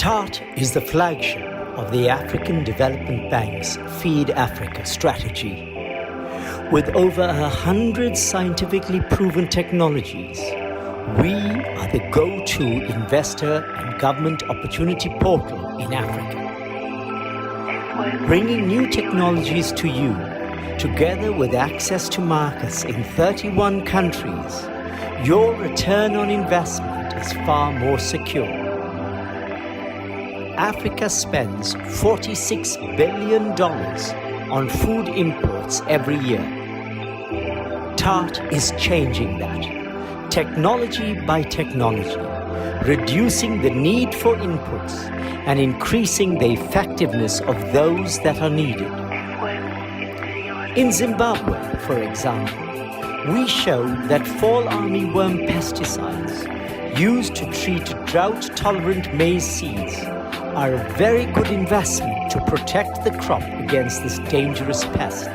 TART is the flagship of the African Development Bank's Feed Africa strategy. With over 100 scientifically proven technologies, we are the go-to investor and government opportunity portal in Africa. Bringing new technologies to you, together with access to markets in 31 countries, your return on investment is far more secure. Africa spends $46 billion on food imports every year. TART is changing that, technology by technology, reducing the need for inputs and increasing the effectiveness of those that are needed. In Zimbabwe, for example, we showed that fall armyworm pesticides used to treat drought-tolerant maize seeds are a very good investment to protect the crop against this dangerous pest.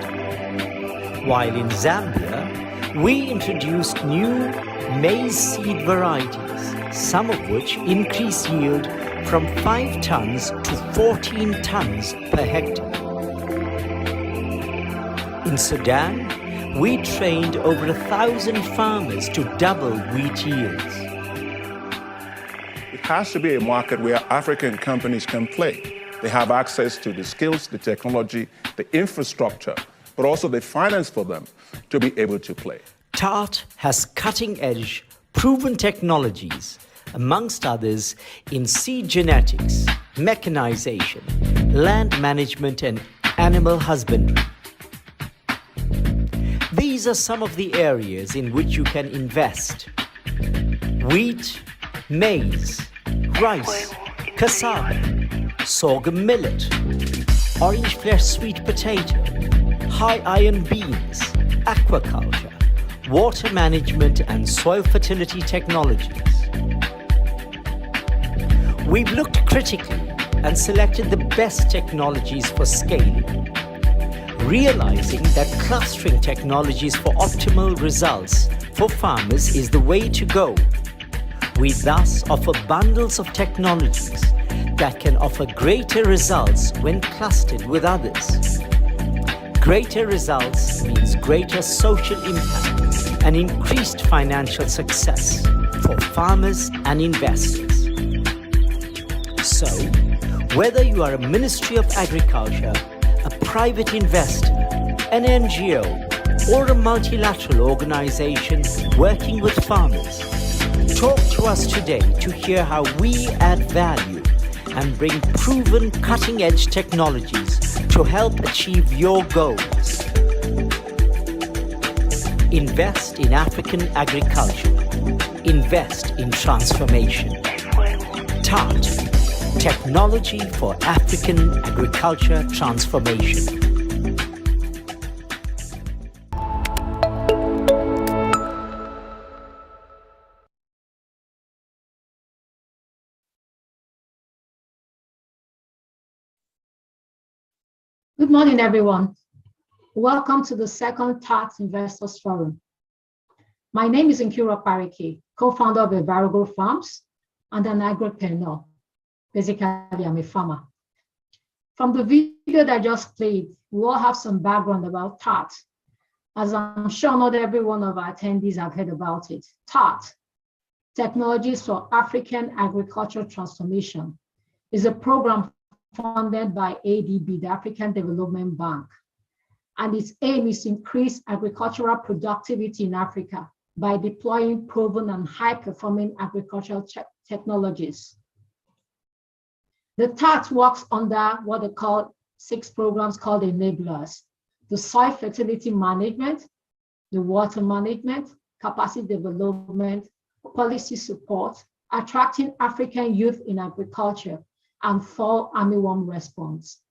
While in Zambia, we introduced new maize seed varieties, some of which increase yield from 5 tons to 14 tons per hectare. In Sudan, we trained over 1,000 farmers to double wheat yields. It has to be a market where African companies can play. They have access to the skills, the technology, the infrastructure, but also the finance for them to be able to play. TART has cutting-edge, proven technologies, amongst others in seed genetics, mechanization, land management, and animal husbandry. These are some of the areas in which you can invest: wheat, maize, rice, cassava, sorghum millet, orange flesh sweet potato, high iron beans, aquaculture, water management and soil fertility technologies. We've looked critically and selected the best technologies for scaling, realizing that clustering technologies for optimal results for farmers is the way to go. We thus offer bundles of technologies that can offer greater results when clustered with others. Greater results means greater social impact and increased financial success for farmers and investors. So, whether you are a Ministry of Agriculture, a private investor, an NGO, or a multilateral organization working with farmers, talk to us today to hear how we add value and bring proven cutting-edge technologies to help achieve your goals. Invest in African agriculture. Invest in transformation. TART, Technology for African Agriculture Transformation. Good morning, everyone. Welcome to the second TART Investors Forum. My name is Nkiru Parike, co-founder of Envirogrow Farms and an agripreneur. Basically, I'm a farmer. From the video that I just played, we all have some background about TART, as I'm sure not every one of our attendees have heard about it. TART, Technologies for African Agricultural Transformation, is a program funded by ADB, the African Development Bank. And its aim is to increase agricultural productivity in Africa by deploying proven and high-performing agricultural technologies. The TART works under what they call 6 programs called enablers: the soil fertility management, the water management, capacity development, policy support, attracting African youth in agriculture, and fall armyworm response.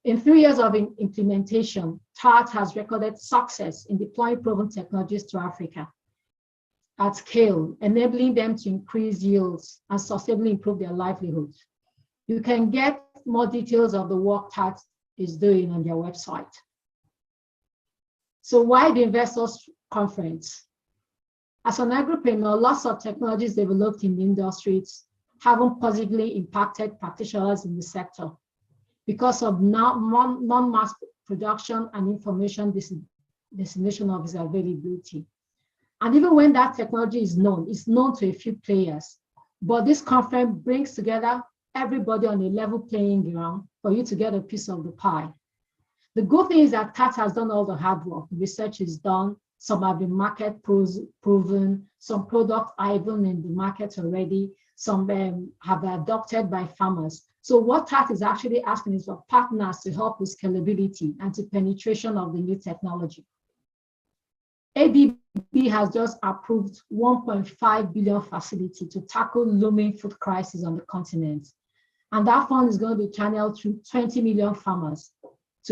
In 3 years of implementation, TART has recorded success in deploying proven technologies to Africa at scale, enabling them to increase yields and sustainably improve their livelihoods. You can get more details of the work TART is doing on their website. So why the Investors Conference? As an agripreneur, lots of technologies developed in the industries haven't positively impacted practitioners in the sector because of non-mass production and information dissemination of its availability. And even when that technology is known, it's known to a few players. But this conference brings together everybody on a level playing ground for you to get a piece of the pie. The good thing is that TAT has done all the hard work. Research is done. Some have been market proven. Some products are even in the market already. Some have been adopted by farmers. So what TAT is actually asking is for partners to help with scalability and to penetration of the new technology. ADB has just approved 1.5 billion facility to tackle looming food crisis on the continent. And that fund is going to be channeled through 20 million farmers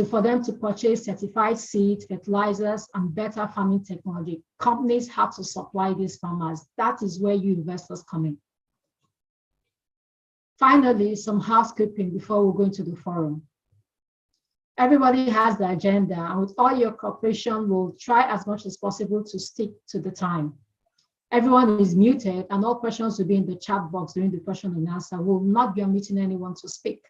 for them to purchase certified seed, fertilizers, and better farming technology. Companies have to supply these farmers. That is where you investors come in. Finally, some housekeeping before we go into the forum. Everybody has the agenda, and with all your cooperation, we'll try as much as possible to stick to the time. Everyone is muted, and all questions will be in the chat box during the question and answer. We will not be omitting anyone to speak.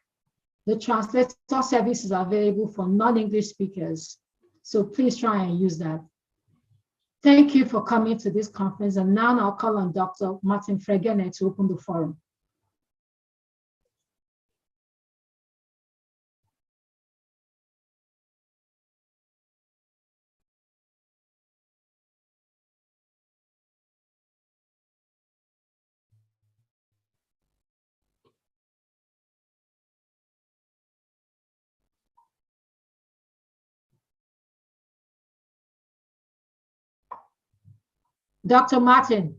The translator service is available for non-English speakers, so please try and use that. Thank you for coming to this conference, and now I'll call on Dr. Martin Fregene to open the forum. Dr. Martin.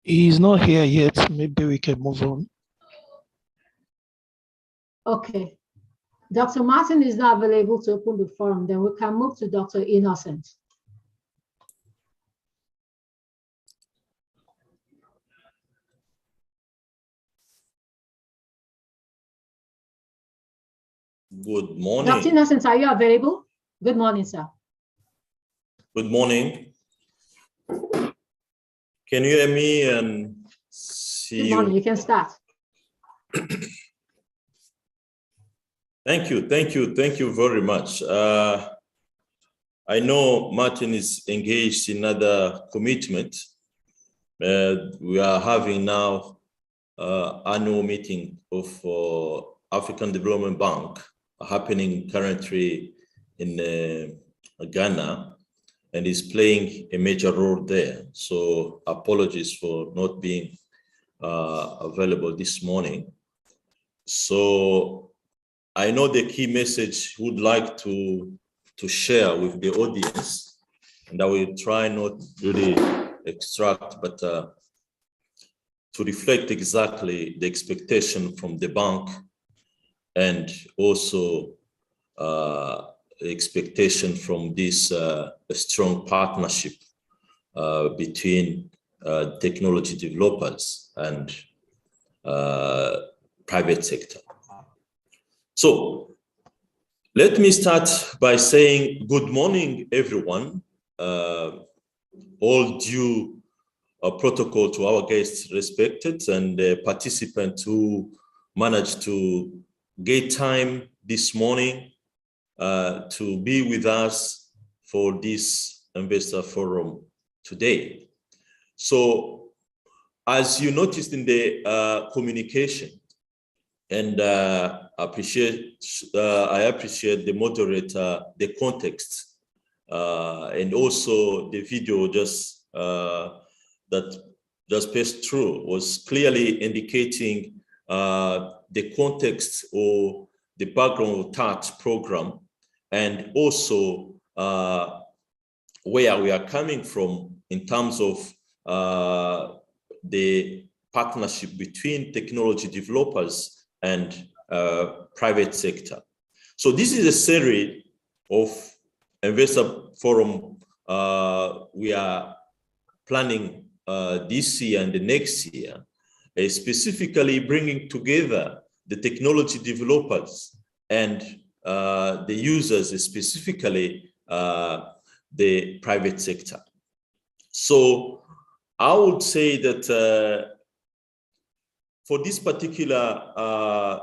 He's not here yet. Maybe we can move on. Okay. Dr. Martin is not available to open the forum. Then we can move to Dr. Innocent. Good morning. Dr. Innocent, are you available? Good morning, sir. Good morning. Can you hear me and see you? Good morning, you can start. Thank you very much. I know Martin is engaged in another commitment. We are having now annual meeting of African Development Bank happening currently in Ghana, and is playing a major role there. So apologies for not being available this morning. So I know the key message would like to share with the audience, and I will try not really extract, but to reflect exactly the expectation from the bank, and also expectation from this strong partnership between technology developers and private sector. So let me start by saying good morning, everyone. All due protocol to our guests respected, and participants who managed to get time this morning to be with us for this investor forum today. So as you noticed in the communication, and I appreciate the moderator, the context, and also the video that just passed through was clearly indicating the context or the background of TAT program, and also where we are coming from in terms of the partnership between technology developers and private sector. So this is a series of investor forum we are planning this year and the next year, specifically bringing together the technology developers and the users, specifically the private sector. So I would say that for this particular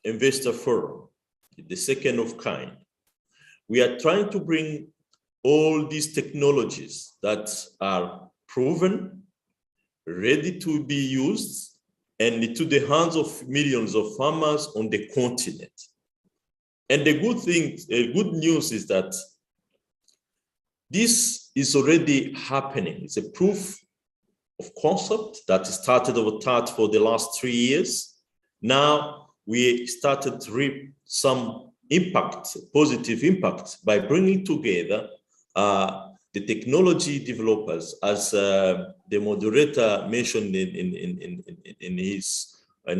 investor forum, the second of kind, we are trying to bring all these technologies that are proven, ready to be used, and to the hands of millions of farmers on the continent. And the good news is that this is already happening. It's a proof of concept that started for the last 3 years. Now we started to reap some impact, positive impact, by bringing together the technology developers, as the moderator mentioned in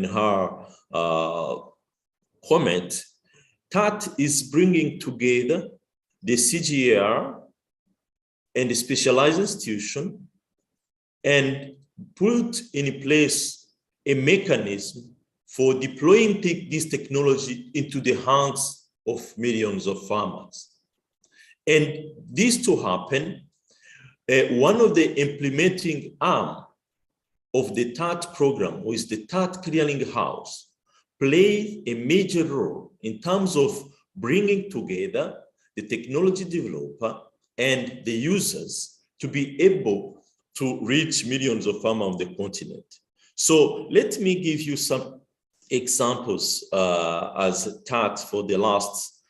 her comment. TAT is bringing together the CGIAR and the specialized institution and put in place a mechanism for deploying this technology into the hands of millions of farmers. And this to happen, one of the implementing arm of the TAT program, which is the TAT Clearinghouse, plays a major role in terms of bringing together the technology developer and the users to be able to reach millions of farmers on the continent. So let me give you some examples as TAT for the last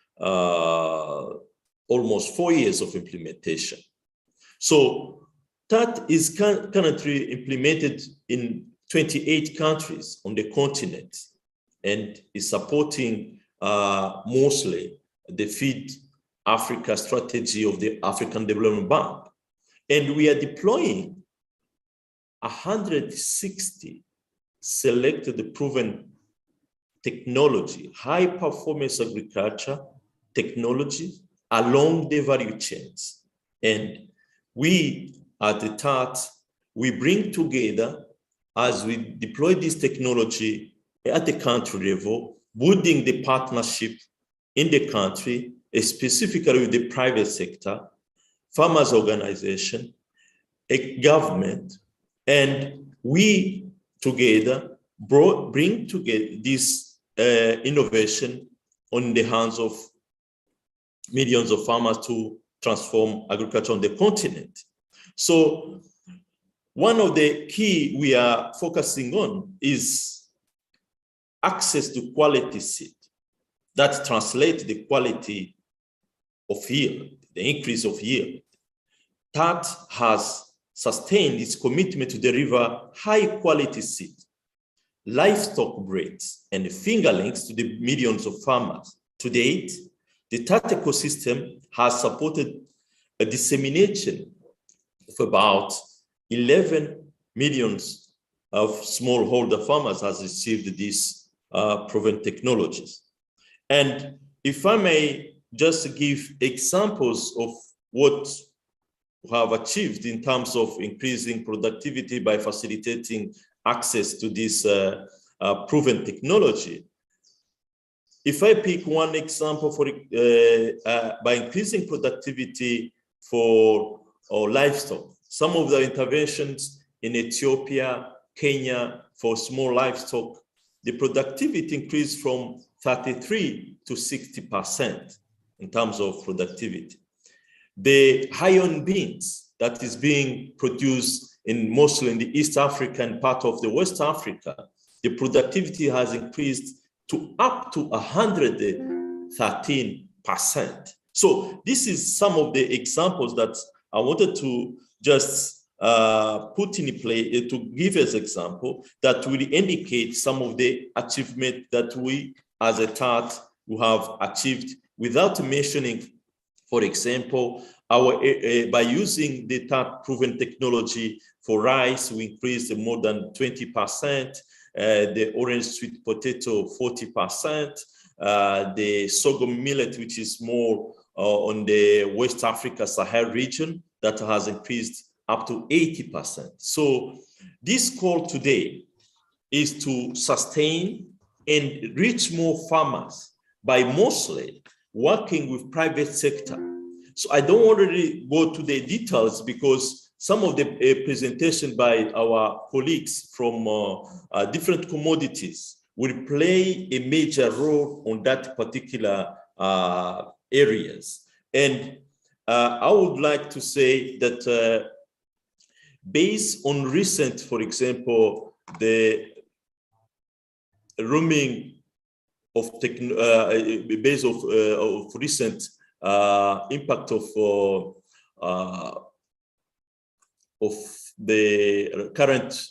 almost 4 years of implementation. So TAT is currently implemented in 28 countries on the continent and is supporting mostly the Feed Africa strategy of the African Development Bank. And we are deploying 160 selected proven technology, high performance agriculture technology along the value chains. And we at the TAT, we bring together, as we deploy this technology at the country level, building the partnership in the country, specifically with the private sector, farmers organization, a government, and we together bring together this innovation on the hands of millions of farmers to transform agriculture on the continent. So one of the key we are focusing on is access to quality seed that translates the quality of yield, the increase of yield. TAT has sustained its commitment to deliver high quality seed, livestock breeds, and fingerlings to the millions of farmers. To date, the TAT ecosystem has supported a dissemination of about 11 million of smallholder farmers has received these proven technologies. And if I may just give examples of what we have achieved in terms of increasing productivity by facilitating access to this proven technology. If I pick one example for by increasing productivity for livestock, some of the interventions in Ethiopia, Kenya for small livestock, the productivity increased from 33 to 60% in terms of productivity. The high-on beans that is being produced mostly in the East African part of the West Africa, the productivity has increased to up to 113%. So this is some of the examples that I wanted to just put in play to give as example that will indicate some of the achievement that we as a TAT have achieved without mentioning, for example, by using the TAT proven technology for rice, we increased more than 20%, the orange sweet potato 40%, the sorghum millet, which is more on the West Africa Sahel region, that has increased up to 80%. So this call today is to sustain and reach more farmers by mostly working with private sector. So I don't want to really go to the details because some of the presentation by our colleagues from different commodities will play a major role on that particular areas. And I would like to say that based on recent, for example, the roaming of based of recent impact of the current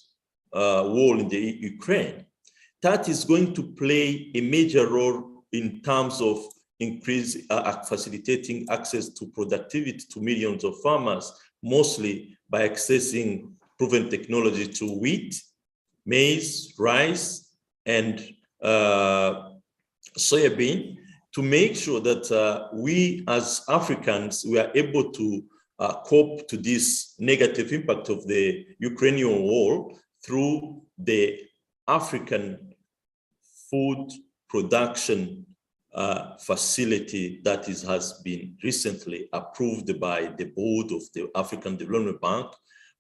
war in the Ukraine, that is going to play a major role in terms of facilitating access to productivity to millions of farmers, mostly by accessing proven technology to wheat, maize, rice, and soybean, to make sure that we as Africans, we are able to cope to this negative impact of the Ukrainian war through the African food production facility that has been recently approved by the board of the African Development Bank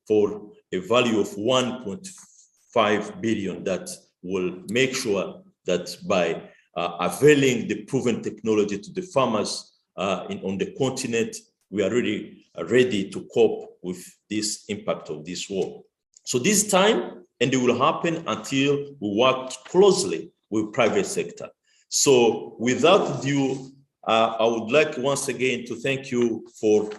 for a value of 1.5 billion that will make sure that by availing the proven technology to the farmers on the continent, we are really ready to cope with this impact of this war. So this time, and it will happen until we work closely with private sector. So without ado, I would like once again to thank you for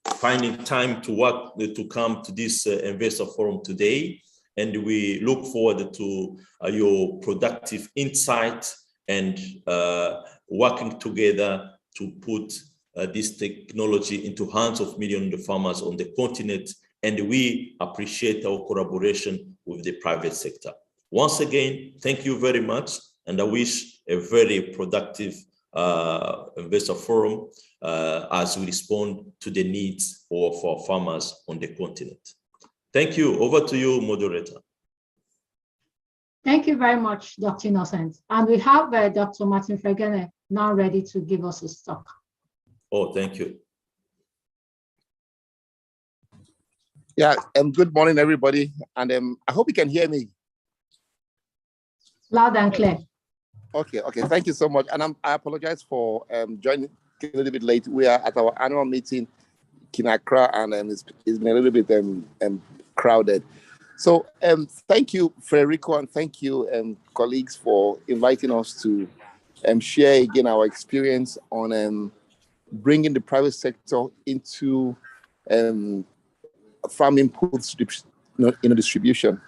finding time to come to this investor forum today. And we look forward to your productive insight and working together to put this technology into hands of millions of farmers on the continent. And we appreciate our collaboration with the private sector. Once again, thank you very much. And I wish a very productive investor forum as we respond to the needs of our farmers on the continent. Thank you. Over to you, moderator. Thank you very much, Dr. Innocent. And we have Dr. Martin Fregene now ready to give us his talk. Oh, thank you. Yeah, good morning, everybody. And I hope you can hear me. Loud and clear. Okay, thank you so much. And I apologize for joining a little bit late. We are at our annual meeting in Accra, and it's been a little bit crowded. So thank you, Federico, and thank you, colleagues, for inviting us to share again our experience on bringing the private sector into farm inputs distribution.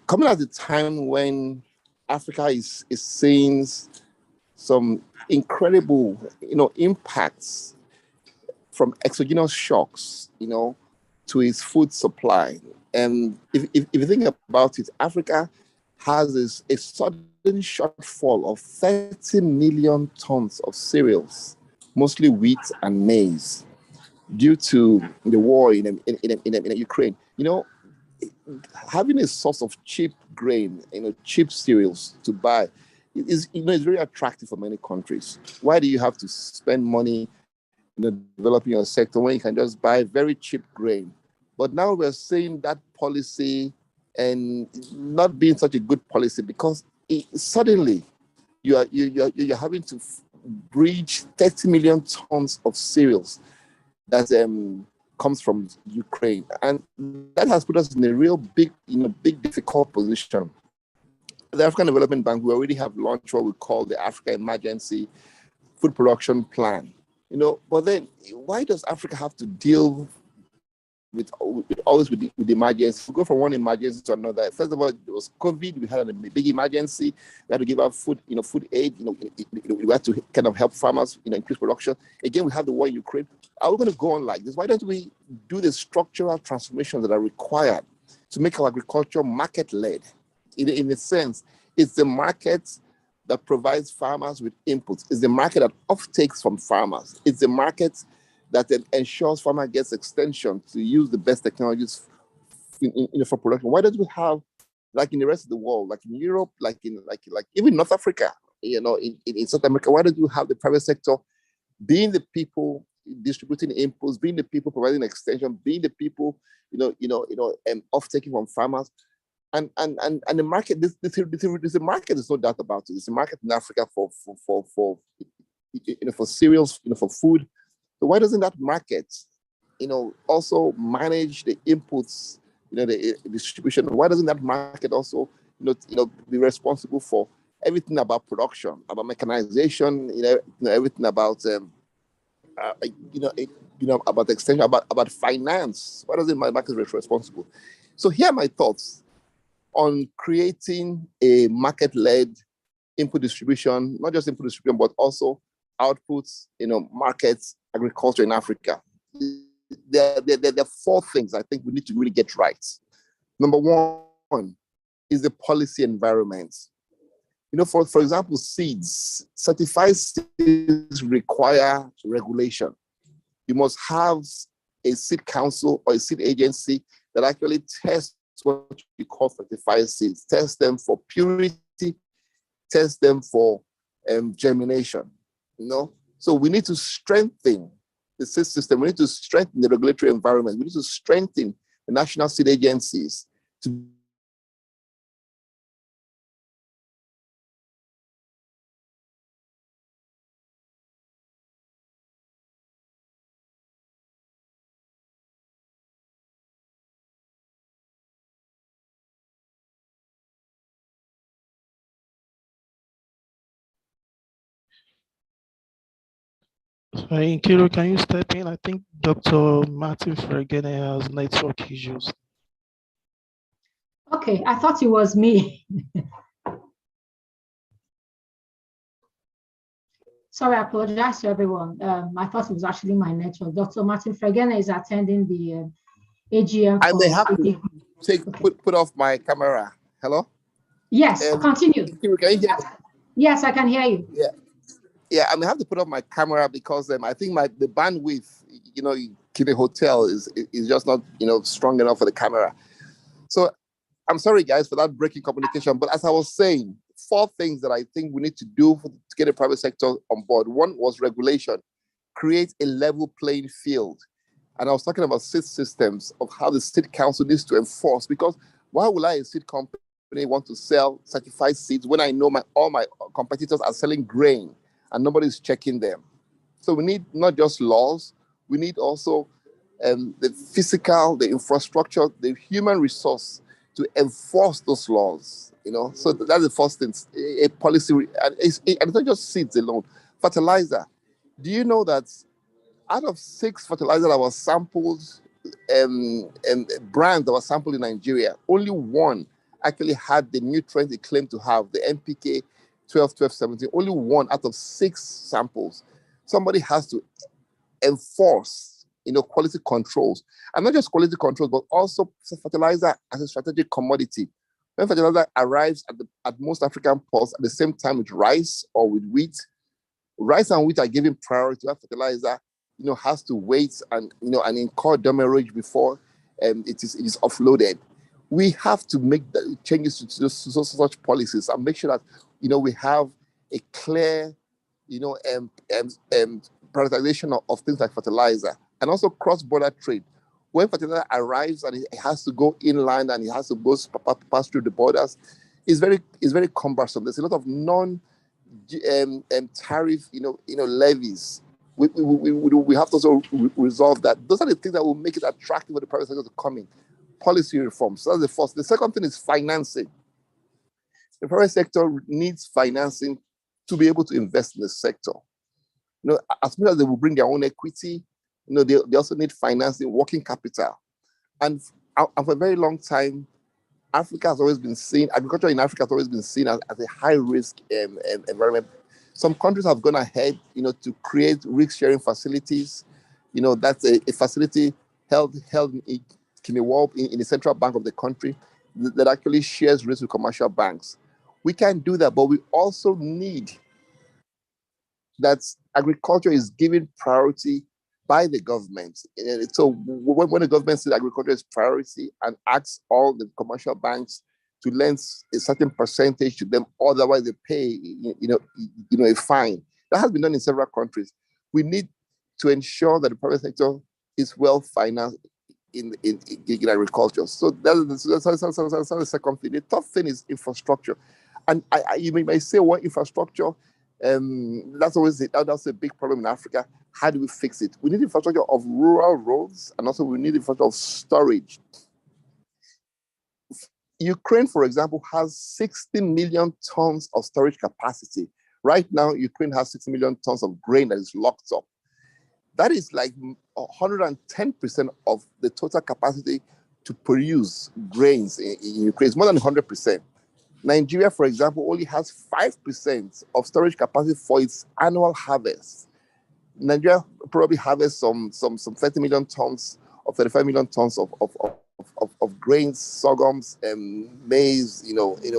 Coming at the time when Africa is seeing some incredible, impacts from exogenous shocks, to its food supply. And if you think about it, Africa has a sudden shortfall of 30 million tons of cereals, mostly wheat and maize, due to the war in Ukraine. Having a source of cheap grain, cheap cereals to buy is very attractive for many countries. Why do you have to spend money developing your sector when you can just buy very cheap grain? But now we're seeing that policy and not being such a good policy, because suddenly you're having to bridge 30 million tons of cereals that comes from Ukraine, and that has put us in a real big difficult position. The African Development Bank, we already have launched what we call the Africa Emergency Food Production Plan. But then why does Africa have to deal with the emergency? We go from one emergency to another. First of all, it was COVID. We had a big emergency. We had to give out food, food aid. We had to kind of help farmers, increase production. Again, we have the war in Ukraine. Are we going to go on like this? Why don't we do the structural transformations that are required to make our agriculture market-led? In a sense, it's the market that provides farmers with inputs. It's the market that offtakes from farmers. It's the market that ensures farmer gets extension to use the best technologies for production. Why don't we have, like in the rest of the world, like in Europe, like even North Africa, in South America, why don't you have the private sector being the people distributing inputs, being the people providing extension, being the people, off taking from farmers. And the market, this the market, is no doubt about it. It's a market in Africa for cereals, for food. So why doesn't that market, also manage the inputs, the distribution? Why doesn't that market also, be responsible for everything about production, about mechanization, everything about, about extension, about finance? Why doesn't my market be responsible? So here are my thoughts on creating a market-led input distribution, not just input distribution, but also outputs, markets, agriculture in Africa. There are 4 things I think we need to really get right. Number 1 is the policy environment. For example, seeds. Certified seeds require regulation. You must have a seed council or a seed agency that actually tests what we call certified seeds, test them for purity, test them for germination. So we need to strengthen the seed system. We need to strengthen the regulatory environment. We need to strengthen the national seed agencies to Nkiru, can you step in? I think Dr. Martin Fregene has network issues. Okay, I thought it was me. Sorry, I apologize to everyone. I thought it was actually my network. Dr. Martin Fregene is attending the AGM. I may have to put off my camera. Hello? Yes, continue. Can you hear me? Yes, I can hear you. Yeah, I may have to put off my camera because I think the bandwidth, in the hotel is just not, strong enough for the camera. So I'm sorry, guys, for that breaking communication. But as I was saying, 4 things that I think we need to do to get the private sector on board. 1 was regulation, create a level playing field. And I was talking about seed systems, of how the seed council needs to enforce, because why will a seed company want to sell certified seeds when I know all my competitors are selling grain and nobody's checking them? So we need not just laws, we need also the physical, the infrastructure, the human resource to enforce those laws. So that's the first thing, a policy, and it's not just seeds alone. Fertilizer. Do you know that out of 6 fertilizers that were sampled, and brands that were sampled in Nigeria, only 1 actually had the nutrients it claimed to have, the NPK 12, 12, 17, only 1 out of 6 samples. Somebody has to enforce, quality controls, and not just quality controls, but also fertilizer as a strategic commodity. When fertilizer arrives at most African ports at the same time with rice or with wheat, rice and wheat are given priority. That fertilizer, has to wait and incur demurrage before it is offloaded. We have to make the changes to such policies and make sure that we have a clear prioritization of things like fertilizer, and also cross-border trade. When fertilizer arrives and it has to go inland and it has to go pass through the borders, it's very cumbersome. There's a lot of tariff levies. We have to also resolve that. Those are the things that will make it attractive for the private sector to come in. Policy reforms. So that's the first. The second thing is financing. The private sector needs financing to be able to invest in the sector. As much as they will bring their own equity, they also need financing, working capital. And for a very long time, agriculture in Africa has always been seen as a high-risk environment. Some countries have gone ahead, to create risk-sharing facilities. That's a facility held in the central bank of the country that actually shares risk with commercial banks. We can do that, but we also need that agriculture is given priority by the government. So when the government says agriculture is priority and asks all the commercial banks to lend a certain percentage to them, otherwise they pay, a fine. That has been done in several countries. We need to ensure that the private sector is well financed in agriculture. So that's the second thing. The third thing is infrastructure. And you may say, what infrastructure? That's a big problem in Africa. How do we fix it? We need infrastructure of rural roads, and also we need infrastructure of storage. Ukraine, for example, has 60 million tons of storage capacity. Right now, Ukraine has 60 million tons of grain that is locked up. That is like 110% of the total capacity to produce grains in Ukraine. It's more than 100%. Nigeria, for example, only has 5% of storage capacity for its annual harvest. Nigeria probably harvests some 30 million tons or 35 million tons of grains, sorghums, maize,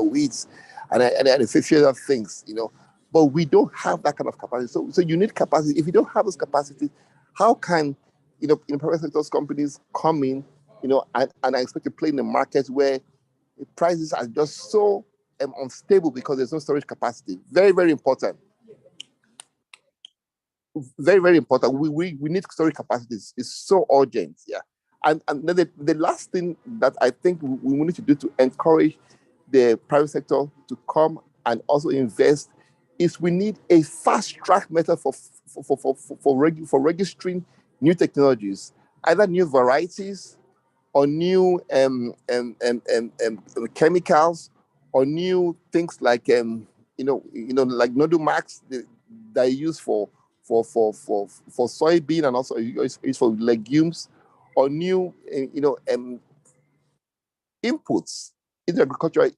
wheat, and a few other things, But we don't have that kind of capacity. So you need capacity. If you don't have this capacity, how can, private sector companies come in, and I expect to play in a market where the prices are just so unstable because there's no storage capacity. Very, very important. Very, very important. We need storage capacity. It's so urgent, yeah. And then the last thing that I think we need to do to encourage the private sector to come and also invest is we need a fast-track method for registering new technologies, either new varieties or new chemicals or new things like like Nodumax that are used for soybean and also used for legumes, or new inputs in agriculture.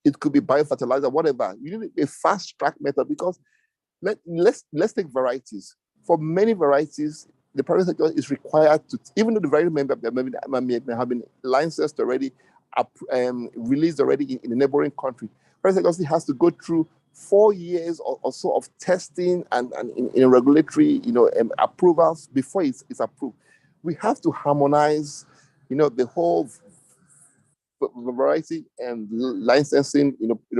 It could be biofertilizer, whatever. You need a fast track method because let's take varieties. For many varieties, the private sector is required to, even though the variety may have been licensed already, released already in a neighboring country, private sector has to go through 4 years or so of testing and in regulatory approvals before it's approved. We have to harmonize the whole variety and licensing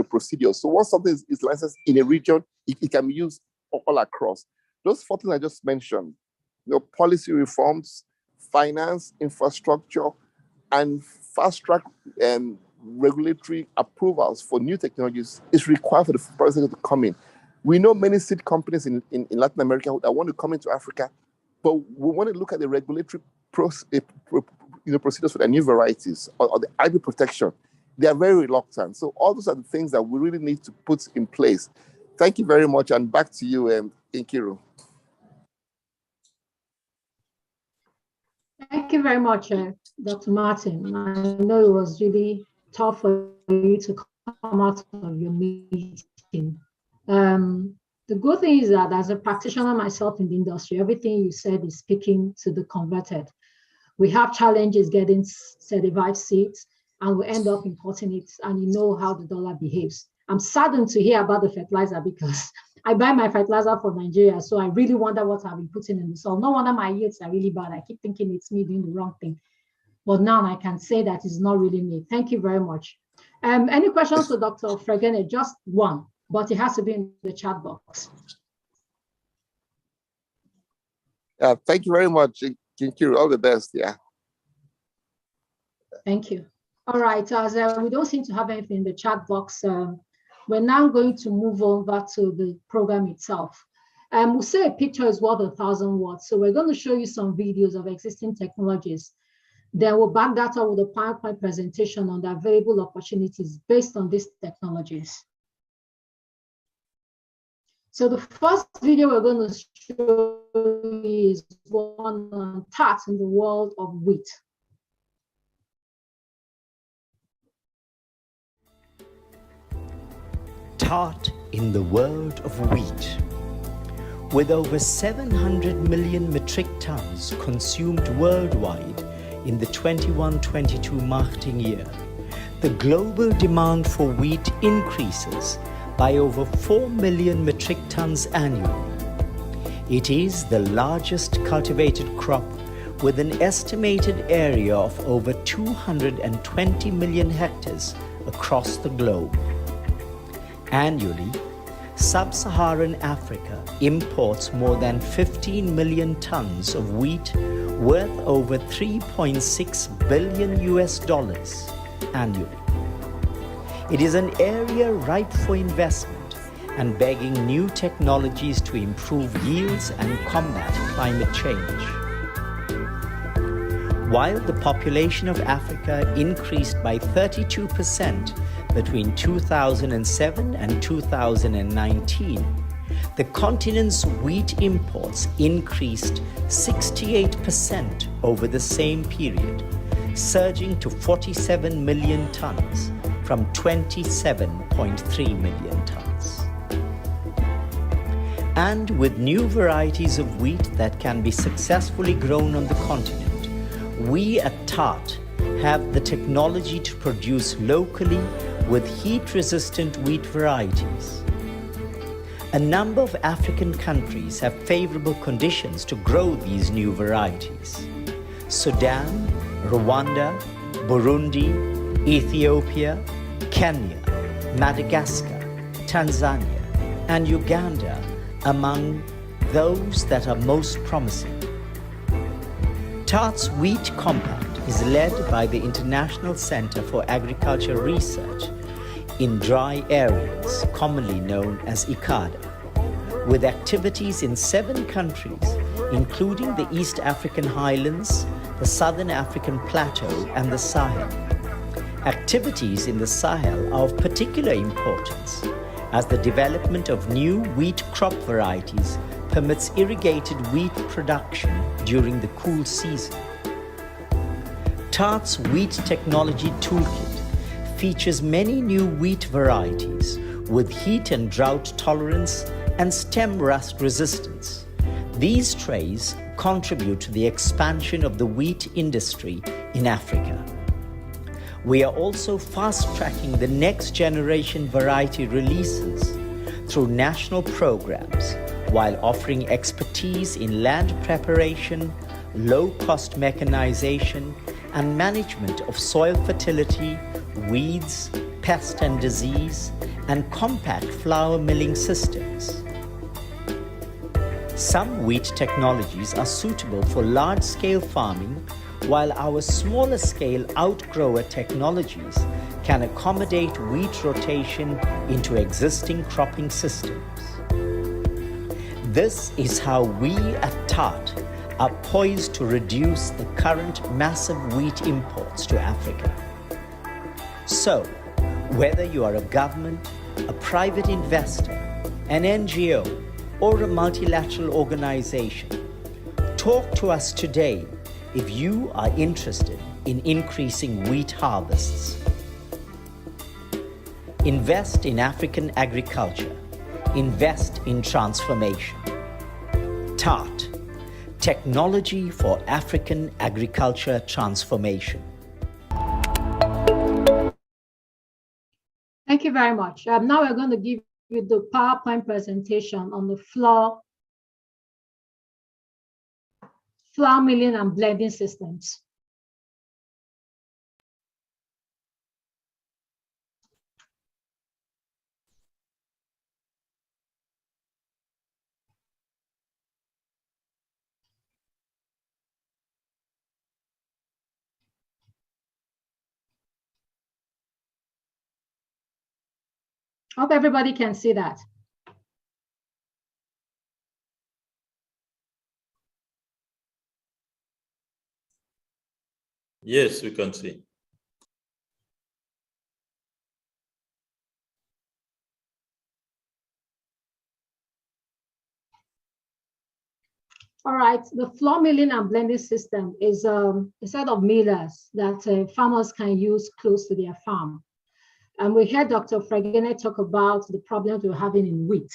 procedures. So once something is licensed in a region, it can be used all across. Those 4 things I just mentioned, policy reforms, finance, infrastructure, and fast-track regulatory approvals for new technologies is required for the private sector to come in. We know many seed companies in Latin America that want to come into Africa, but we want to look at the regulatory procedures for the new varieties or the IP protection. They are very reluctant. So all those are the things that we really need to put in place. Thank you very much, and back to you, Nkiru. Thank you very much, Dr. Martin. I know it was really tough for you to come out of your meeting. The good thing is that as a practitioner myself in the industry, everything you said is speaking to the converted. We have challenges getting certified seeds, and we end up importing it, and you know how the dollar behaves. I'm saddened to hear about the fertilizer because I buy my fertilizer from Nigeria, so I really wonder what I've been putting in the soil. No wonder my yields are really bad. I keep thinking it's me doing the wrong thing. But now I can say that it's not really me. Thank you very much. Any questions for Dr. Fregene? Just one, but it has to be in the chat box. Thank you very much, Nkiru. All the best. Yeah. Thank you. All right. As we don't seem to have anything in the chat box, we're now going to move over to the program itself. We'll say a picture is worth 1,000 words. So we're going to show you some videos of existing technologies. Then we'll back that up with a PowerPoint presentation on the available opportunities based on these technologies. So the first video we're going to show you is one on tax in the world of wheat. Tart in the world of wheat. With over 700 million metric tons consumed worldwide in the 21-22 marketing year, the global demand for wheat increases by over 4 million metric tons annually. It is the largest cultivated crop with an estimated area of over 220 million hectares across the globe. Annually, Sub-Saharan Africa imports more than 15 million tons of wheat worth over 3.6 billion US dollars annually. It is an area ripe for investment and begging new technologies to improve yields and combat climate change. While the population of Africa increased by 32% between 2007 and 2019, the continent's wheat imports increased 68% over the same period, surging to 47 million tons from 27.3 million tons. And with new varieties of wheat that can be successfully grown on the continent, we at TART have the technology to produce locally with heat-resistant wheat varieties. A number of African countries have favorable conditions to grow these new varieties. Sudan, Rwanda, Burundi, Ethiopia, Kenya, Madagascar, Tanzania, and Uganda among those that are most promising. TART's Wheat Compact is led by the International Center for Agriculture Research in Dry Areas, commonly known as ICADA, with activities in 7 countries, including the East African Highlands, the Southern African Plateau, and the Sahel. Activities in the Sahel are of particular importance, as the development of new wheat crop varieties permits irrigated wheat production during the cool season. TART's Wheat Technology Toolkit features many new wheat varieties with heat and drought tolerance and stem rust resistance. These traits contribute to the expansion of the wheat industry in Africa. We are also fast-tracking the next generation variety releases through national programs while offering expertise in land preparation, low-cost mechanization, and management of soil fertility, weeds, pest and disease, and compact flour milling systems. Some wheat technologies are suitable for large-scale farming, while our smaller-scale outgrower technologies can accommodate wheat rotation into existing cropping systems. This is how we at TART are poised to reduce the current massive wheat imports to Africa. So, whether you are a government, a private investor, an NGO, or a multilateral organization, talk to us today if you are interested in increasing wheat harvests. Invest in African agriculture. Invest in transformation. TART, Technology for African Agriculture Transformation. Thank you very much. Now we're going to give you the PowerPoint presentation on the flour milling and blending systems. Hope everybody can see that. Yes, we can see. All right, the flour milling and blending system is a set of millers that farmers can use close to their farm. And we heard Dr. Fregene talk about the problems we're having in wheat.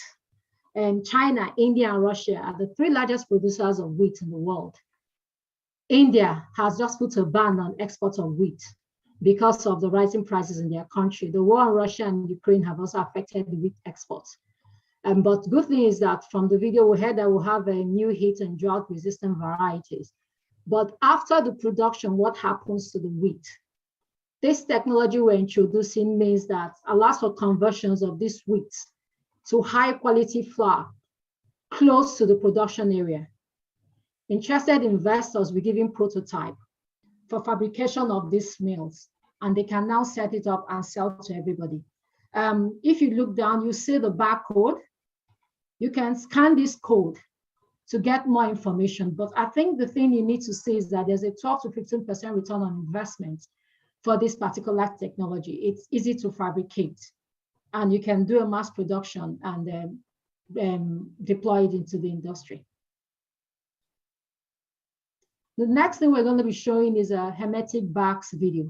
And China, India, and Russia are the 3 largest producers of wheat in the world. India has just put a ban on export of wheat because of the rising prices in their country. The war in Russia and Ukraine have also affected the wheat exports. But good thing is that from the video we heard that we'll have a new heat and drought resistant varieties. But after the production, what happens to the wheat? This technology we're introducing means that allows for conversions of this wheat to high quality flour close to the production area. Interested investors will give him prototype for fabrication of these mills, and they can now set it up and sell to everybody. If you look down, you see the barcode. You can scan this code to get more information. But I think the thing you need to see is that there's a 12 to 15% return on investment for this particular technology. It's easy to fabricate, and you can do a mass production and deploy it into the industry. The next thing we're going to be showing is a hermetic bags video.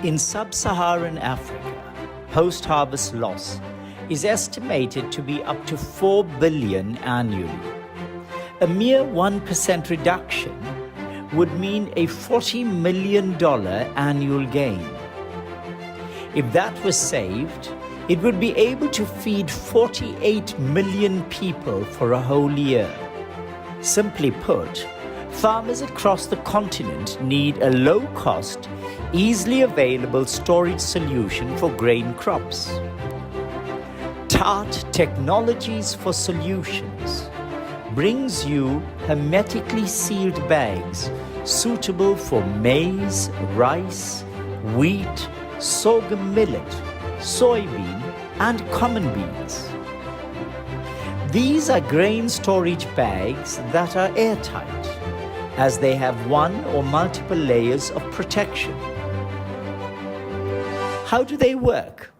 In sub-Saharan Africa, post-harvest loss is estimated to be up to 4 billion annually. A mere 1% reduction would mean a $40 million annual gain. If that was saved, it would be able to feed 48 million people for a whole year. Simply put, farmers across the continent need a low-cost, easily available storage solution for grain crops. TART Technologies for Solutions brings you hermetically sealed bags suitable for maize, rice, wheat, sorghum millet, soybean, and common beans. These are grain storage bags that are airtight, as they have one or multiple layers of protection. How do they work?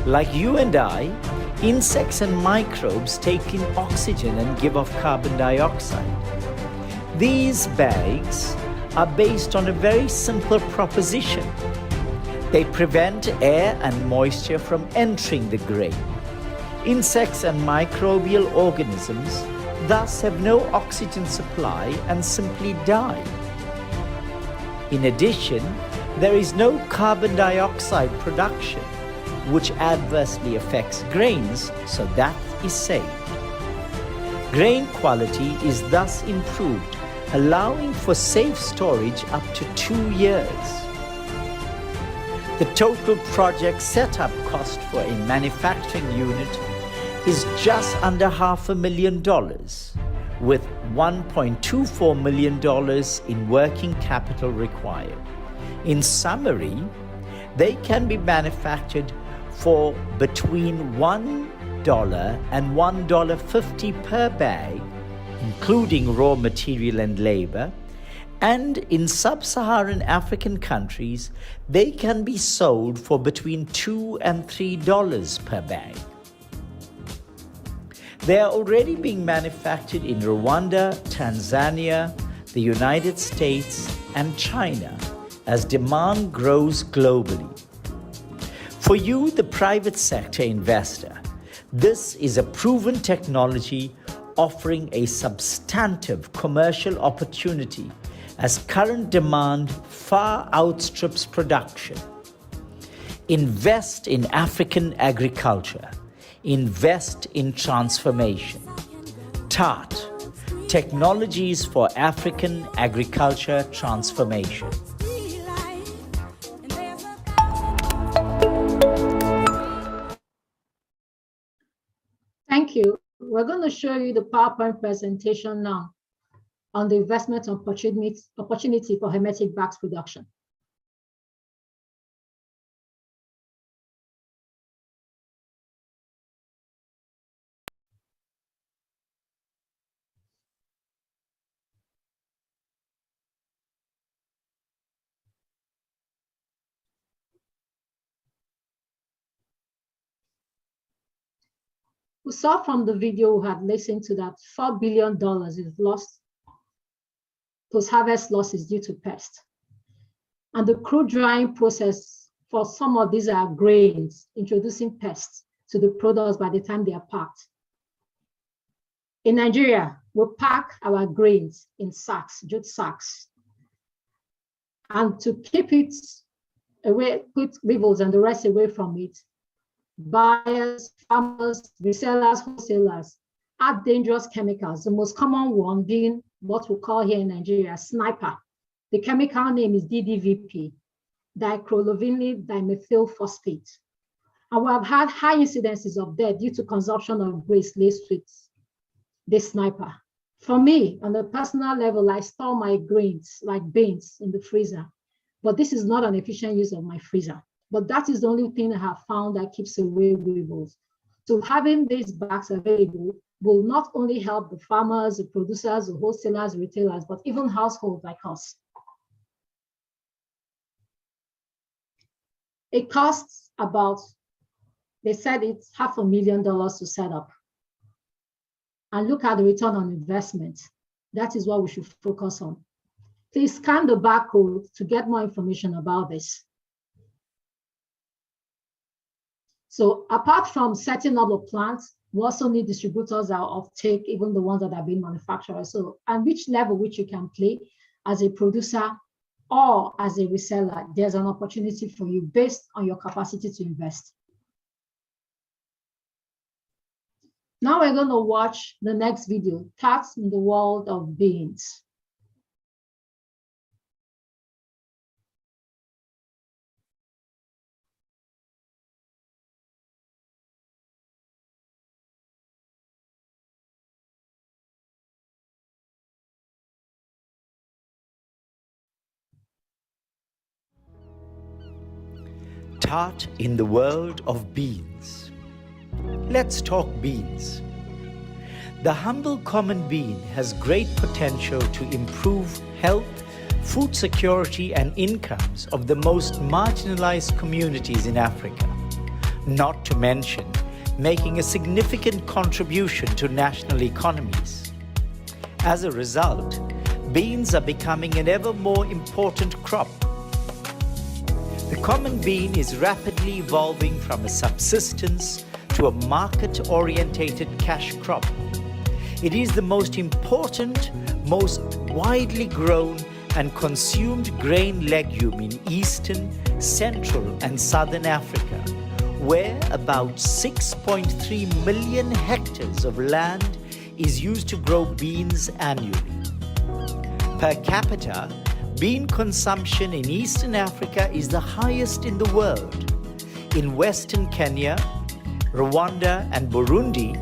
Like you and I, insects and microbes take in oxygen and give off carbon dioxide. These bags are based on a very simple proposition. They prevent air and moisture from entering the grain. Insects and microbial organisms thus have no oxygen supply and simply die. In addition, there is no carbon dioxide production, which adversely affects grains, so that is saved. Grain quality is thus improved, allowing for safe storage up to 2 years. The total project setup cost for a manufacturing unit is just under $500,000, with $1.24 million in working capital required. In summary, they can be manufactured for between $1 and $1.50 per bag, including raw material and labor, and in sub-Saharan African countries, they can be sold for between $2 and $3 per bag. They are already being manufactured in Rwanda, Tanzania, the United States, and China as demand grows globally. For you, the private sector investor, this is a proven technology offering a substantive commercial opportunity as current demand far outstrips production. Invest in African agriculture. Invest in transformation. TART, Technologies for African Agriculture Transformation. Thank you. We're going to show you the PowerPoint presentation now on the investment opportunity for hermetic bags production. We saw from the video we had listened to that $4 billion is lost, post-harvest loss is due to pests. And the crude drying process for some of these are grains, introducing pests to the products by the time they are packed. In Nigeria, we pack our grains in sacks, jute sacks. And to keep it away, put weevils and the rest away from it, buyers, farmers, resellers, wholesalers add dangerous chemicals. The most common one being what we call here in Nigeria, sniper. The chemical name is DDVP, dichlorovinyl dimethyl phosphate. And we have had high incidences of death due to consumption of grains laced with this sniper. For me, on a personal level, I store my grains like beans in the freezer, but this is not an efficient use of my freezer. But that is the only thing I have found that keeps away weevils. So having these bags available will not only help the farmers, the producers, the wholesalers, retailers, but even households like us. It costs about, they said it's $500,000 to set up. And look at the return on investment. That is what we should focus on. Please scan the barcode to get more information about this. So apart from setting up a plant, we also need distributors that are offtake, even the ones that are being manufactured. So, and which level which you can play as a producer or as a reseller, there's an opportunity for you based on your capacity to invest. Now we're going to watch the next video, Cats in the World of Beans. Tart in the world of beans. Let's talk beans. The humble common bean has great potential to improve health, food security, and incomes of the most marginalized communities in Africa, not to mention making a significant contribution to national economies. As a result, beans are becoming an ever more important crop. The common bean is rapidly evolving from a subsistence to a market-orientated cash crop. It is the most important, most widely grown and consumed grain legume in Eastern, Central and Southern Africa, where about 6.3 million hectares of land is used to grow beans annually. Per capita, bean consumption in Eastern Africa is the highest in the world. In Western Kenya, Rwanda and Burundi,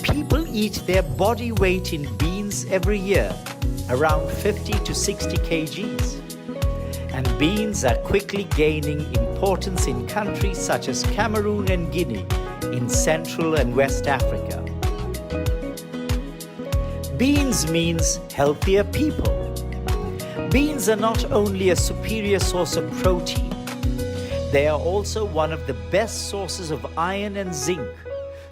people eat their body weight in beans every year, around 50 to 60 kgs. And beans are quickly gaining importance in countries such as Cameroon and Guinea in Central and West Africa. Beans means healthier people. Beans are not only a superior source of protein, they are also one of the best sources of iron and zinc,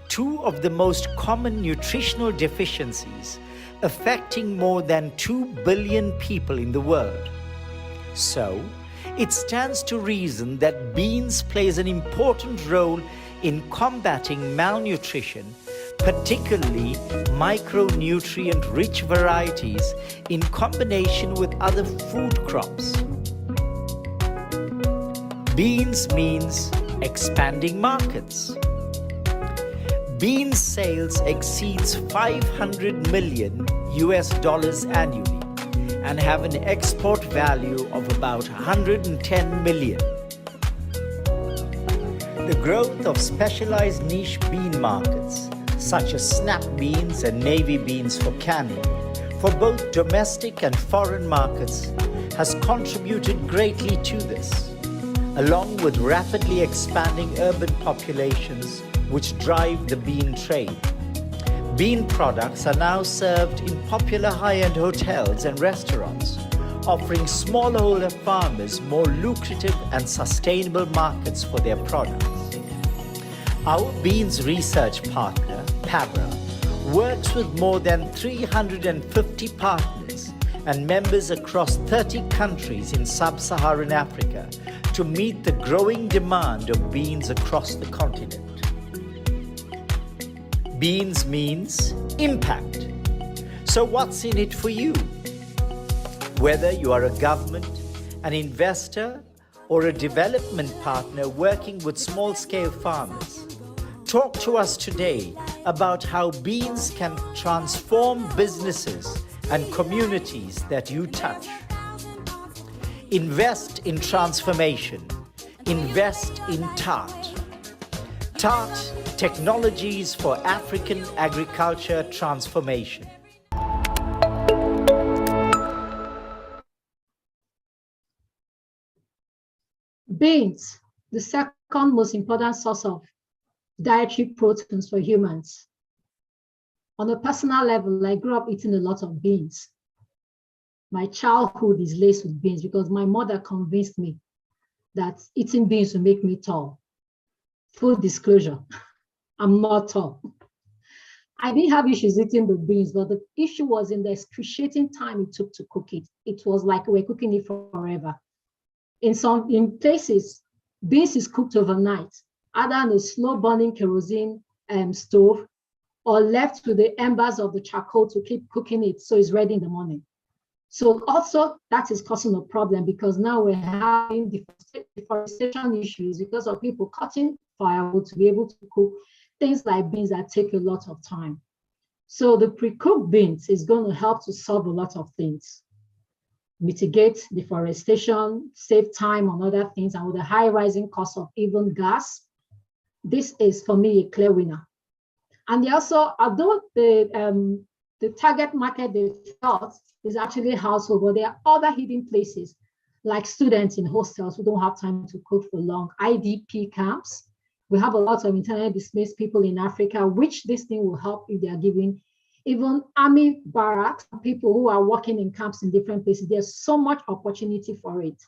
two of the most common nutritional deficiencies affecting more than 2 billion people in the world. So, it stands to reason that beans plays an important role in combating malnutrition, particularly micronutrient-rich varieties in combination with other food crops. Beans means expanding markets. Bean sales exceeds $500 million annually and have an export value of about 110 million. The growth of specialized niche bean markets, such as snap beans and navy beans for canning, for both domestic and foreign markets, has contributed greatly to this, along with rapidly expanding urban populations which drive the bean trade. Bean products are now served in popular high-end hotels and restaurants, offering smallholder farmers more lucrative and sustainable markets for their products. Our beans research partner, PABRA, works with more than 350 partners and members across 30 countries in sub-Saharan Africa to meet the growing demand of beans across the continent. Beans means impact. So what's in it for you? Whether you are a government, an investor, or a development partner working with small-scale farmers, talk to us today about how beans can transform businesses and communities that you touch. Invest in transformation. Invest in TART. TART, Technologies for African Agriculture Transformation. Beans, the second most important source of dietary proteins for humans. On a personal level, I grew up eating a lot of beans. My childhood is laced with beans because my mother convinced me that eating beans will make me tall. Full disclosure, I'm not tall. I didn't have issues eating the beans, but the issue was in the excruciating time it took to cook it. It was like we're cooking it forever. In places, beans is cooked overnight, either on a slow burning kerosene stove or left with the embers of the charcoal to keep cooking it so it's ready in the morning. So also that is causing a problem because now we're having deforestation issues because of people cutting firewood to be able to cook things like beans that take a lot of time. So the pre-cooked beans is going to help to solve a lot of things. Mitigate deforestation, save time on other things, and with the high rising cost of even gas, this is for me a clear winner. And also, although the target market they thought is actually household, but there are other hidden places like students in hostels who don't have time to cook for long, IDP camps. We have a lot of internally displaced people in Africa, which this thing will help if they are giving. Even army barracks, people who are working in camps in different places, there's so much opportunity for it.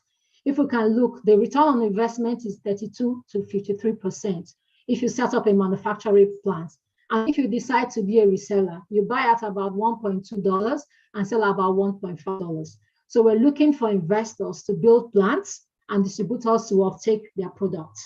If we can look, the return on investment is 32 to 53% if you set up a manufacturing plant. And if you decide to be a reseller, you buy at about $1.2 and sell about $1.5. So we're looking for investors to build plants and distributors to uptake their products.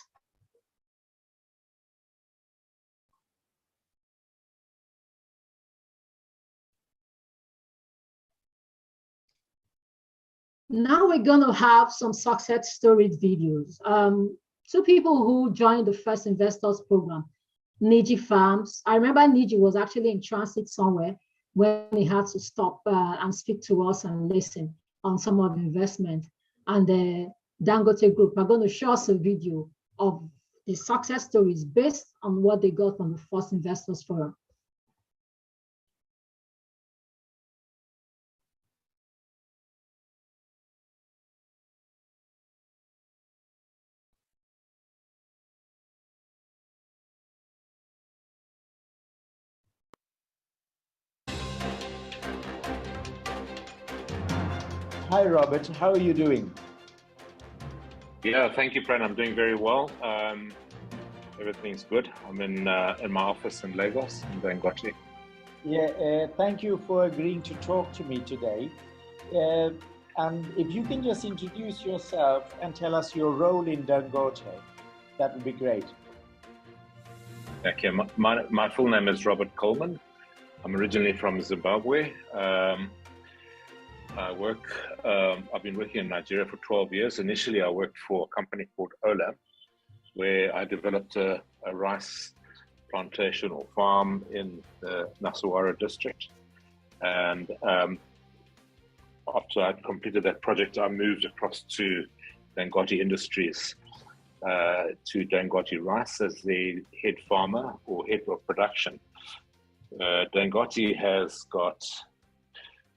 Now we're going to have some success stories videos. Two people who joined the First Investors Program, Niji Farms. I remember Niji was actually in transit somewhere when he had to stop and speak to us and listen on some of the investment. And the Dangote Group are going to show us a video of the success stories based on what they got from the First Investors Forum. Hi, Robert. How are you doing? Yeah, thank you, Pran. I'm doing very well. Everything's good. I'm in my office in Lagos, in Dangote. Yeah, thank you for agreeing to talk to me today. And if you can just introduce yourself and tell us your role in Dangote, that would be great. Okay, my full name is Robert Coleman. I'm originally from Zimbabwe. I've been working in Nigeria for 12 years. Initially, I worked for a company called Ola, where I developed a rice plantation or farm in the Nasawara district. And after I'd completed that project, I moved across to Dangote Industries, to Dangote Rice as the head farmer or head of production. Dangote has got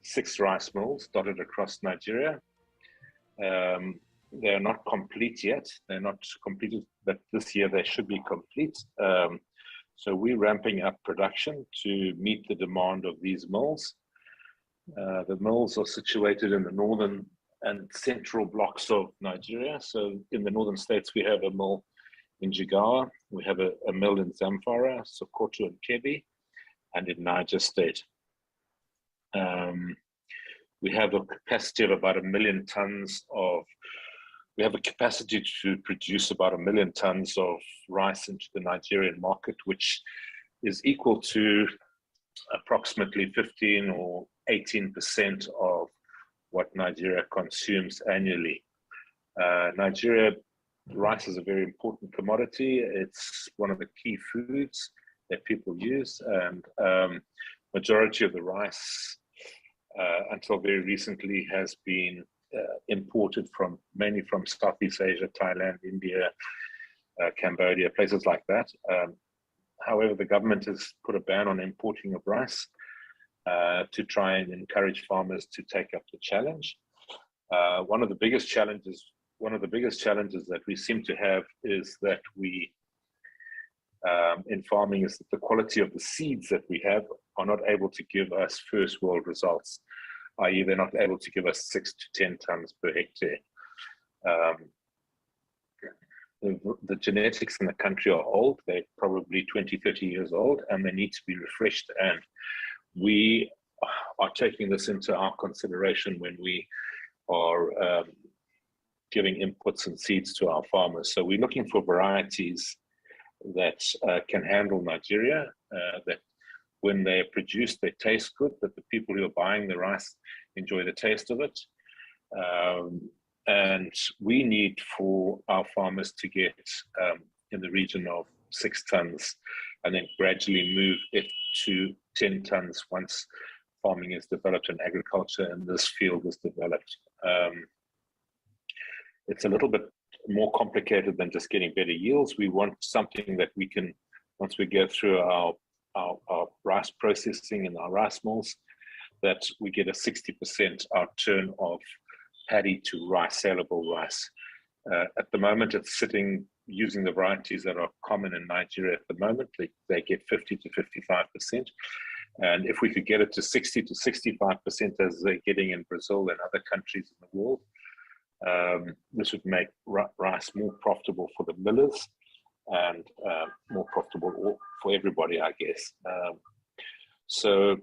6 rice mills dotted across Nigeria. They're not complete yet. They're not completed, but this year they should be complete. So we're ramping up production to meet the demand of these mills. The mills are situated in the northern and central blocks of Nigeria. So in the northern states, we have a mill in Jigawa, we have a mill in Zamfara, Sokoto and Kebbi, and in Niger State. We have a capacity of about 1 million tons we have a capacity to produce about 1 million tons of rice into the Nigerian market, which is equal to approximately 15 or 18% of what Nigeria consumes annually. Nigeria, rice is a very important commodity. It's one of the key foods that people use, and majority of the rice until very recently has been imported mainly from Southeast Asia, Thailand, India, Cambodia, places like that. However, the government has put a ban on importing of rice to try and encourage farmers to take up the challenge. One of the biggest challenges that we seem to have is that in farming is that the quality of the seeds that we have are not able to give us first world results, i.e. they're not able to give us 6 to 10 tons per hectare. The genetics in the country are old. They're probably 20, 30 years old, and they need to be refreshed. And we are taking this into our consideration when we are giving inputs and seeds to our farmers. So we're looking for varieties that can handle Nigeria, that when they're produced, they taste good, that the people who are buying the rice enjoy the taste of it. And we need for our farmers to get in the region of 6 tons and then gradually move it to 10 tons once farming is developed and agriculture in this field is developed. It's a little bit more complicated than just getting better yields. We want something that we can, once we go through our rice processing in our rice mills, that we get a 60% outturn of paddy to rice, saleable rice. At the moment, it's sitting using the varieties that are common in Nigeria at the moment. They get 50 to 55%. And if we could get it to 60 to 65% as they're getting in Brazil and other countries in the world, this would make rice more profitable for the millers and more profitable for everybody, I guess. So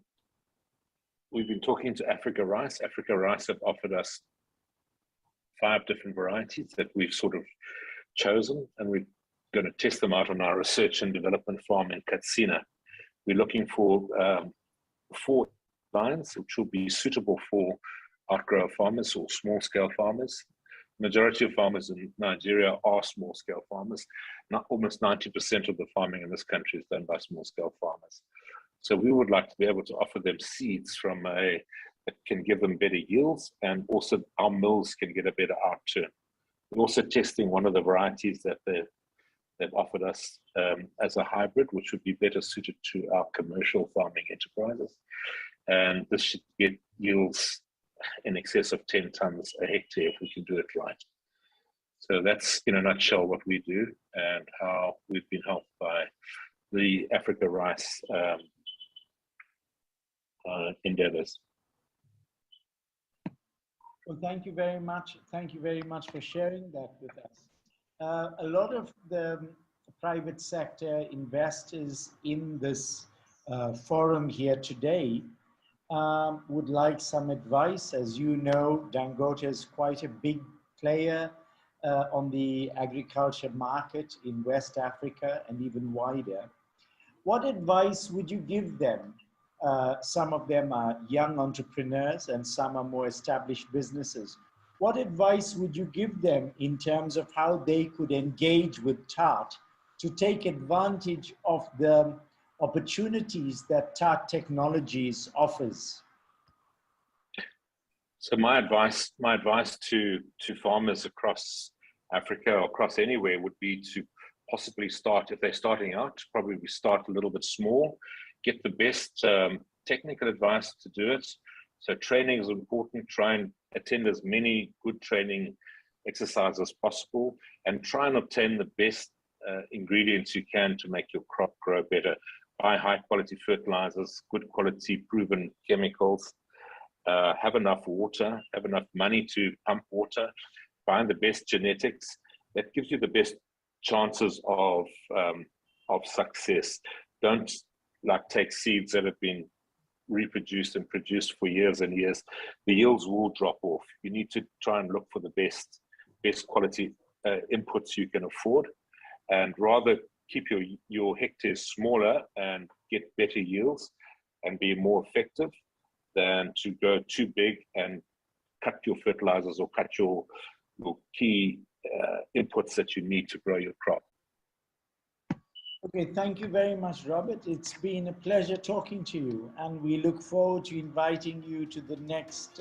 we've been talking to Africa Rice. Africa Rice have offered us 5 different varieties that we've sort of chosen, and we're going to test them out on our research and development farm in Katsina. We're looking for 4 lines which will be suitable for outgrower farmers or small-scale farmers. Majority of farmers in Nigeria are small-scale farmers. Almost 90% of the farming in this country is done by small-scale farmers. So we would like to be able to offer them seeds that can give them better yields, and also our mills can get a better outturn. We're also testing one of the varieties that they've offered us as a hybrid, which would be better suited to our commercial farming enterprises. And this should get yields in excess of 10 tons a hectare if we can do it right. So that's in a nutshell what we do and how we've been helped by the Africa Rice endeavors. Well, thank you very much. Thank you very much for sharing that with us. A lot of the private sector investors in this forum here today would like some advice. As you know, Dangote is quite a big player on the agriculture market in West Africa and even wider. What advice would you give them? Some of them are young entrepreneurs and some are more established businesses. What advice would you give them in terms of how they could engage with TART to take advantage of the opportunities that TART Technologies offers? So my advice to farmers across Africa or across anywhere would be to possibly start, if they're starting out, probably start a little bit small, get the best technical advice to do it. So training is important. Try and attend as many good training exercises as possible, and try and obtain the best ingredients you can to make your crop grow better. Buy high quality fertilizers, good quality proven chemicals, have enough water, have enough money to pump water, find the best genetics. That gives you the best chances of success. Don't take seeds that have been reproduced and produced for years and years. The yields will drop off. You need to try and look for the best quality inputs you can afford, and rather keep your hectares smaller and get better yields and be more effective than to go too big and cut your fertilizers or cut your key inputs that you need to grow your crop. Okay, thank you very much, Robert. It's been a pleasure talking to you, and we look forward to inviting you to the next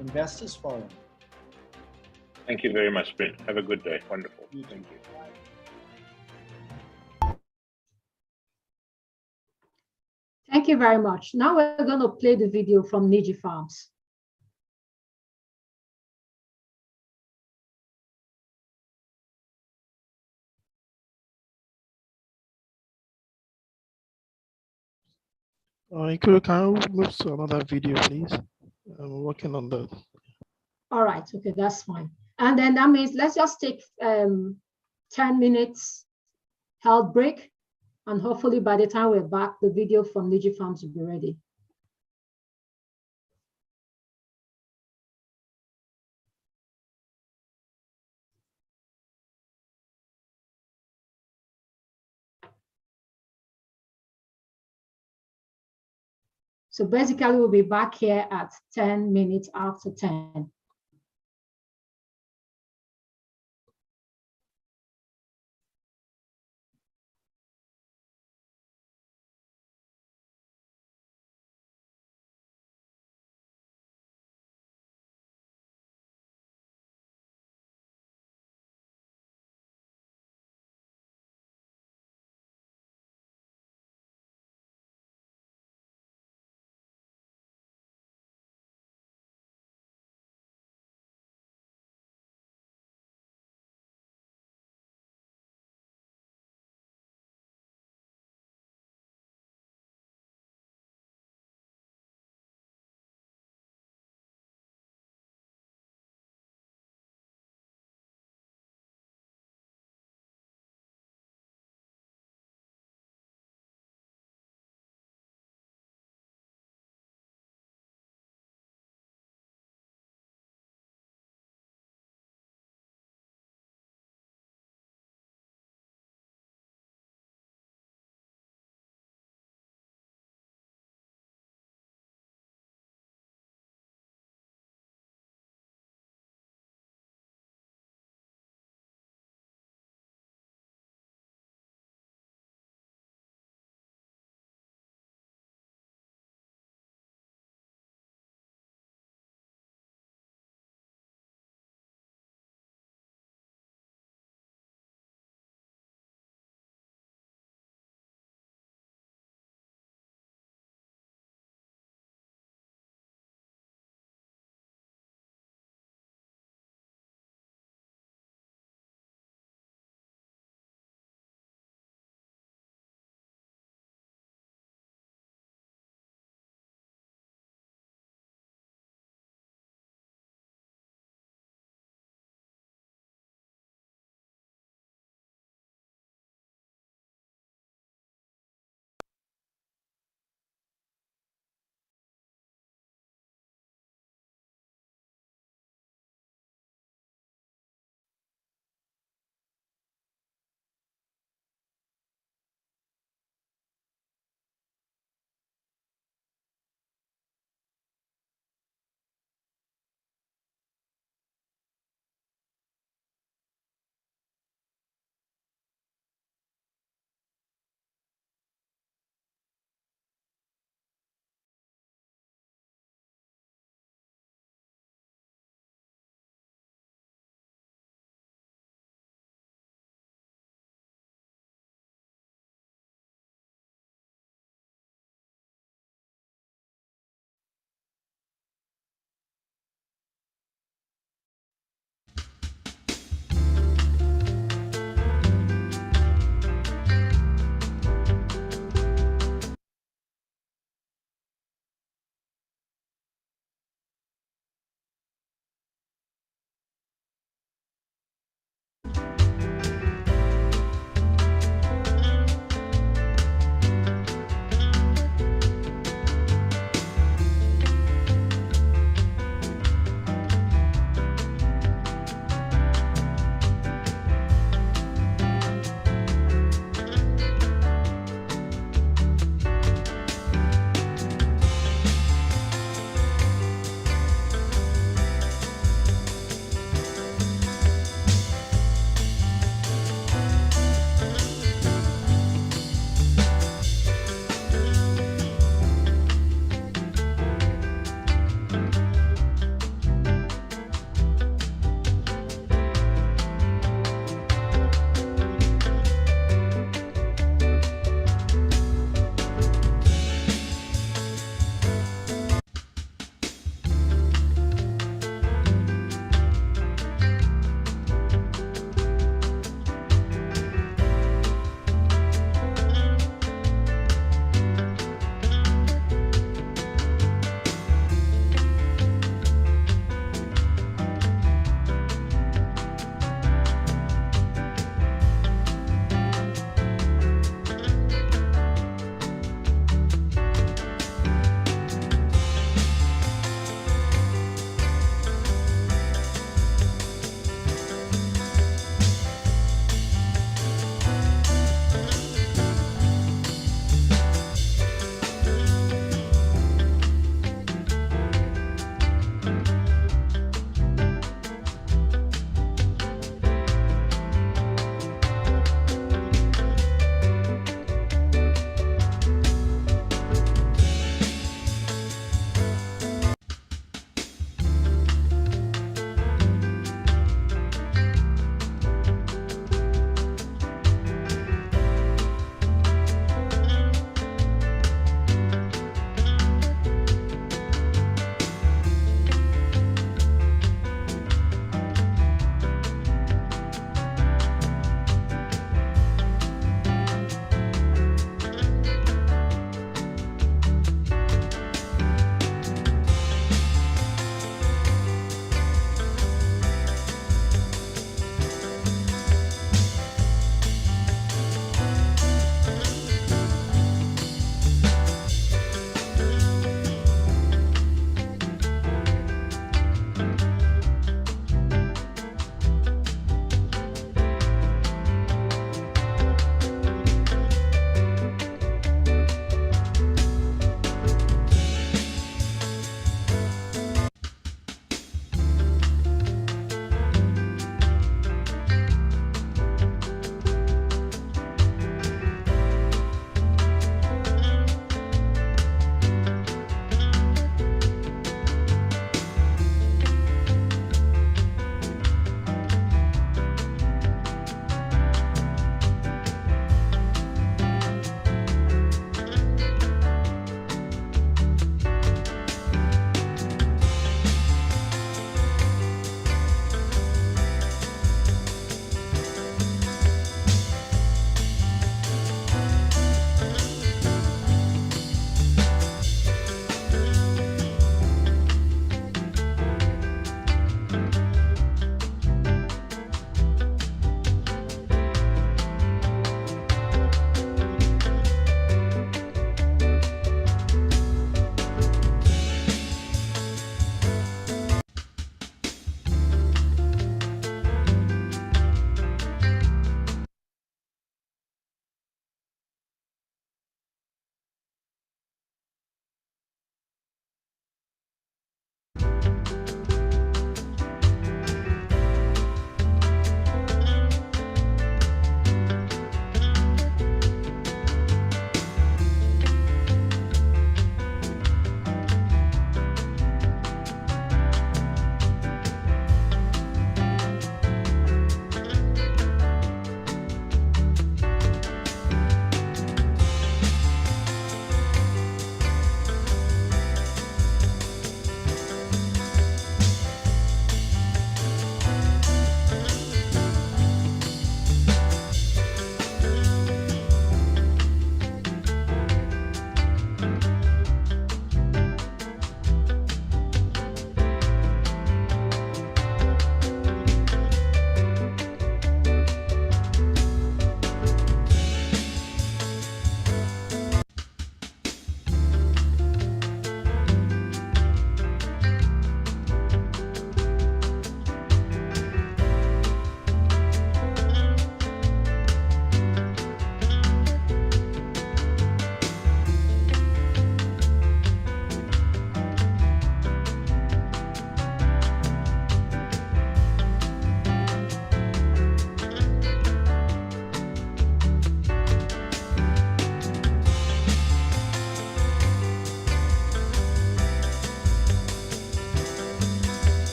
Investors Forum. Thank you very much, Brent. Have a good day. Wonderful. Thank you. Thank you very much. Now we're going to play the video from Niji Farms. Ikuru, can you move to another video, please? I'm working on that. All right, okay, that's fine. And then that means let's just take 10 minutes health break. And hopefully by the time we're back, the video from Niji Farms will be ready. So basically we'll be back here at 10 minutes after 10.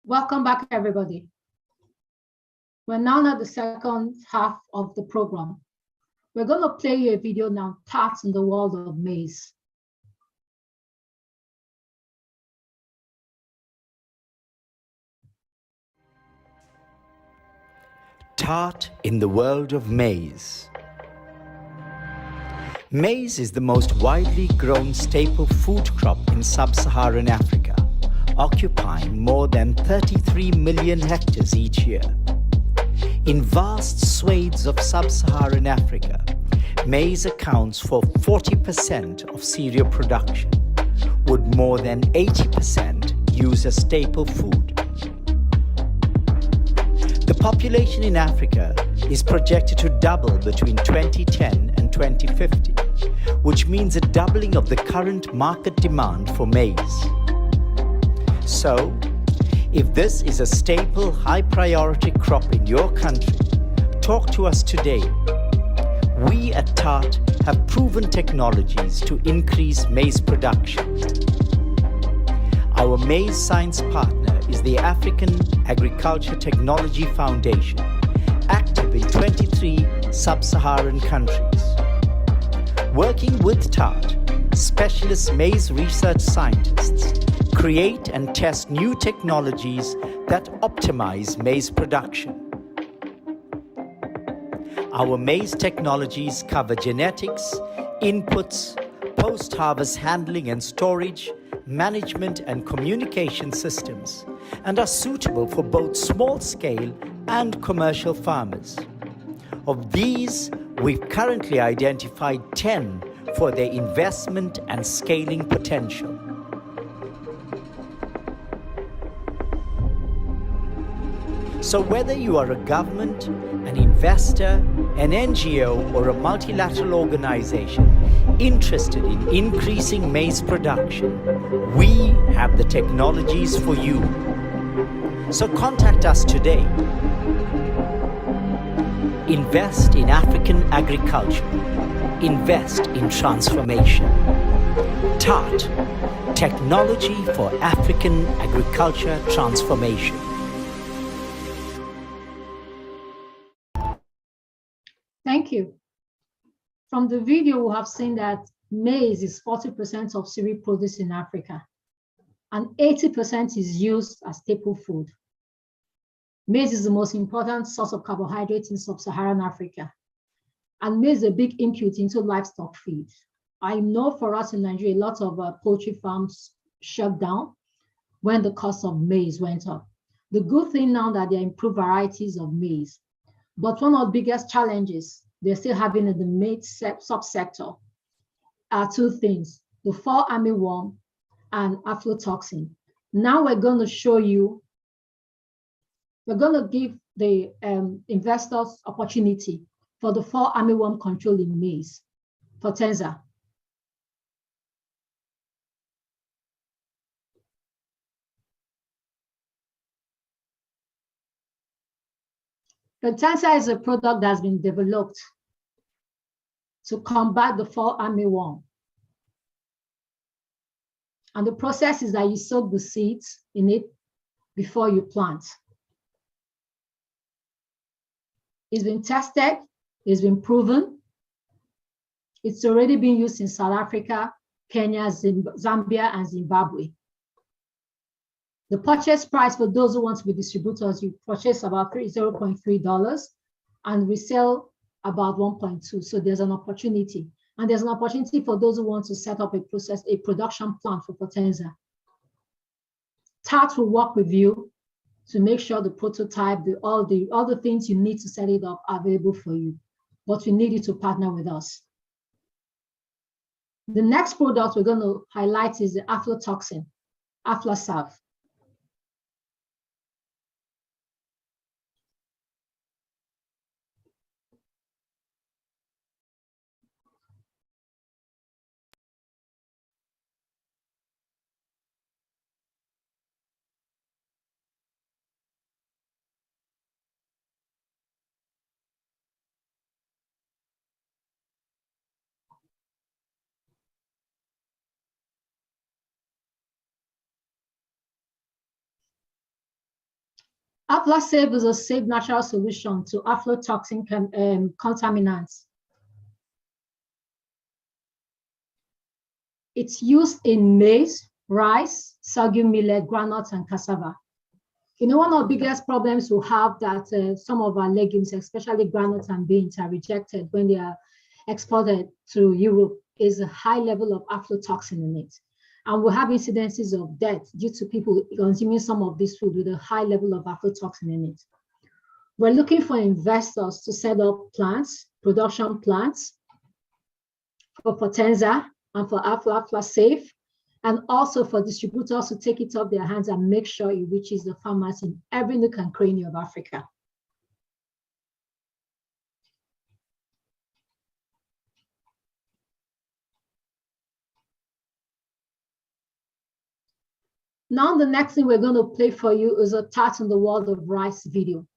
Welcome back, everybody. We're now at the second half of the program. We're going to play you a video now, Tarts in the World of Maize. Tart in the world of maize. Maize is the most widely grown staple food crop in sub-Saharan Africa, occupying more than 33 million hectares each year. In vast swathes of sub-Saharan Africa, maize accounts for 40% of cereal production, with more than 80% used as staple food. The population in Africa is projected to double between 2010 and 2050, which means a doubling of the current market demand for maize. So, if this is a staple high-priority crop in your country, talk to us today. We at TART have proven technologies to increase maize production. Our maize science partner is the African Agriculture Technology Foundation, active in 23 sub-Saharan countries. Working with TART, specialist maize research scientists create and test new technologies that optimize maize production. Our maize technologies cover genetics, inputs, post-harvest handling and storage, management and communication systems, and are suitable for both small-scale and commercial farmers. Of these, we've currently identified 10 for their investment and scaling potential. So whether you are a government, an investor, an NGO, or a multilateral organization interested in increasing maize production, we have the technologies for you. So contact us today. Invest in African agriculture. Invest in transformation. TART, Technology for African Agriculture Transformation. Thank you. From the video, we have seen that maize is 40% of cereal produce in Africa, and 80% is used as staple food. Maize is the most important source of carbohydrates in sub-Saharan Africa, and maize is a big input into livestock feed. I know for us in Nigeria, a lot of poultry farms shut down when the cost of maize went up. The good thing now that there are improved varieties of maize, but one of the biggest challenges they're still having in the maize subsector are two things: the fall armyworm and aflatoxin. Now we're going to show you, we're going to give the investors opportunity for the fall armyworm control in maize. Potenza. Potenza is a product that's been developed to combat the fall armyworm. And the process is that you soak the seeds in it before you plant. It's been tested, it's been proven. It's already been used in South Africa, Kenya, Zambia, and Zimbabwe. The purchase price for those who want to be distributors, you purchase about $0.3 and we sell about 1.2. So there's an opportunity. And there's an opportunity for those who want to set up a production plant for Potenza. TART will work with you to make sure the prototype, all the things you need to set it up are available for you. But we need you to partner with us. The next product we're going to highlight is the aflatoxin, Aflasav. Aflasafe is a safe natural solution to aflatoxin contaminants. It's used in maize, rice, sorghum millet, groundnuts, and cassava. One of the biggest problems we have that some of our legumes, especially groundnuts and beans, are rejected when they are exported to Europe is a high level of aflatoxin in it. And we have incidences of death due to people consuming some of this food with a high level of aflatoxin in it. We're looking for investors to set up plants, production plants for Potenza and for Aflasafe, and also for distributors to take it off their hands and make sure it reaches the farmers in every nook and cranny of Africa. Now the next thing we're going to play for you is a Touch on the World of Rice video.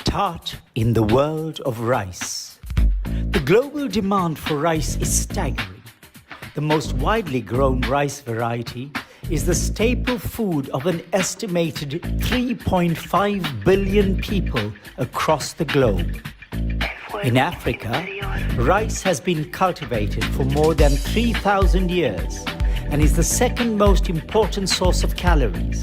Tart in the world of rice. The global demand for rice is staggering. The most widely grown rice variety is the staple food of an estimated 3.5 billion people across the globe. In Africa, rice has been cultivated for more than 3,000 years and is the second most important source of calories.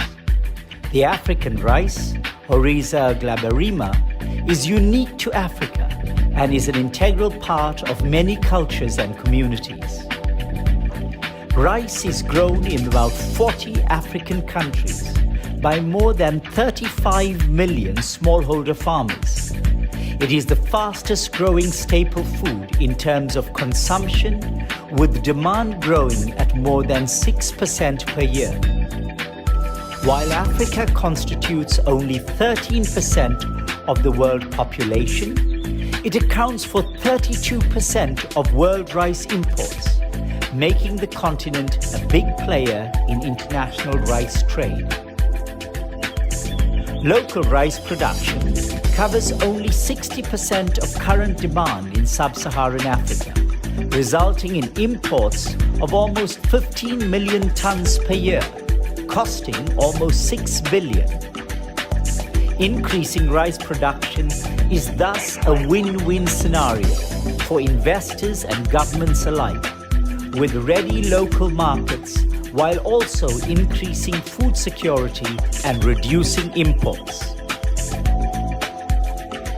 The African rice, Oryza glaberrima, is unique to Africa and is an integral part of many cultures and communities. Rice is grown in about 40 African countries by more than 35 million smallholder farmers. It is the fastest growing staple food in terms of consumption, with demand growing at more than 6% per year. While Africa constitutes only 13% of the world population, it accounts for 32% of world rice imports, making the continent a big player in international rice trade. Local rice production covers only 60% of current demand in sub-Saharan Africa, resulting in imports of almost 15 million tons per year, costing almost 6 billion. Increasing rice production is thus a win-win scenario for investors and governments alike, with ready local markets while also increasing food security and reducing imports.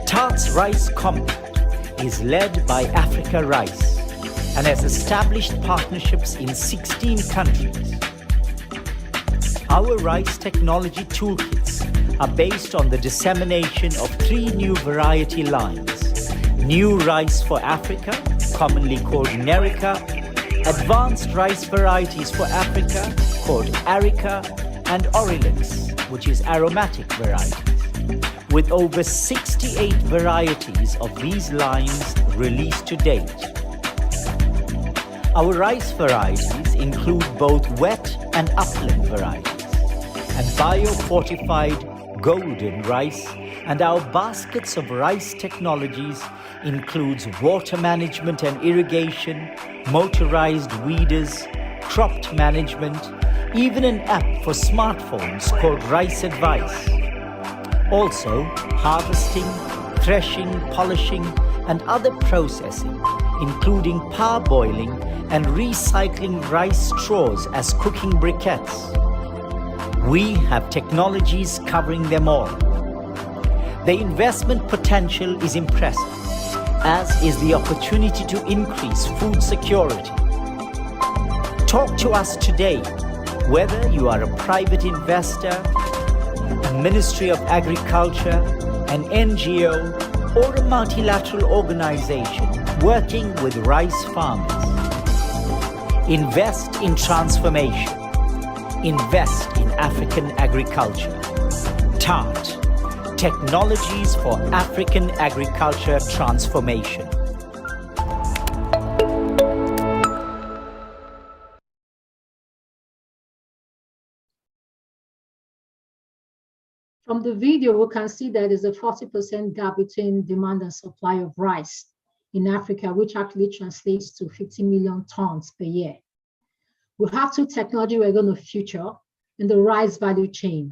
Tart's Rice Compact is led by Africa Rice and has established partnerships in 16 countries. Our rice technology toolkits are based on the dissemination of 3 new variety lines: New Rice for Africa, commonly called Nerica, Advanced Rice Varieties for Africa, called Arica, and Orylex, which is aromatic varieties, with over 68 varieties of these lines released to date. Our rice varieties include both wet and upland varieties, and biofortified golden rice, and our baskets of rice technologies includes water management and irrigation, motorized weeders, cropped management, even an app for smartphones called Rice Advice. Also, harvesting, threshing, polishing, and other processing, including parboiling and recycling rice straws as cooking briquettes. We have technologies covering them all. The investment potential is impressive, as is the opportunity to increase food security. Talk to us today, whether you are a private investor, a Ministry of Agriculture, an NGO, or a multilateral organization working with rice farmers. Invest in transformation. Invest in African agriculture. TART, Technologies for African Agriculture Transformation. From the video, we can see that there's a 40% gap between demand and supply of rice in Africa, which actually translates to 50 million tons per year. We have two technologies we're going to feature in the rice value chain: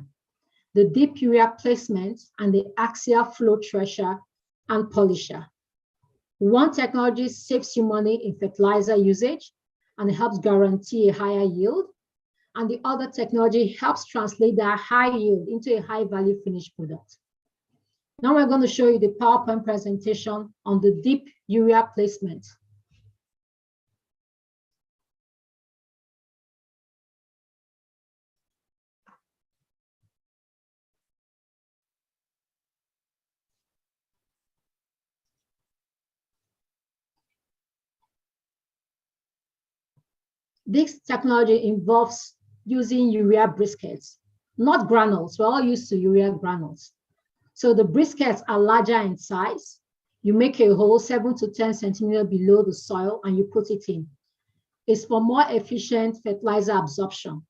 the deep urea placement and the axial flow thresher and polisher. One technology saves you money in fertilizer usage and helps guarantee a higher yield. And the other technology helps translate that high yield into a high value finished product. Now we're going to show you the PowerPoint presentation on the deep urea placement. This technology involves using urea briquettes, not granules. We're all used to urea granules. So the briquettes are larger in size. You make a hole 7 to 10 centimeters below the soil and you put it in. It's for more efficient fertilizer absorption.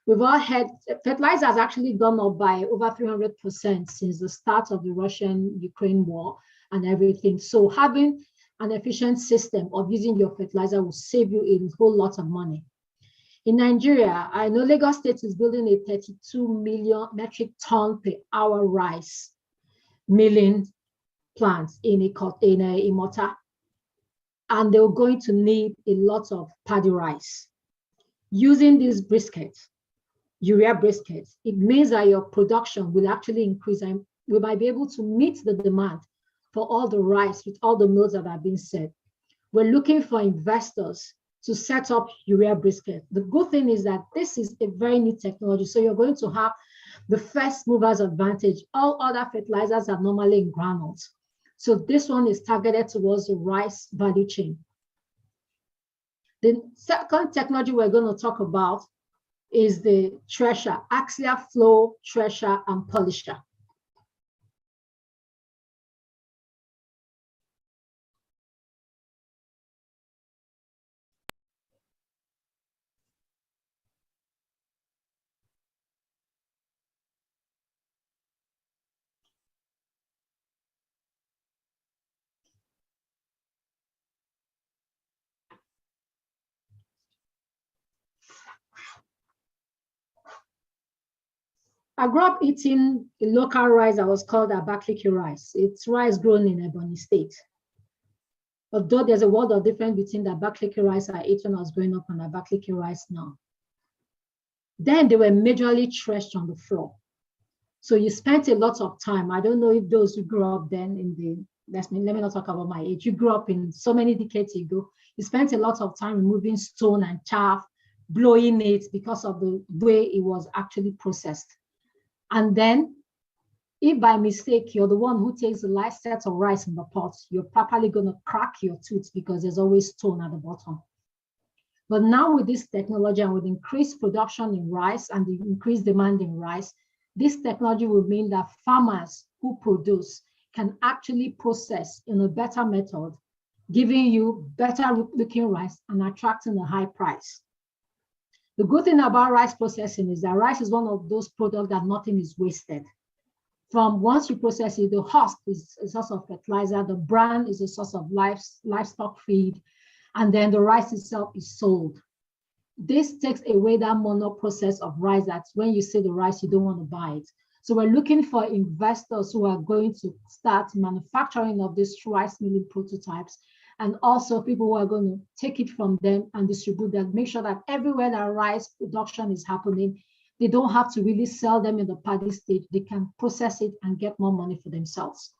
We've all had, fertilizer has actually gone up by over 300% since the start of the Russian-Ukraine war and everything. So having an efficient system of using your fertilizer will save you a whole lot of money. In Nigeria, I know Lagos State is building a 32 million metric ton per hour rice milling plant in Imota, and they're going to need a lot of paddy rice. Using these briquettes, urea briquettes, it means that your production will actually increase and we might be able to meet the demand for all the rice with all the mills that are being set. We're looking for investors to set up urea briquettes. The good thing is that this is a very new technology, so you're going to have the first movers advantage. All other fertilizers are normally in granules. So this one is targeted towards the rice value chain. The second technology we're going to talk about is the thresher, axial flow thresher and polisher. I grew up eating a local rice that was called Abakaliki rice. It's rice grown in Ebonyi State. Although there's a world of difference between the Abakaliki rice I ate when I was growing up and Abakaliki rice now. Then they were majorly threshed on the floor. So you spent a lot of time. I don't know if those who grew up then in the, let me not talk about my age. You grew up in so many decades ago. You spent a lot of time removing stone and chaff, blowing it because of the way it was actually processed. And then, if by mistake you're the one who takes the last set of rice in the pot, you're probably going to crack your tooth because there's always stone at the bottom. But now with this technology and with increased production in rice and the increased demand in rice, this technology will mean that farmers who produce can actually process in a better method, giving you better looking rice and attracting a high price. The good thing about rice processing is that rice is one of those products that nothing is wasted. From once you process it, the husk is a source of fertilizer, the bran is a source of livestock feed, and then the rice itself is sold. This takes away that mono process of rice that when you see the rice, you don't want to buy it. So we're looking for investors who are going to start manufacturing of these rice milling prototypes, and also people who are going to take it from them and distribute them, make sure that everywhere that rice production is happening, they don't have to really sell them in the paddy stage. They can process it and get more money for themselves.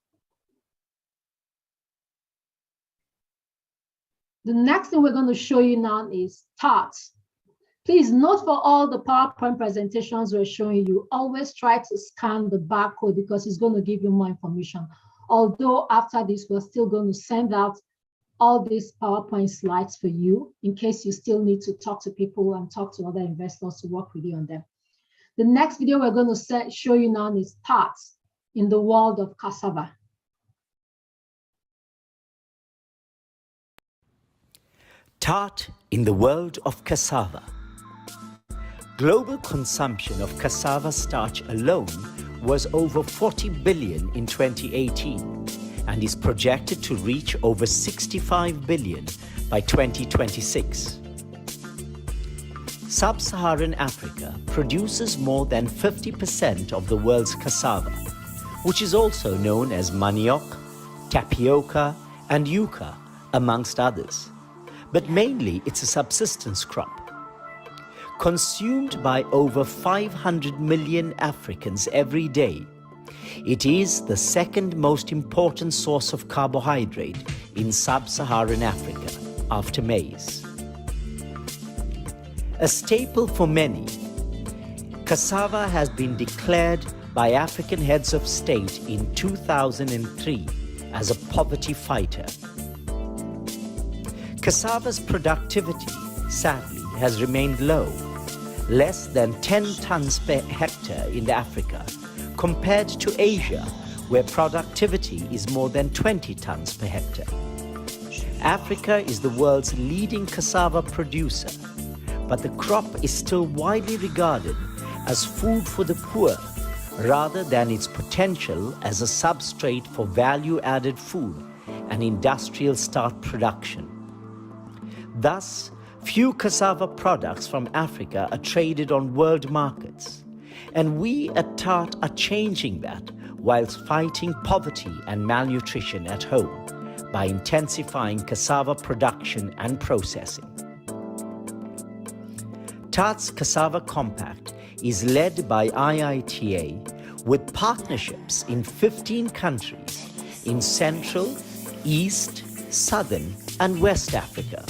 The next thing we're going to show you now is TART. Please note, for all the PowerPoint presentations we're showing you, always try to scan the barcode because it's going to give you more information. Although after this, we're still going to send out all these PowerPoint slides for you in case you still need to talk to people and talk to other investors to work with you on them. The next video we're going to show you now is parts in the world of cassava. Tart in the world of cassava. Global consumption of cassava starch alone was over 40 billion in 2018 and is projected to reach over 65 billion by 2026. Sub-Saharan Africa produces more than 50% of the world's cassava, which is also known as manioc, tapioca, and yuca, amongst others. But mainly it's a subsistence crop. Consumed by over 500 million Africans every day, it is the second most important source of carbohydrate in sub-Saharan Africa after maize. A staple for many, cassava has been declared by African heads of state in 2003 as a poverty fighter. Cassava's productivity, sadly, has remained low, less than 10 tons per hectare in Africa, compared to Asia, where productivity is more than 20 tons per hectare. Africa is the world's leading cassava producer, but the crop is still widely regarded as food for the poor rather than its potential as a substrate for value-added food and industrial starch production. Thus, few cassava products from Africa are traded on world markets, and we at Tart are changing that whilst fighting poverty and malnutrition at home by intensifying cassava production and processing. Tart's Cassava Compact is led by IITA with partnerships in 15 countries in Central, East, Southern, and West Africa.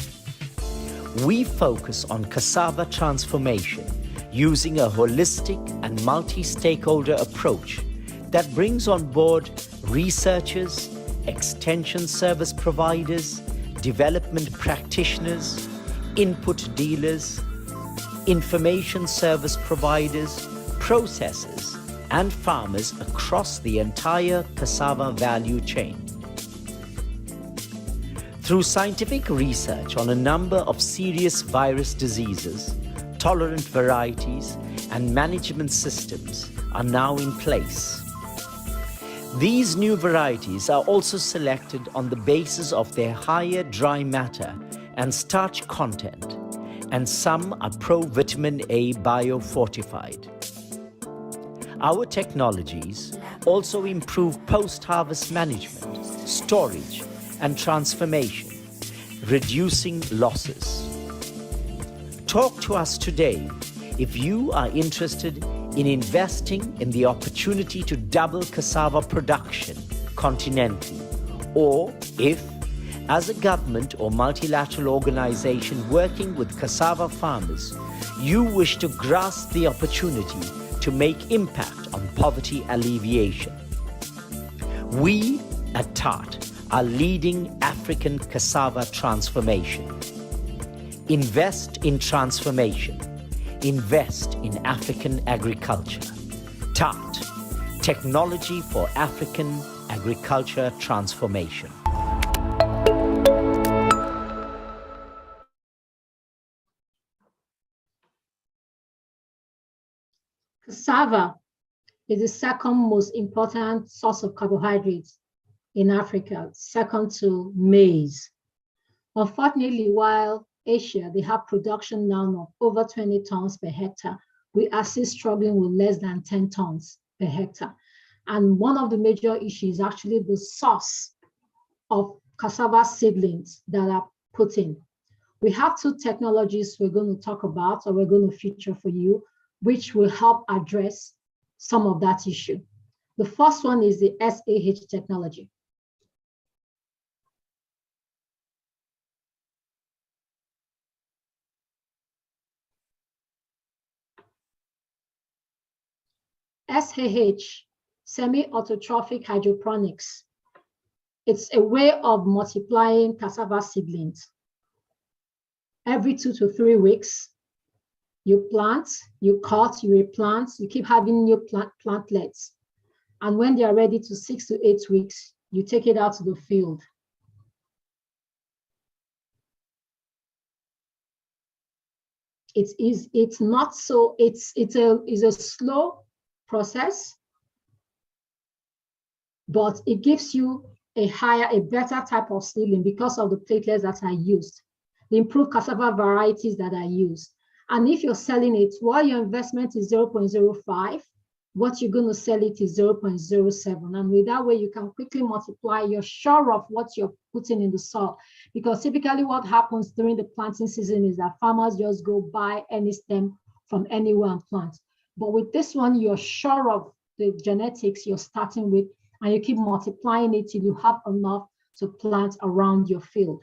We focus on cassava transformation using a holistic and multi-stakeholder approach that brings on board researchers, extension service providers, development practitioners, input dealers, information service providers, processors, and farmers across the entire cassava value chain. Through scientific research on a number of serious virus diseases, tolerant varieties, and management systems are now in place. These new varieties are also selected on the basis of their higher dry matter and starch content, and some are pro-vitamin A biofortified. Our technologies also improve post-harvest management, storage, and transformation, reducing losses. Talk to us today if you are interested in investing in the opportunity to double cassava production continentally, or if, as a government or multilateral organization working with cassava farmers, you wish to grasp the opportunity to make impact on poverty alleviation. We at Tart are leading African cassava transformation. Invest in transformation. Invest in African agriculture. Tart, technology for African agriculture transformation. Cassava is the second most important source of carbohydrates in Africa, second to maize. Unfortunately, while Asia, they have production now of over 20 tons per hectare, we are still struggling with less than 10 tons per hectare. And one of the major issues is actually the source of cassava seedlings that are put in. We have two technologies we're going to talk about, or we're going to feature for you, which will help address some of that issue. The first one is the SAH technology. SAH, semi-autotrophic hydroponics, It's a way of multiplying cassava seedlings. Every 2 to 3 weeks, you plant, you cut, you replant, you keep having new plantlets. And when they are ready to 6 to 8 weeks, you take it out to the field. It's a slow process, but it gives you a better type of seedling because of the platelets that are used, the improved cassava varieties that are used. And if you're selling it, while your investment is 0.05, what you're going to sell it is 0.07. And with that way, you can quickly multiply. You're sure of what you're putting in the soil. Because typically what happens during the planting season is that farmers just go buy any stem from anywhere and plant. But with this one, you're sure of the genetics you're starting with, and you keep multiplying it till you have enough to plant around your field.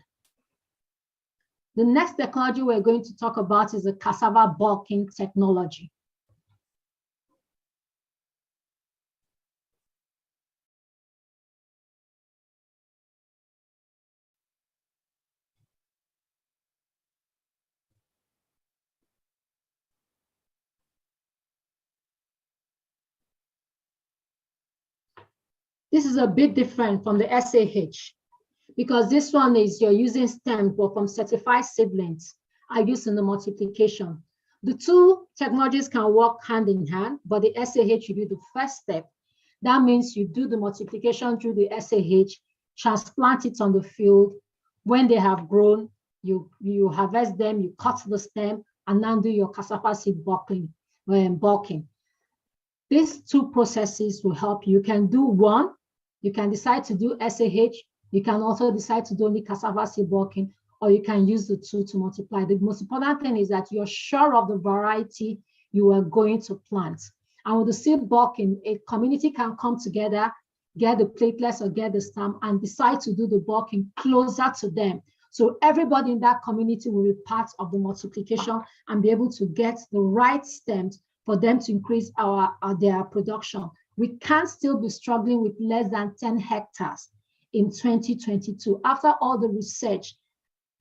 The next technology we're going to talk about is the cassava bulking technology. This is a bit different from the SAH because this one is you're using stems, but from certified seedlings are used in the multiplication. The two technologies can work hand in hand, but the SAH, you do the first step. That means you do the multiplication through the SAH, transplant it on the field. When they have grown, you harvest them, you cut the stem, and then do your cassava seed bulking. These two processes will help you. You can do one, you can decide to do SAH, you can also decide to do only cassava seed bulking, or you can use the two to multiply. The most important thing is that you're sure of the variety you are going to plant. And with the seed bulking, a community can come together, get the platelets or get the stem, and decide to do the bulking closer to them. So everybody in that community will be part of the multiplication and be able to get the right stems for them to increase their production. We can still be struggling with less than 10 hectares in 2022 after all the research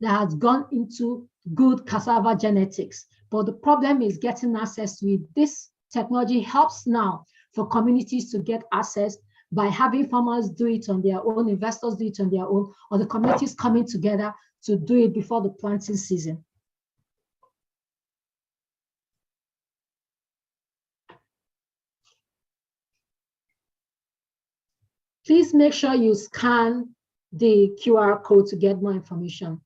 that has gone into good cassava genetics. But the problem is getting access to it. This technology helps now for communities to get access by having farmers do it on their own, investors do it on their own, or the communities coming together to do it before the planting season. Please make sure you scan the QR code to get more information.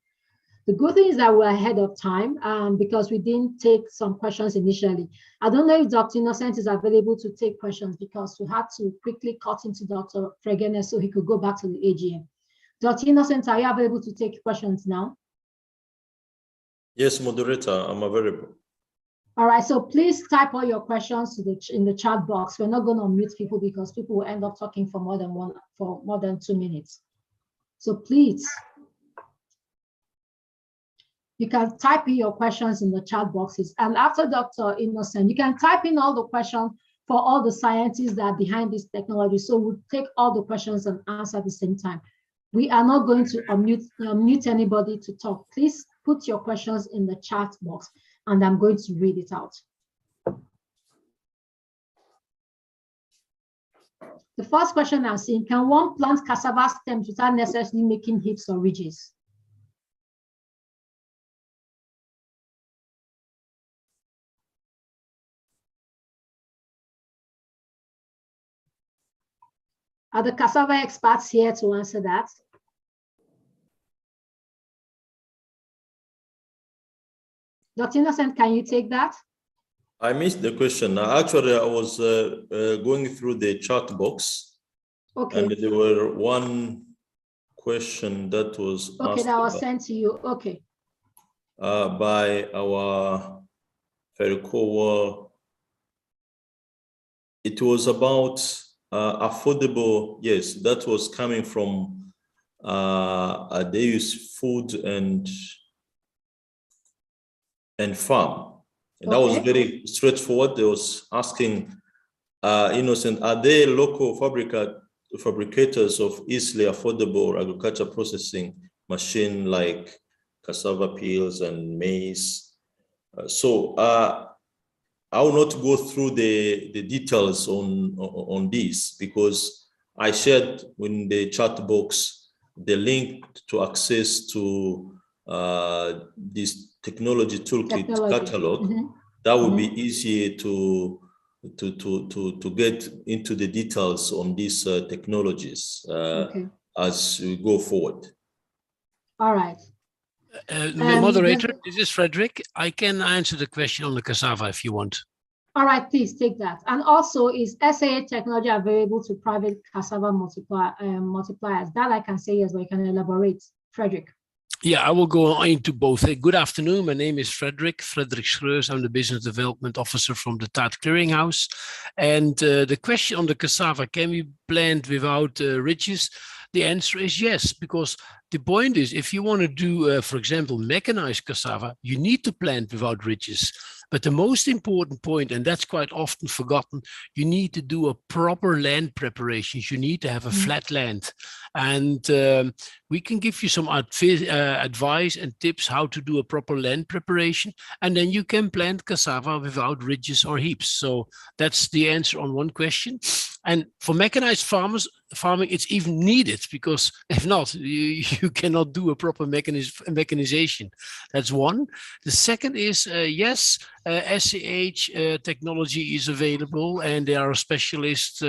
The good thing is that we're ahead of time because we didn't take some questions initially. I don't know if Dr. Innocent is available to take questions because we had to quickly cut into Dr. Fregene so he could go back to the AGM. Dr. Innocent, are you available to take questions now? Yes, moderator, I'm available. All right, so please type all your questions in the chat box. We're not going to unmute people because people will end up talking for more than 2 minutes. So please, you can type in your questions in the chat boxes. And after Dr. Innocent, you can type in all the questions for all the scientists that are behind this technology. So we'll take all the questions and answer at the same time. We are not going to unmute anybody to talk. Please put your questions in the chat box and I'm going to read it out. The first question I'm seeing, can one plant cassava stems without necessarily making hips or ridges? Are the cassava experts here to answer that? Dr. Innocent, can you take that? I missed the question. Actually, I was going through the chat box. Okay. And there were one question that was asked that was sent to you. Okay. By our Ferikowa. It was about affordable. Yes, that was coming from Adeus Food and Farm. And that was very straightforward. They was asking Innocent, are there local fabricators of easily affordable agriculture processing machine like cassava peels and maize. I will not go through the details on this, because I shared in the chat box the link to access to this technology toolkit catalog. That would be easier to get into the details on these technologies as we go forward. All right. Moderator, this is Frederick. I can answer the question on the cassava if you want. All right, please take that. And also, is SAH technology available to private cassava multipliers? That I can say yes, but you can elaborate, Frederick. Yeah, I will go into both. Good afternoon. My name is Frederick Schreus. I'm the Business Development Officer from the TAAT Clearinghouse. And the question on the cassava, can we plant without ridges? The answer is yes, because the point is, if you want to do, for example, mechanized cassava, you need to plant without ridges. But the most important point, and that's quite often forgotten, you need to do a proper land preparation. You need to have a flat land. And we can give you some advice and tips how to do a proper land preparation. And then you can plant cassava without ridges or heaps. So that's the answer on one question. And for mechanized farming, it's even needed, because if not, you cannot do a proper mechanization. That's one. The second is, yes, SAH technology is available, and they are a specialist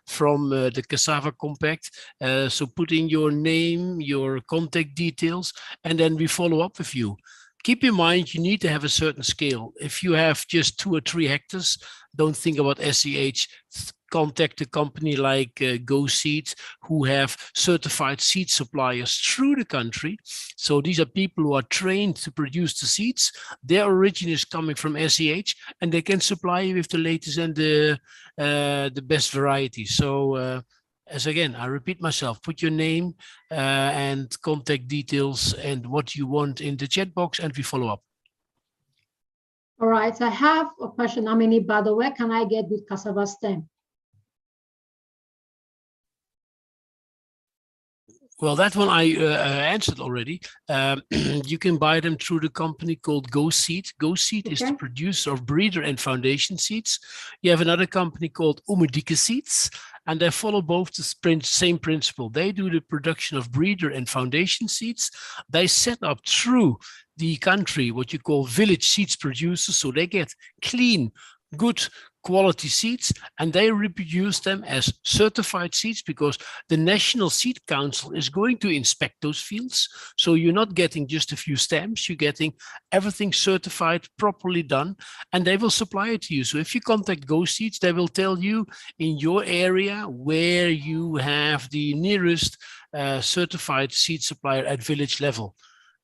from the Cassava Compact. So put in your name, your contact details, and then we follow up with you. Keep in mind, you need to have a certain scale. If you have just 2 or 3 hectares, don't think about SAH. Contact a company like GoSeed, who have certified seed suppliers through the country. So these are people who are trained to produce the seeds. Their origin is coming from SAH, and they can supply you with the latest and the best variety. So as again, I repeat myself, put your name and contact details and what you want in the chat box, and we follow up. All right, I have a question. How many, by the way, can I get with cassava stem? Well, that one I answered already. You can buy them through the company called GoSeed. GoSeed is the producer of breeder and foundation seeds. You have another company called Umedike Seeds, and they follow both the same principle. They do the production of breeder and foundation seeds. They set up through the country what you call village seeds producers, so they get clean, good quality seeds, and they reproduce them as certified seeds, because the National Seed Council is going to inspect those fields. So you're not getting just a few stamps, you're getting everything certified, properly done, and they will supply it to you. So if you contact GoSeeds, they will tell you in your area where you have the nearest certified seed supplier at village level.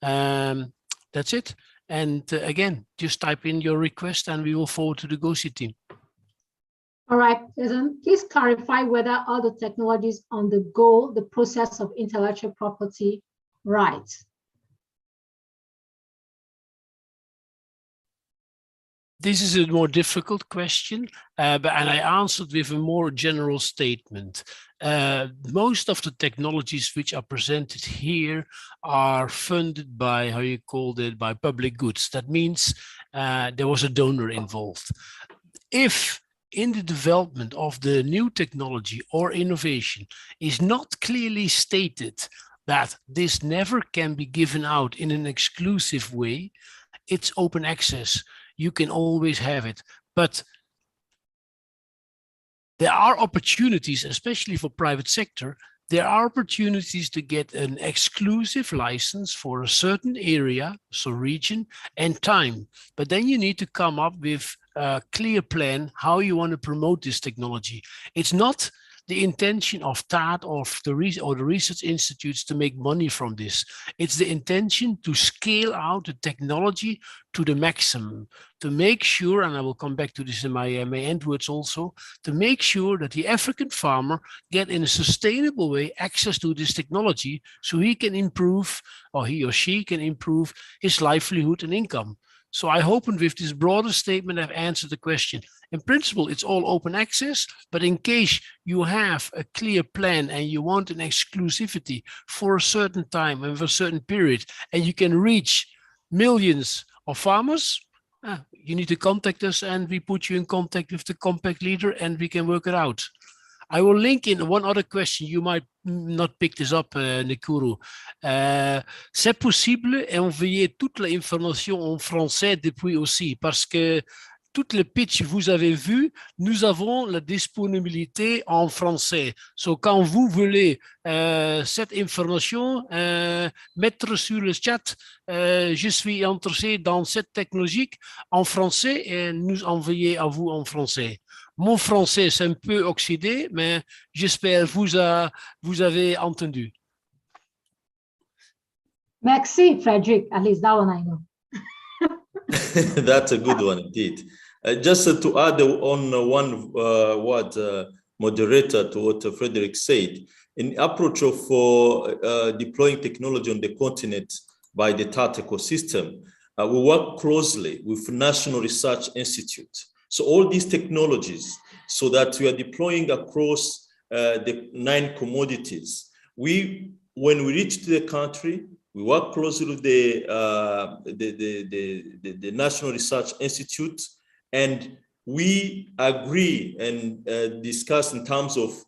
That's it. And again, just type in your request and we will forward to the GoSeed team. All right, please clarify whether all the technologies undergo the process of intellectual property rights. This is a more difficult question, and I answered with a more general statement. Most of the technologies which are presented here are funded by, how you called it, by public goods. That means there was a donor involved. If in the development of the new technology or innovation is not clearly stated that this never can be given out in an exclusive way, it's open access. You can always have it. But there are opportunities, especially for private sector, there are opportunities to get an exclusive license for a certain area, so region and time. But then you need to come up with a clear plan how you want to promote this technology. It's not the intention of TAAT or the research institutes to make money from this. It's the intention to scale out the technology to the maximum, to make sure, and I will come back to this in my end words also, to make sure that the African farmer get in a sustainable way access to this technology so he can improve, or he or she can improve his livelihood and income. So I hope with this broader statement, I've answered the question. In principle, it's all open access, but in case you have a clear plan and you want an exclusivity for a certain time and for a certain period, and you can reach millions of farmers, you need to contact us and we put you in contact with the compact leader and we can work it out. I will link in one other question. You might not pick this up, Nekuru. C'est possible d'envoyer toute l'information en français depuis aussi, parce que toutes les pitches vous avez vu, nous avons la disponibilité en français. So, quand vous voulez cette information, mettre sur le chat, je suis intéressé dans cette technologie en français et nous envoyer à vous en français. Mon français, c'est un peu oxydé, mais j'espère que vous avez entendu. Merci, Frederick. At least that one I know. That's a good one indeed. Just to add on one word, moderator, to what Frederick said, in the approach of deploying technology on the continent by the TAT ecosystem, we work closely with National Research Institute. So all these technologies, so that we are deploying across the 9 commodities. When we reach to the country, we work closely with the National Research Institute, and we agree and discuss in terms of,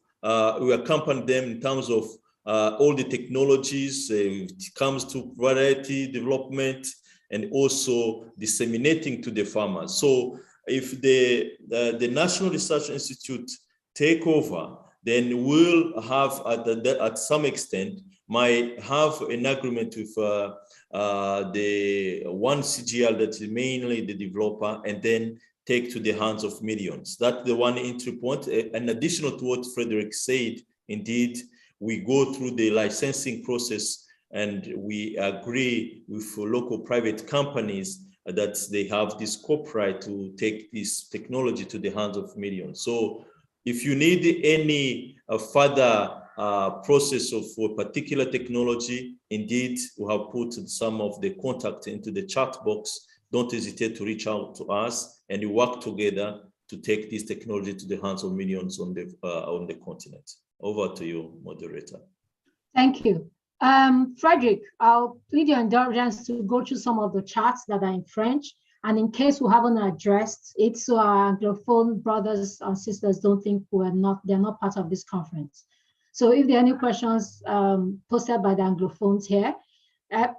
we accompany them in terms of all the technologies. It comes to variety development and also disseminating to the farmers. So if the National Research Institute take over, then we'll have at some extent might have an agreement with the one CGL that is mainly the developer, and then take to the hands of millions. That's the one entry point. And additional to what Frederick said, indeed, we go through the licensing process and we agree with local private companies that they have this copyright to take this technology to the hands of millions. So if you need any further process of a particular technology, indeed, we have put some of the contact into the chat box. Don't hesitate to reach out to us, and we work together to take this technology to the hands of millions on the continent. Over to you, moderator. Thank you. Frederick, I'll plead your indulgence to go through some of the charts that are in French. And in case we haven't addressed it, so our Anglophone brothers and sisters don't think they're not part of this conference. So if there are any questions posted by the Anglophones here,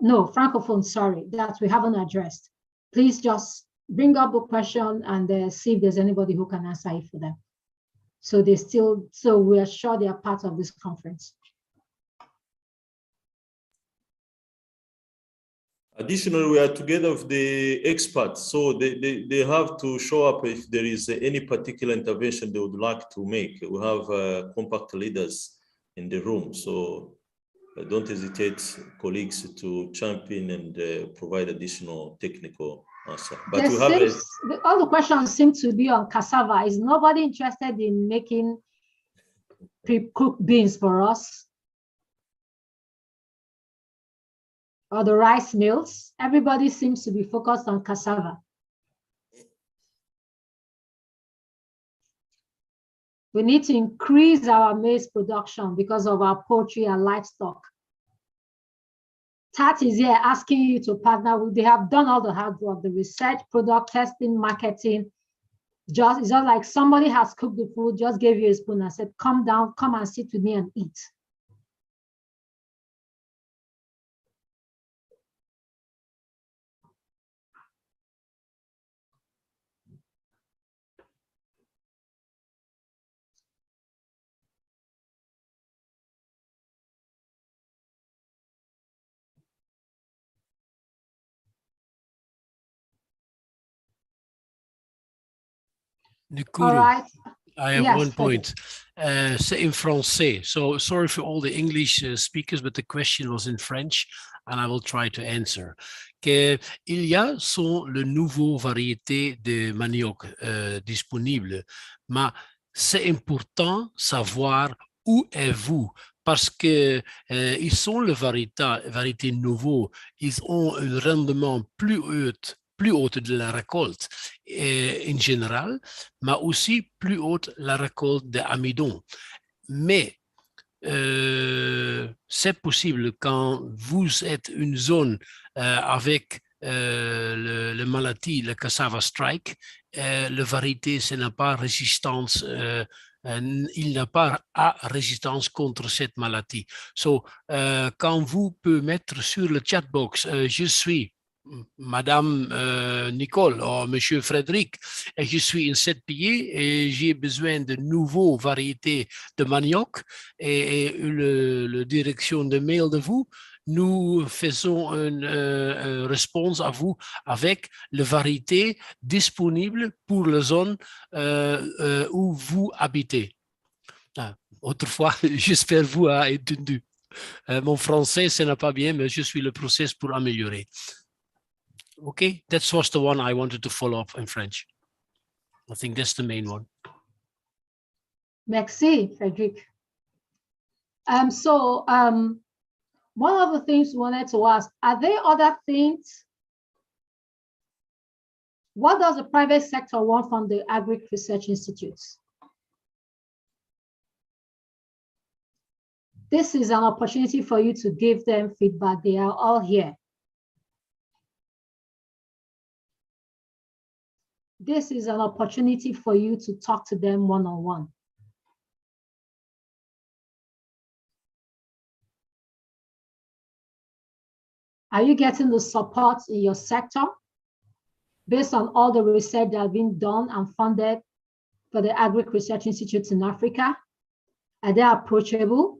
no, Francophones, sorry, that we haven't addressed, please just bring up the question and see if there's anybody who can answer it for them. So we are sure they are part of this conference. Additionally, we are together with the experts, so they have to show up if there is any particular intervention they would like to make. We have compact leaders in the room, so don't hesitate, colleagues, to champion and provide additional technical answer. But we have all the questions seem to be on cassava. Is nobody interested in making pre-cooked beans for us? Or the rice mills? Everybody seems to be focused on cassava. We need to increase our maize production because of our poultry and livestock. TAT is here asking you to partner with, they have done all the hard work, the research, product testing, marketing. It's just like somebody has cooked the food, just gave you a spoon and said, come down, come and sit with me and eat. Nekuru, all right. I have one point. C'est in français. So sorry for all the English speakers, but the question was in French, and I will try to answer. Il y a le nouveau variété de manioc disponible, mais c'est important savoir où êtes-vous, parce que ils sont les variétés nouveaux, ils ont un rendement plus haut plus haute de la récolte en général, mais aussi plus haute la récolte d'amidon. Mais c'est possible quand vous êtes une zone avec le maladie, le cassava strike, la variété, ce n'est pas résistance, il n'a pas résistance contre cette maladie. So, quand vous pouvez mettre sur le chatbox, je suis Madame Nicole ou Monsieur Frédéric, et je suis en 7 pays et j'ai besoin de nouveaux variétés de manioc et la direction de mail de vous, nous faisons une réponse à vous avec les variétés disponibles pour la zone où vous habitez. Autrefois, j'espère vous avez entendu. Mon français, ce n'est pas bien, mais je suis le process pour améliorer. Okay, that was the one I wanted to follow up in French. I think that's the main one. Merci, Frederick. One of the things we wanted to ask, are there other things? What does the private sector want from the Agric Research Institutes? This is an opportunity for you to give them feedback. They are all here. This is an opportunity for you to talk to them one-on-one. Are you getting the support in your sector based on all the research that have been done and funded for the Agric Research Institutes in Africa? Are they approachable?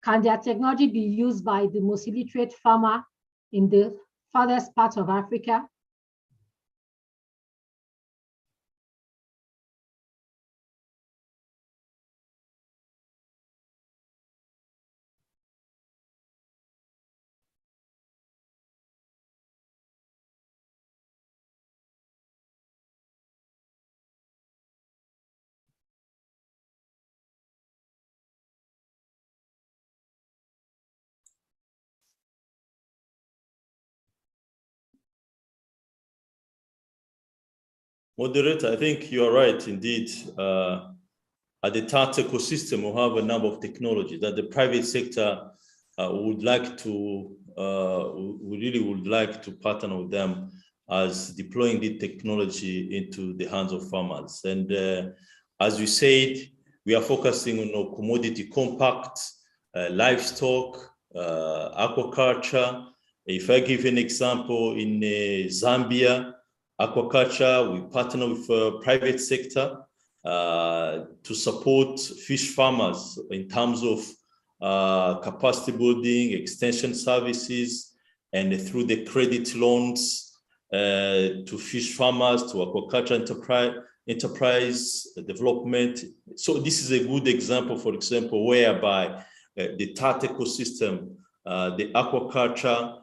Can their technology be used by the most illiterate farmer in the farthest part of Africa? Moderator, I think you are right indeed. At the TART ecosystem, we have a number of technologies that the private sector would like to, we really would like to partner with them as deploying the technology into the hands of farmers. And as we said, we are focusing on commodity compact, livestock, aquaculture. If I give an example, in Zambia, aquaculture, we partner with private sector to support fish farmers in terms of capacity building, extension services, and through the credit loans to fish farmers, to aquaculture enterprise development. So this is a good example, for example, whereby the TART ecosystem, the aquaculture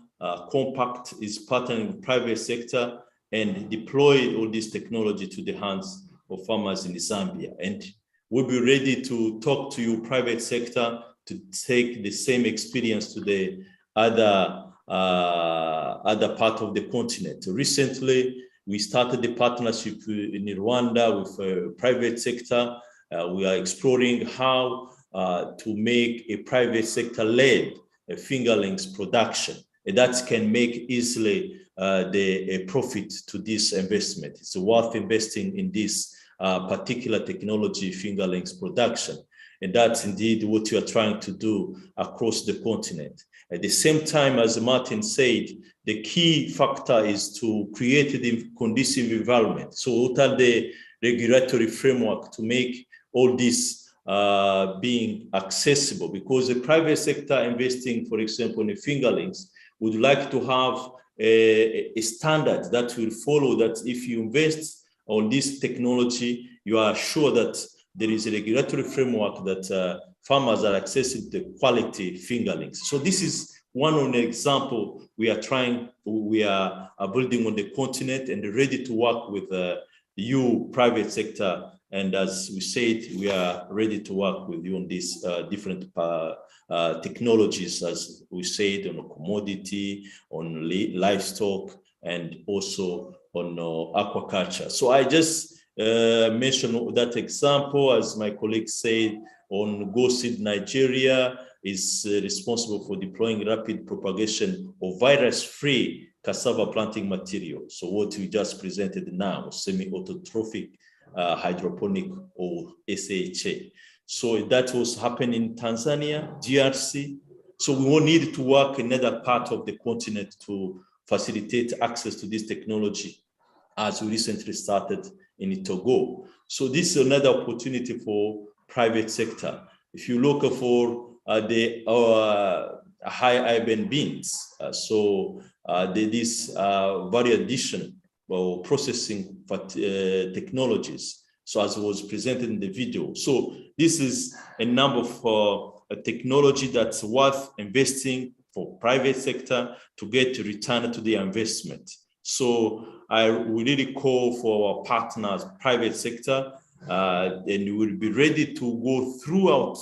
compact is partnering with private sector and deploy all this technology to the hands of farmers in Zambia. And we'll be ready to talk to you, private sector, to take the same experience to the other part of the continent. Recently, we started the partnership in Rwanda with private sector. We are exploring how to make a private sector-led fingerlings production. And that can make easily a profit to this investment. It's worth investing in this particular technology, fingerlings production. And that's indeed what you are trying to do across the continent. At the same time, as Martin said, the key factor is to create the conducive environment. So what are the regulatory framework to make all this being accessible? Because the private sector investing, for example, in fingerlings, would like to have a standard that will follow, that if you invest on this technology, you are sure that there is a regulatory framework that farmers are accessing the quality fingerlings. So this is one of the example we are building on the continent and ready to work with you, private sector. And as we said, we are ready to work with you on these different technologies, as we said, on commodity, on livestock, and also on aquaculture. So I just mentioned that example, as my colleague said, on GoSeed Nigeria is responsible for deploying rapid propagation of virus-free cassava planting material. So what we just presented now, semi-autotrophic hydroponic or SHA. So that was happening in Tanzania, DRC. So we will need to work in another part of the continent to facilitate access to this technology, as we recently started in Togo. So this is another opportunity for private sector. If you look for the high IBN beans, this value addition or processing technologies, so as was presented in the video. So this is a number of a technology that's worth investing for private sector to get a return to the investment. So we really call for our partners, private sector, and we will be ready to go throughout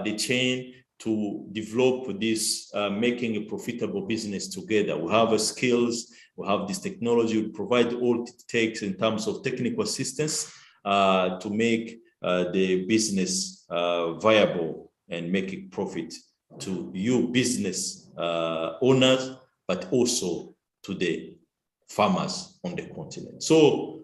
the chain to develop this, making a profitable business together. We have the skills, we have this technology, we provide all it takes in terms of technical assistance to make the business viable and make it profit to you business owners, but also to the farmers on the continent. So,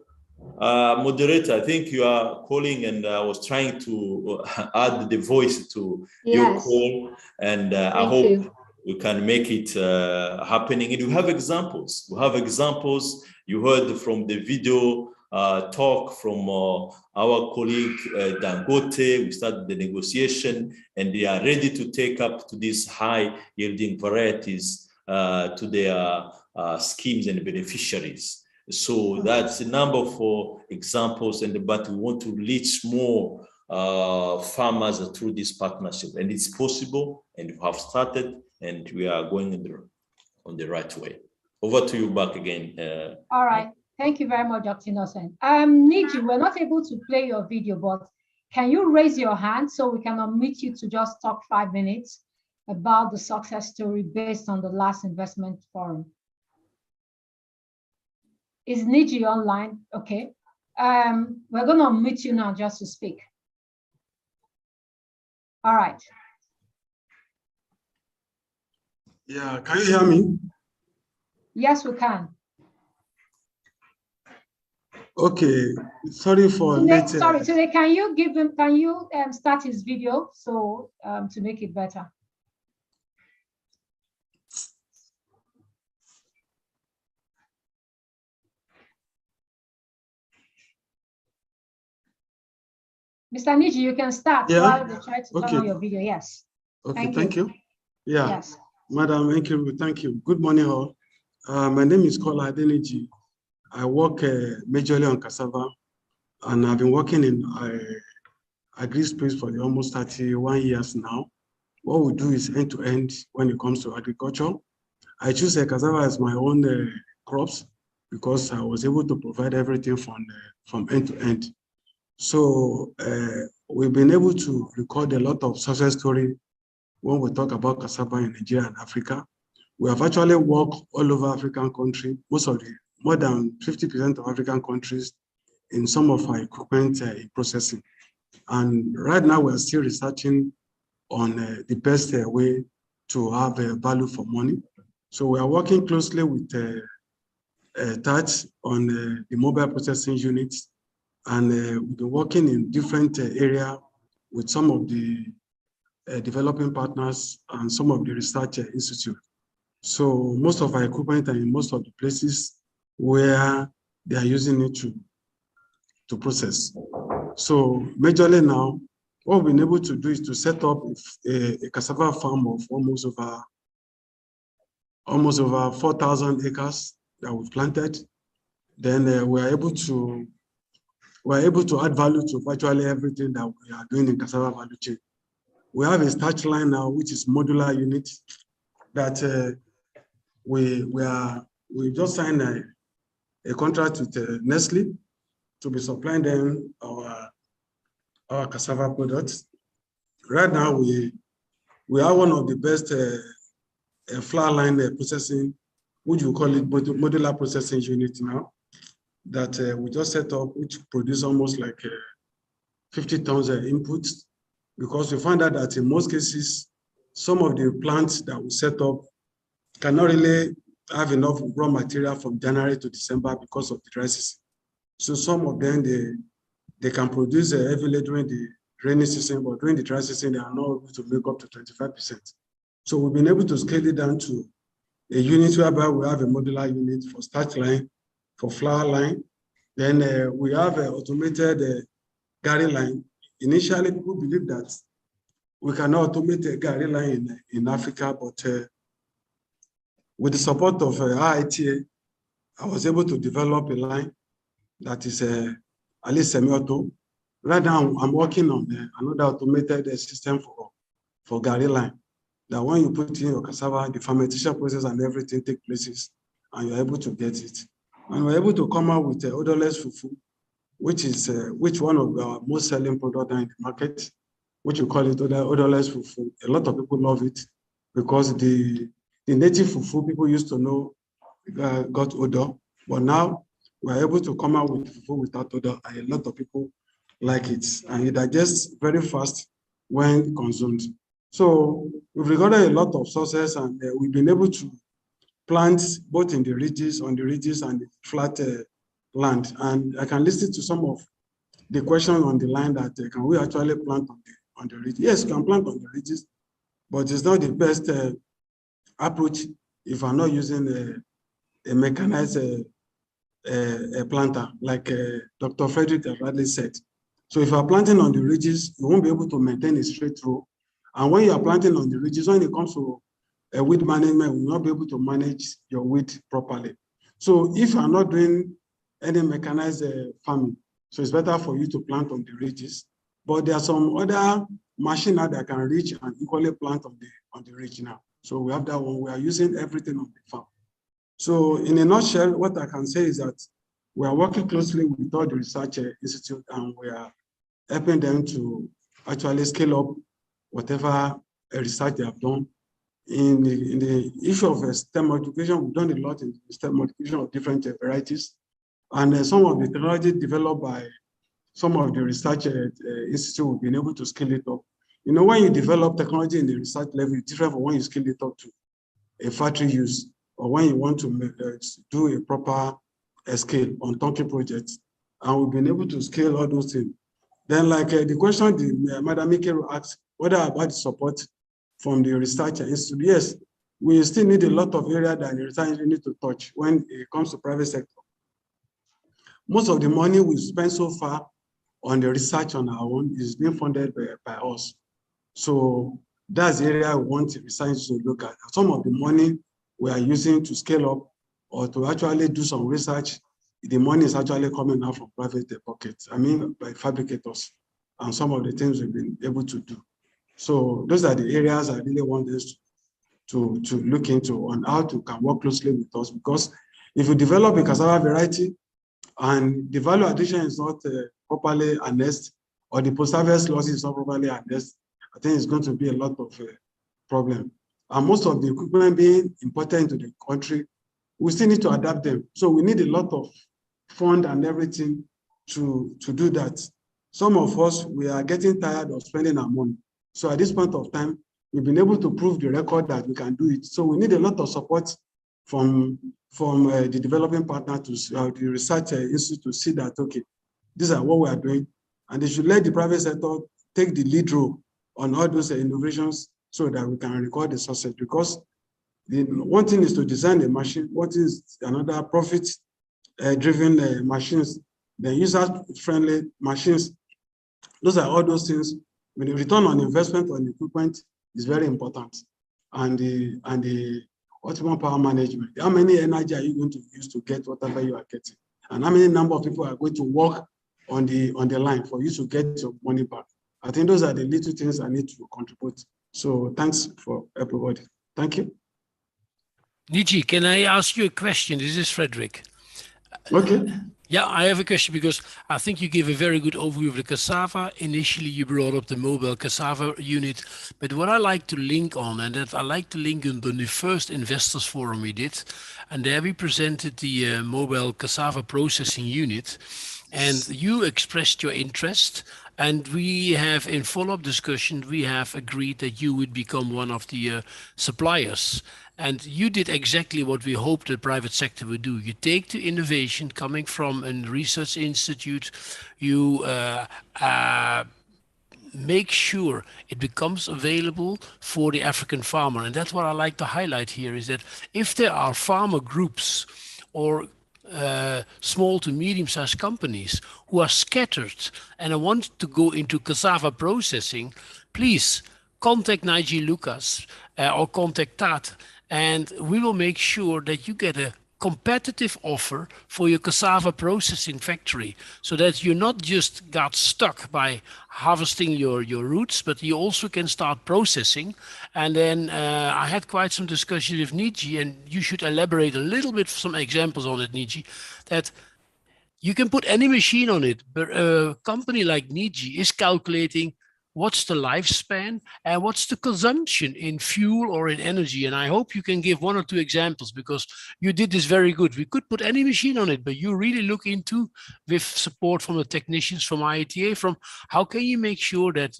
moderator, I think you are calling, and I was trying to add the voice to your call, and I hope we can make it happening. And we have examples. We have examples. You heard from the video talk from our colleague Dangote. We started the negotiation, and they are ready to take up to these high-yielding varieties to their schemes and beneficiaries. So that's a number of examples, but we want to reach more farmers through this partnership, and it's possible, and we have started, and we are going on the right way. Over to you back again. All right. Thank you very much, Dr. Innocent. Niji, we're not able to play your video, but can you raise your hand so we can unmute you to just talk 5 minutes about the success story based on the last investment forum? Is Niji online? Okay. We're going to unmute you now just to speak. All right. Yeah, can you hear me? Yes, we can. Okay, sorry for late. Sorry, today, can you start his video so to make it better? Mr. Niji, you can start while they try to turn on your video. Yes. Okay, thank you. Yeah, yes. Madam Enkiru, thank you. Good morning, all. My name is Kola Adeniji. I work majorly on cassava, and I've been working in agri space for almost 31 years now. What we do is end-to-end when it comes to agriculture. I choose cassava as my own crops because I was able to provide everything from end to end. So we've been able to record a lot of success story when we talk about cassava in Nigeria and Africa. We have actually worked all over African countries, more than 50% of African countries in some of our equipment processing. And right now we're still researching on the best way to have value for money. So we are working closely with TAT on the mobile processing units, and we've been working in different areas with some of the developing partners and some of the research institutes. So most of our equipment are in most of the places where they are using it to process. So majorly now, what we've been able to do is to set up a cassava farm of almost over 4,000 acres that we've planted. Then we're able to add value to virtually everything that we are doing in cassava value chain. We have a starch line now, which is modular unit that we just signed a contract with Nestle to be supplying them our cassava products. Right now, we are one of the best flour line processing which we call it modular processing unit now, that we just set up, which produce almost like 50 tons of inputs, because we find out that in most cases, some of the plants that we set up cannot really have enough raw material from January to December because of the dry season. So some of them, they can produce heavily during the rainy season, but during the dry season, they are not able to make up to 25%. So we've been able to scale it down to a unit whereby we have a modular unit for starch line, for flour line. Then we have an automated Gari line. Initially, people believe that we cannot automate a Gari line in Africa, but with the support of IITA, I was able to develop a line that is at least semi-auto. Right now, I'm working on another automated system for Gari line, that when you put in your cassava, the fermentation process and everything take places, and you're able to get it. And we're able to come out with odorless fufu, which one of our most selling products in the market, which we call it odorless fufu. A lot of people love it because the native fufu people used to know got odor, but now we're able to come out with fufu without odor, and a lot of people like it, and it digests very fast when consumed. So we've recorded a lot of sources, and we've been able to plant both in the ridges, on the ridges and the flat land. And I can listen to some of the questions on the line that can we actually plant on the ridges? Yes, you can plant on the ridges, but it's not the best approach if I'm not using a mechanized planter, like Dr. Frederick Radley said. So if you're planting on the ridges, you won't be able to maintain a straight row. And when you're planting on the ridges, when it comes to weed management, we will not be able to manage your weed properly. So if you're not doing any mechanized farming, so it's better for you to plant on the ridges. But there are some other machines that can reach and equally plant on the ridge now. So we have that one. We are using everything on the farm. So in a nutshell, what I can say is that we are working closely with all the research institute, and we are helping them to actually scale up whatever research they have done. In the issue of stem modification, we've done a lot in stem modification of different varieties. And some of the technology developed by some of the research institute, we've been able to scale it up. You know, when you develop technology in the research level, it's different from when you scale it up to a factory use, or when you want to do a proper scale on turnkey projects. And we've been able to scale all those things. Then, like the question Madam Mikero asked, what about the support from the research institute? Yes, we still need a lot of area that the research need to touch when it comes to private sector. Most of the money we spent so far on the research on our own is being funded by us. So that's the area we want the research to look at. Some of the money we are using to scale up or to actually do some research, the money is actually coming out from private pockets, I mean, by fabricators, and some of the things we've been able to do. So those are the areas I really want us to look into on how to can work closely with us, because if you develop a cassava variety and the value addition is not properly harnessed, or the post-harvest loss is not properly harnessed, I think it's going to be a lot of problem. And most of the equipment being imported into the country, we still need to adapt them. So we need a lot of fund and everything to do that. Some of us, we are getting tired of spending our money. So at this point of time, we've been able to prove the record that we can do it. So we need a lot of support from the developing partner to the research institute to see that, okay, these are what we are doing. And they should let the private sector take the lead role on all those innovations so that we can record the success. Because one thing is to design a machine, what is another profit-driven machines, the user-friendly machines. Those are all those things. When the return on investment on equipment is very important, and the optimal power management. How many energy are you going to use to get whatever you are getting, and how many number of people are going to work on the line for you to get your money back? I think those are the little things I need to contribute. So thanks for everybody. Thank you. Niji, can I ask you a question? This is Frederick. Okay. Yeah, I have a question because I think you gave a very good overview of the cassava. Initially, you brought up the mobile cassava unit, but what I like to link on, and that I like to link on the first investors forum we did, and there we presented the mobile cassava processing unit, and you expressed your interest. And we have, in follow-up discussion, we have agreed that you would become one of the suppliers. And you did exactly what we hoped the private sector would do. You take the innovation coming from a research institute, you make sure it becomes available for the African farmer. And that's what I like to highlight here, is that if there are farmer groups or small to medium-sized companies who are scattered and want to go into cassava processing, please contact Nigel Lucas or contact Tat, and we will make sure that you get a competitive offer for your cassava processing factory, so that you're not just got stuck by harvesting your roots, but you also can start processing. And then I had quite some discussion with Niji, and you should elaborate a little bit, some examples on it, Niji, that you can put any machine on it, but a company like Niji is calculating what's the lifespan and what's the consumption in fuel or in energy. And I hope you can give one or two examples, because you did this very good. We could put any machine on it, but you really look into, with support from the technicians from IETA, from how can you make sure that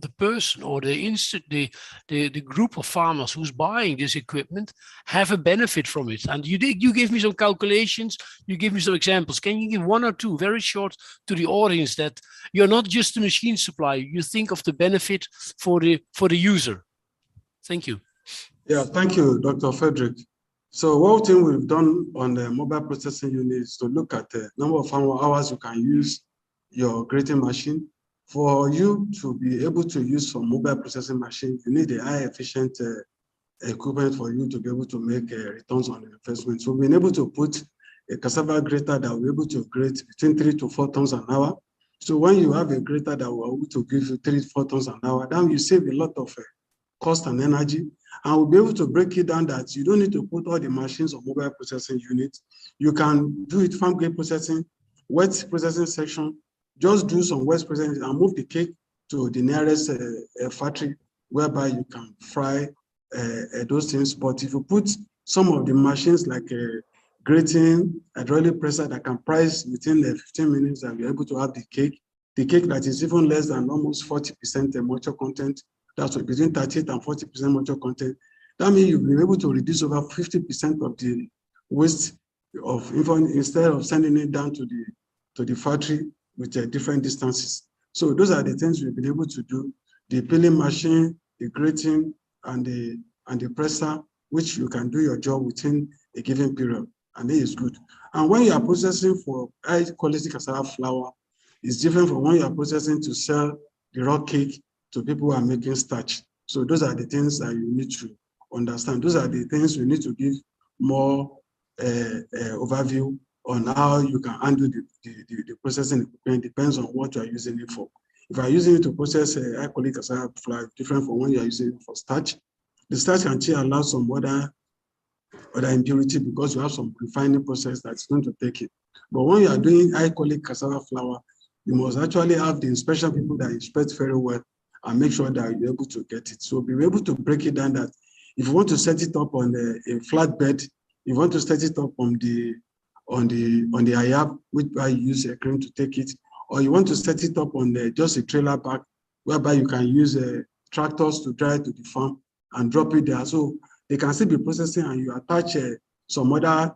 the person or the group of farmers who's buying this equipment have a benefit from it. And you gave me some calculations, you give me some examples. Can you give one or two very short to the audience, that you're not just a machine supplier, you think of the benefit for the user? Thank you. Yeah, thank you, Dr. Frederick. So one thing we've done on the mobile processing unit is to look at the number of hours you can use your grating machine. For you to be able to use some mobile processing machine, you need a high efficient equipment for you to be able to make returns on investment. So we've been able to put a cassava grater that will be able to grate between 3 to 4 tons an hour. So when you have a grater that will be able to give you 3 to 4 tons an hour, then you save a lot of cost and energy. And we'll be able to break it down that you don't need to put all the machines on mobile processing units. You can do it farm grade processing, wet processing section, just do some wet processing and move the cake to the nearest factory whereby you can fry those things. But if you put some of the machines like grating, hydraulic presser that can press within 15 minutes, and you're able to have the cake that is even less than almost 40% moisture content, that's between 38 and 40% moisture content. That means you'll be able to reduce over 50% of the waste of instead of sending it down to the factory with different distances. So those are the things we've been able to do. The peeling machine, the grating, and the presser, which you can do your job within a given period, and it is good. And when you are processing for high quality cassava flour, it's different from when you are processing to sell the raw cake to people who are making starch. So those are the things that you need to understand. Those are the things we need to give more overview on how you can handle the processing equipment. Depends on what you are using it for. If you are using it to process high quality cassava flour, different from when you are using it for starch. The starch can still allow some other impurity because you have some refining process that's going to take it. But when you are doing high quality cassava flour, you must actually have the inspection people that inspect very well and make sure that you're able to get it. So be able to break it down that if you want to set it up on a flat bed, you want to set it up on the IAP, which I use a crane to take it, or you want to set it up on just a trailer park, whereby you can use tractors to drive to the farm and drop it there. So they can still be processing, and you attach some other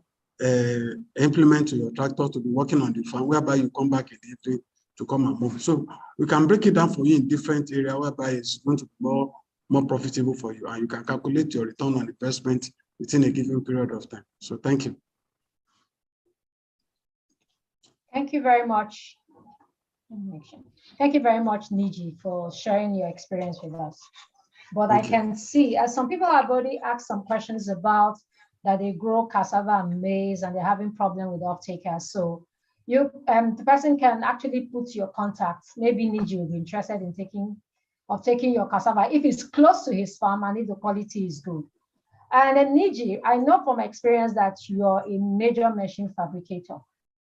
implement to your tractor to be working on the farm, whereby you come back in the evening to come and move. So we can break it down for you in different areas, whereby it's going to be more profitable for you, and you can calculate your return on investment within a given period of time. So thank you. Thank you very much. Thank you very much, Niji, for sharing your experience with us. But I can see, as some people have already asked some questions about that they grow cassava and maize and they're having problem with off-takers. So you, the person can actually put your contacts. Maybe Niji will be interested in taking your cassava if it's close to his farm and if the quality is good. And then Niji, I know from experience that you're a major machine fabricator.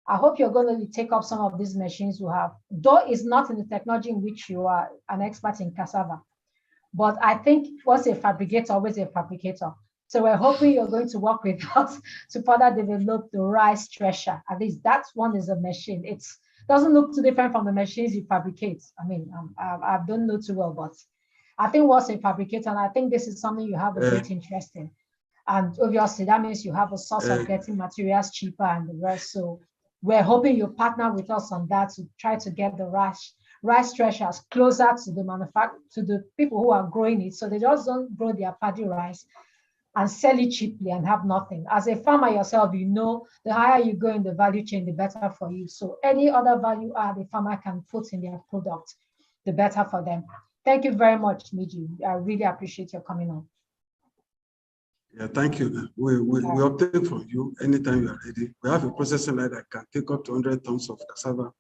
I hope you're going to take up some of these machines you have, though it's not in the technology in which you are an expert in cassava. But I think once a fabricator, always a fabricator. So we're hoping you're going to work with us to further develop the rice thresher. At least that one is a machine. It doesn't look too different from the machines you fabricate. I mean, I don't know too well, but I think once a fabricator, and I think this is something you have a great interest in. And obviously that means you have a source of getting materials cheaper and the rest. So we're hoping you partner with us on that to try to get the rice threshers closer to the people who are growing it, so they just don't grow their paddy rice and sell it cheaply and have nothing. As a farmer yourself, you know the higher you go in the value chain, the better for you. So any other value add the farmer can put in their product, the better for them. Thank you very much, Miji. I really appreciate your coming on. Yeah, thank you. We obtain from you anytime you are ready. We have a processing line that can take up to 100 tons of cassava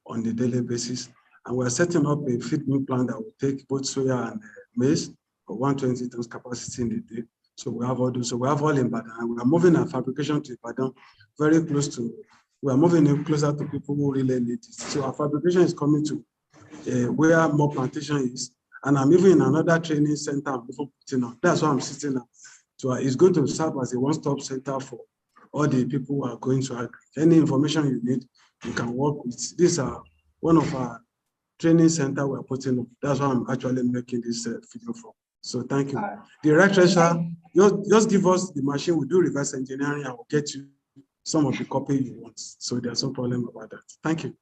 on a daily basis. And we're setting up a feed mill plant that will take both soya and maize for 120 tons capacity in a day. So we have all those. So we have all in Ibadan. And we are moving our fabrication to Ibadan, very close to, we are moving it closer to people who really need it. So our fabrication is coming to where more plantation is. And I'm even in another training center I'm putting on. That's why I'm sitting at. So it's going to serve as a one-stop center for all the people who are going to agri. Any information you need, you can work with. These are one of our training center we're putting up. That's why I'm actually making this video for. So thank you. The right thresher, just give us the machine. We'll do reverse engineering. I will get you some of the copy you want. So there's no problem about that. Thank you.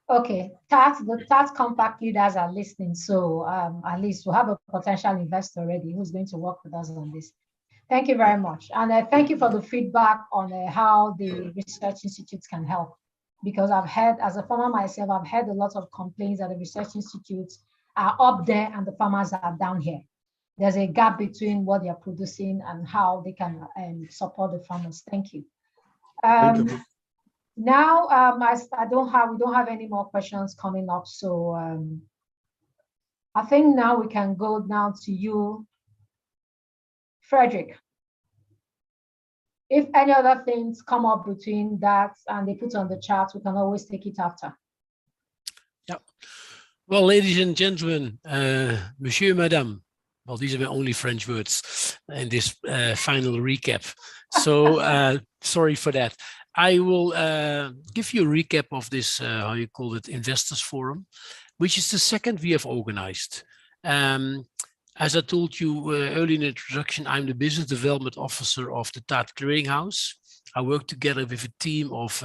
Okay, the TAT compact leaders are listening. So at least we'll have a potential investor already who's going to work with us on this. Thank you very much. And thank you for the feedback on how the research institutes can help. Because I've heard, as a farmer myself, I've heard a lot of complaints that the research institutes are up there and the farmers are down here. There's a gap between what they're producing and how they can support the farmers. Thank you. Thank you. Now, we don't have any more questions coming up. So I think now we can go down to you, Frederick. If any other things come up between that and they put on the chat, we can always take it after. Yeah. Well, ladies and gentlemen, monsieur, madame, well, these are my only French words in this final recap. So sorry for that. I will give you a recap of this, how you call it, Investors Forum, which is the second we have organized. As I told you early in the introduction, I'm the business development officer of the TAT Clearinghouse. I work together with a team of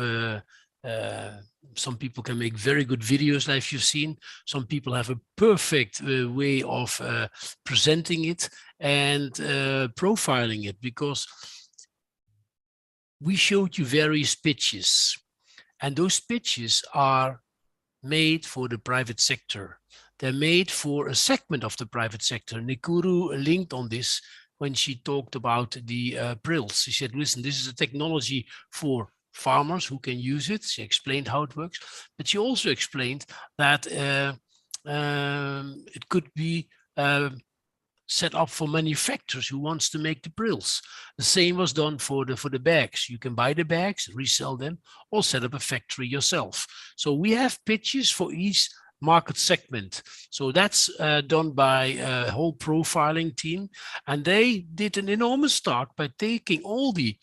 some people can make very good videos like you've seen. Some people have a perfect way of presenting it and profiling it, because we showed you various pitches, and those pitches are made for the private sector. They're made for a segment of the private sector. Nikuru linked on this when she talked about the prills. She said, listen, this is a technology for farmers who can use it. She explained how it works, but she also explained that it could be set up for manufacturers who wants to make the prills. The same was done for the bags. You can buy the bags, resell them, or set up a factory yourself. So we have pitches for each market segment. So that's done by a whole profiling team. And they did an enormous start by taking all the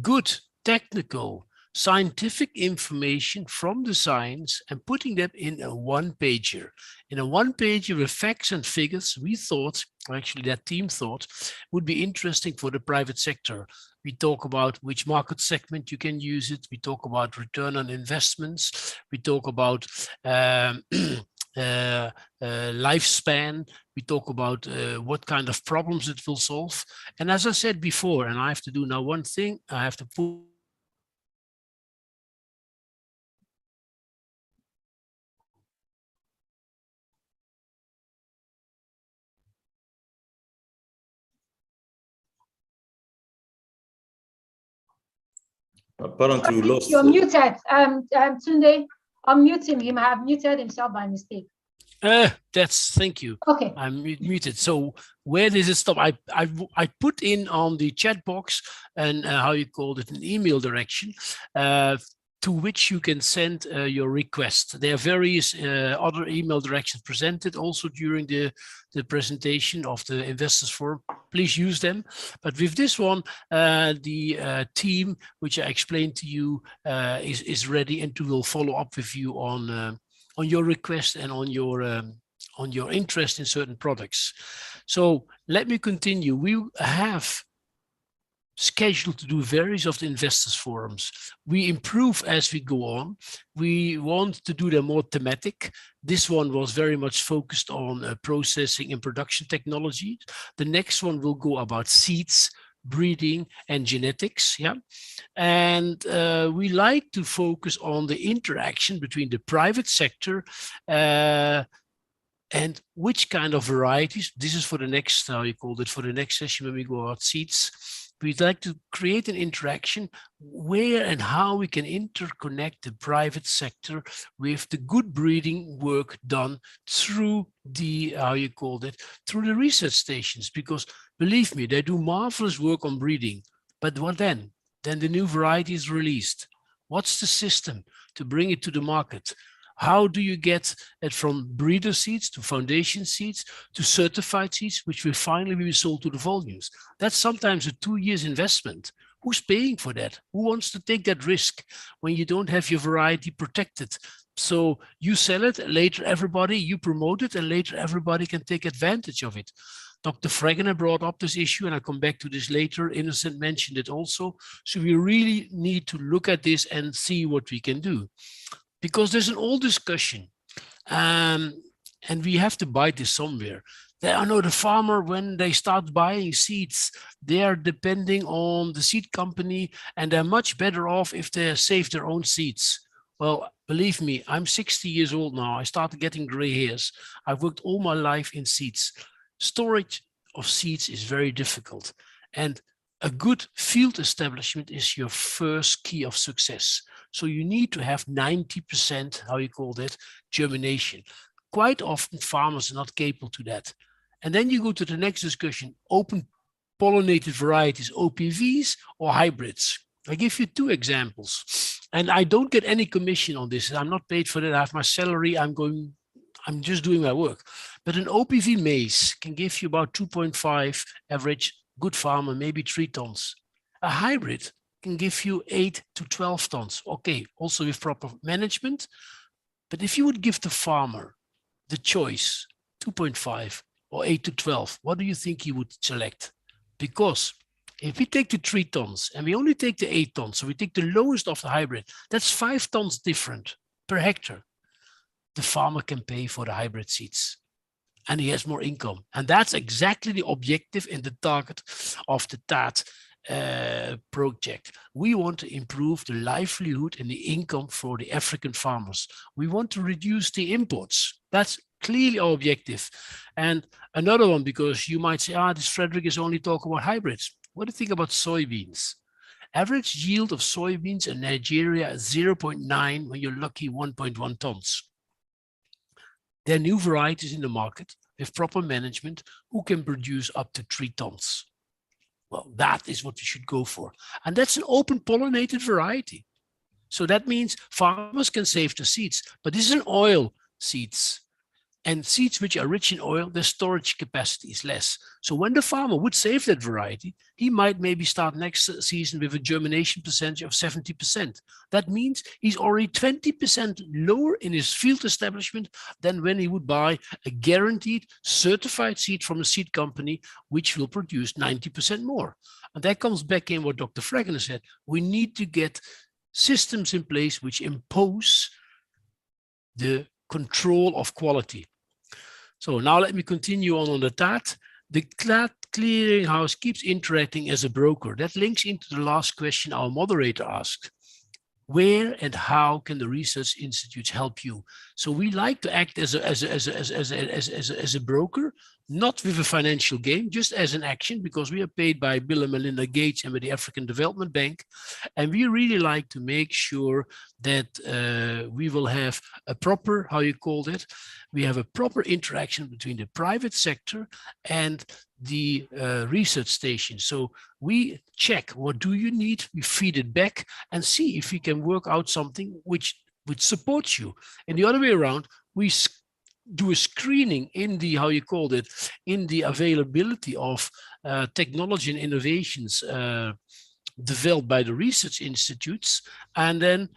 good technical scientific information from the science and putting them in a one-pager. In a one-pager with facts and figures, we thought, or actually that team thought, would be interesting for the private sector. We talk about which market segment you can use it. We talk about return on investments. We talk about lifespan. We talk about what kind of problems it will solve. And as I said before, and I have to do now one thing, I have to put apparently we lost. You're muted. Tunde, unmute him. He might have muted himself by mistake. Thank you. Okay. I'm muted. So where does it stop? I put in on the chat box and how you called it, an email direction to which you can send your request. There are various other email directions presented also during the presentation of the Investors Forum. Please use them. But with this one, the team, which I explained to you, is ready and will follow up with you on your request and on your interest in certain products. So let me continue. We have scheduled to do various of the investors forums. We improve as we go on. We want to do them more thematic. This one was very much focused on processing and production technology. The next one will go about seeds, breeding, and genetics. Yeah, and we like to focus on the interaction between the private sector and which kind of varieties. This is for the next, how you call it, for the next session when we go about seeds. We'd like to create an interaction where and how we can interconnect the private sector with the good breeding work done through the, how you call it, through the research stations. Because believe me, they do marvelous work on breeding. But what then? Then the new variety is released. What's the system to bring it to the market? How do you get it from breeder seeds to foundation seeds to certified seeds, which will finally be sold to the volumes? That's sometimes a 2 years investment. Who's paying for that? Who wants to take that risk when you don't have your variety protected? So you sell it, later everybody, you promote it, and later everybody can take advantage of it. Dr. Fregener brought up this issue, and I'll come back to this later. Innocent mentioned it also. So we really need to look at this and see what we can do. Because there's an old discussion, and we have to buy this somewhere. I know the farmer, when they start buying seeds, they are depending on the seed company, and they're much better off if they save their own seeds. Well, believe me, I'm 60 years old now. I started getting gray hairs. I've worked all my life in seeds. Storage of seeds is very difficult. And a good field establishment is your first key of success. So you need to have 90%, how you call that, germination. Quite often farmers are not capable to that. And then you go to the next discussion, open pollinated varieties, OPVs or hybrids. I give you 2 examples. And I don't get any commission on this. I'm not paid for that. I have my salary. I'm just doing my work. But an OPV maize can give you about 2.5 average, good farmer, maybe 3 tons. A hybrid can give you 8 to 12 tons. Okay, also with proper management. But if you would give the farmer the choice, 2.5 or 8 to 12, what do you think he would select? Because if we take the 3 tons and we only take the 8 tons, so we take the lowest of the hybrid, that's 5 tons different per hectare. The farmer can pay for the hybrid seeds and he has more income. And that's exactly the objective and the target of the TAT project. We want to improve the livelihood and the income for the African farmers. We want to reduce the imports. That's clearly our objective. And another one, because you might say, this Frederick is only talking about hybrids. What do you think about soybeans? Average yield of soybeans in Nigeria is 0.9, when you're lucky 1.1 tons. There are new varieties in the market with proper management who can produce up to 3 tons. Well, that is what we should go for. And that's an open pollinated variety. So that means farmers can save the seeds, but this is an oil seeds. And seeds which are rich in oil, their storage capacity is less. So when the farmer would save that variety, he might maybe start next season with a germination percentage of 70%. That means he's already 20% lower in his field establishment than when he would buy a guaranteed certified seed from a seed company, which will produce 90% more. And that comes back in what Dr. Fregener said. We need to get systems in place which impose the control of quality. So now let me continue on the TAT. The TAT Clearinghouse keeps interacting as a broker. That links into the last question our moderator asked. Where and how can the research institutes help you? So we like to act as a broker not with a financial gain, just as an action, because we are paid by Bill and Melinda Gates and with the African Development Bank. And we really like to make sure that we will have a proper, how you call it, we have a proper interaction between the private sector and the research station. So we check, what do you need? We feed it back and see if we can work out something which supports you. And the other way around, we do a screening in the, how you called it, in the availability of technology and innovations developed by the research institutes. And then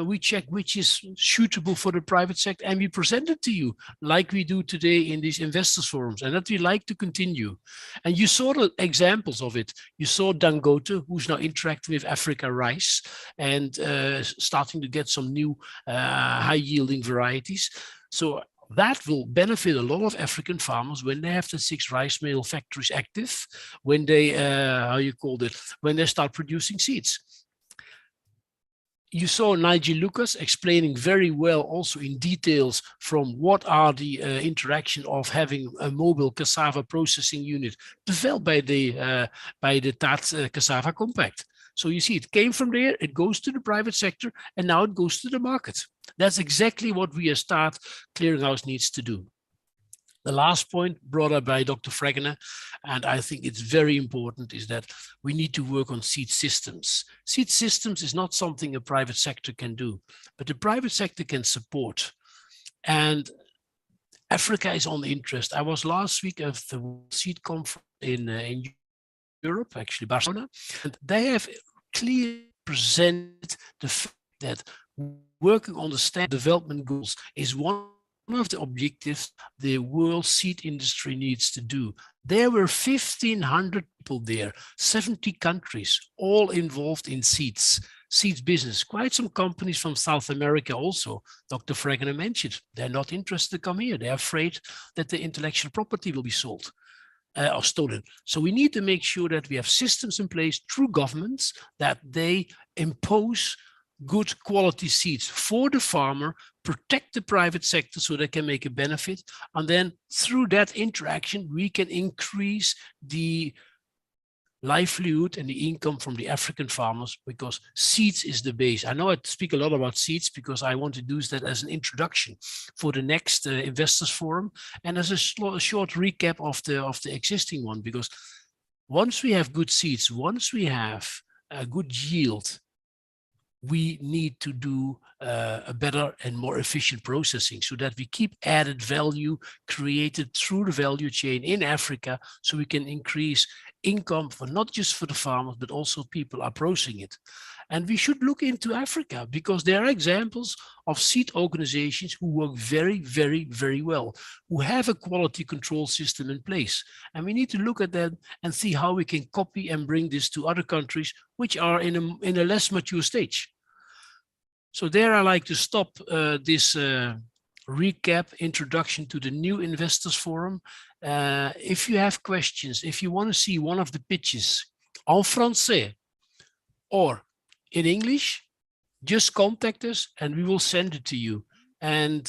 we check which is suitable for the private sector, and we present it to you like we do today in these investors forums, and that we like to continue. And you saw the examples of it. You saw Dangote, who's now interacting with Africa Rice and starting to get some new high yielding varieties. So that will benefit a lot of African farmers when they have the 6 rice mill factories active, when they, how you called it, when they start producing seeds. You saw Nigel Lucas explaining very well also in details from what are the interaction of having a mobile cassava processing unit developed by the TAT Cassava Compact. So you see, it came from there, it goes to the private sector, and now it goes to the market. That's exactly what we as TAT Clearinghouse needs to do. The last point brought up by Dr. Fragener, and I think it's very important, is that we need to work on seed systems. Seed systems is not something a private sector can do, but the private sector can support. And Africa is on the interest. I was last week at the World Seed Conference in Europe, actually Barcelona, and they have clearly presented the fact that working on the development goals is one of the objectives the world seed industry needs to do. There were 1,500 people there, 70 countries, all involved in seeds business. Quite some companies from South America also, Dr. Fragener mentioned. They're not interested to come here. They're afraid that the intellectual property will be sold. Or stolen. So we need to make sure that we have systems in place through governments that they impose good quality seeds for the farmer, protect the private sector so they can make a benefit. And then through that interaction, we can increase the livelihood and the income from the African farmers, because seeds is the base. I know I speak a lot about seeds because I want to use that as an introduction for the next investors forum and as a short recap of the existing one, because once we have good seeds, once we have a good yield, we need to do a better and more efficient processing so that we keep added value created through the value chain in Africa, so we can increase income for not just for the farmers, but also people are processing it. And we should look into Africa because there are examples of seed organizations who work very, very, very well, who have a quality control system in place. And we need to look at that and see how we can copy and bring this to other countries which are in a less mature stage. So there I like to stop this recap introduction to the new investors forum. If you have questions, if you want to see one of the pitches en français or in English, just contact us and we will send it to you. And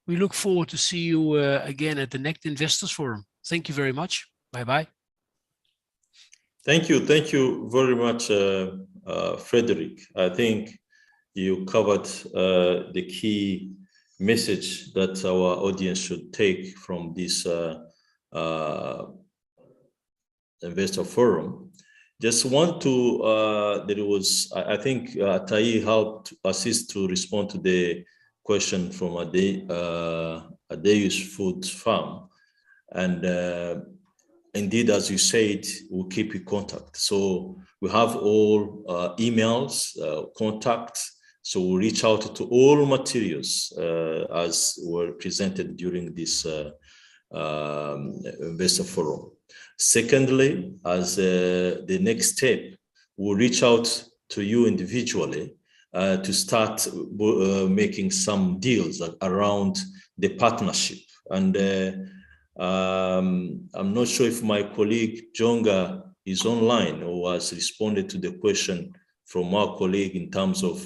we look forward to see you again at the next investors forum. Thank you very much. Bye-bye. Thank you very much, Frederick. I think you covered the key message that our audience should take from this investor forum. Just want to, I think Tai helped assist to respond to the question from Adeus Food Farm. And indeed, as you said, we'll keep in contact. So we have all emails, contacts. So we'll reach out to all materials as were presented during this investor forum. Secondly, as the next step, we'll reach out to you individually to start making some deals around the partnership. And I'm not sure if my colleague Jonga is online or has responded to the question from our colleague in terms of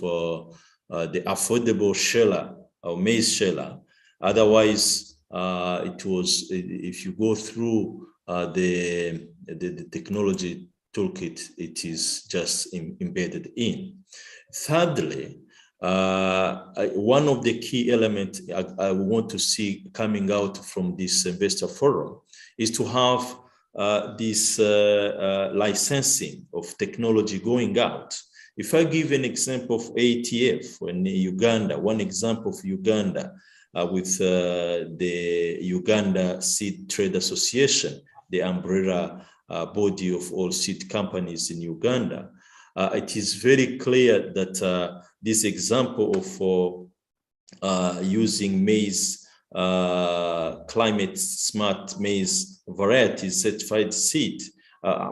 the affordable sheller or maize sheller. Otherwise, it was, if you go through the technology toolkit, it is just embedded in. Thirdly, one of the key elements I want to see coming out from this investor forum is to have this licensing of technology going out. If I give an example of ATF in Uganda, one example of Uganda with the Uganda Seed Trade Association, the umbrella body of all seed companies in Uganda, it is very clear that this example of using maize, climate smart maize varieties certified seed,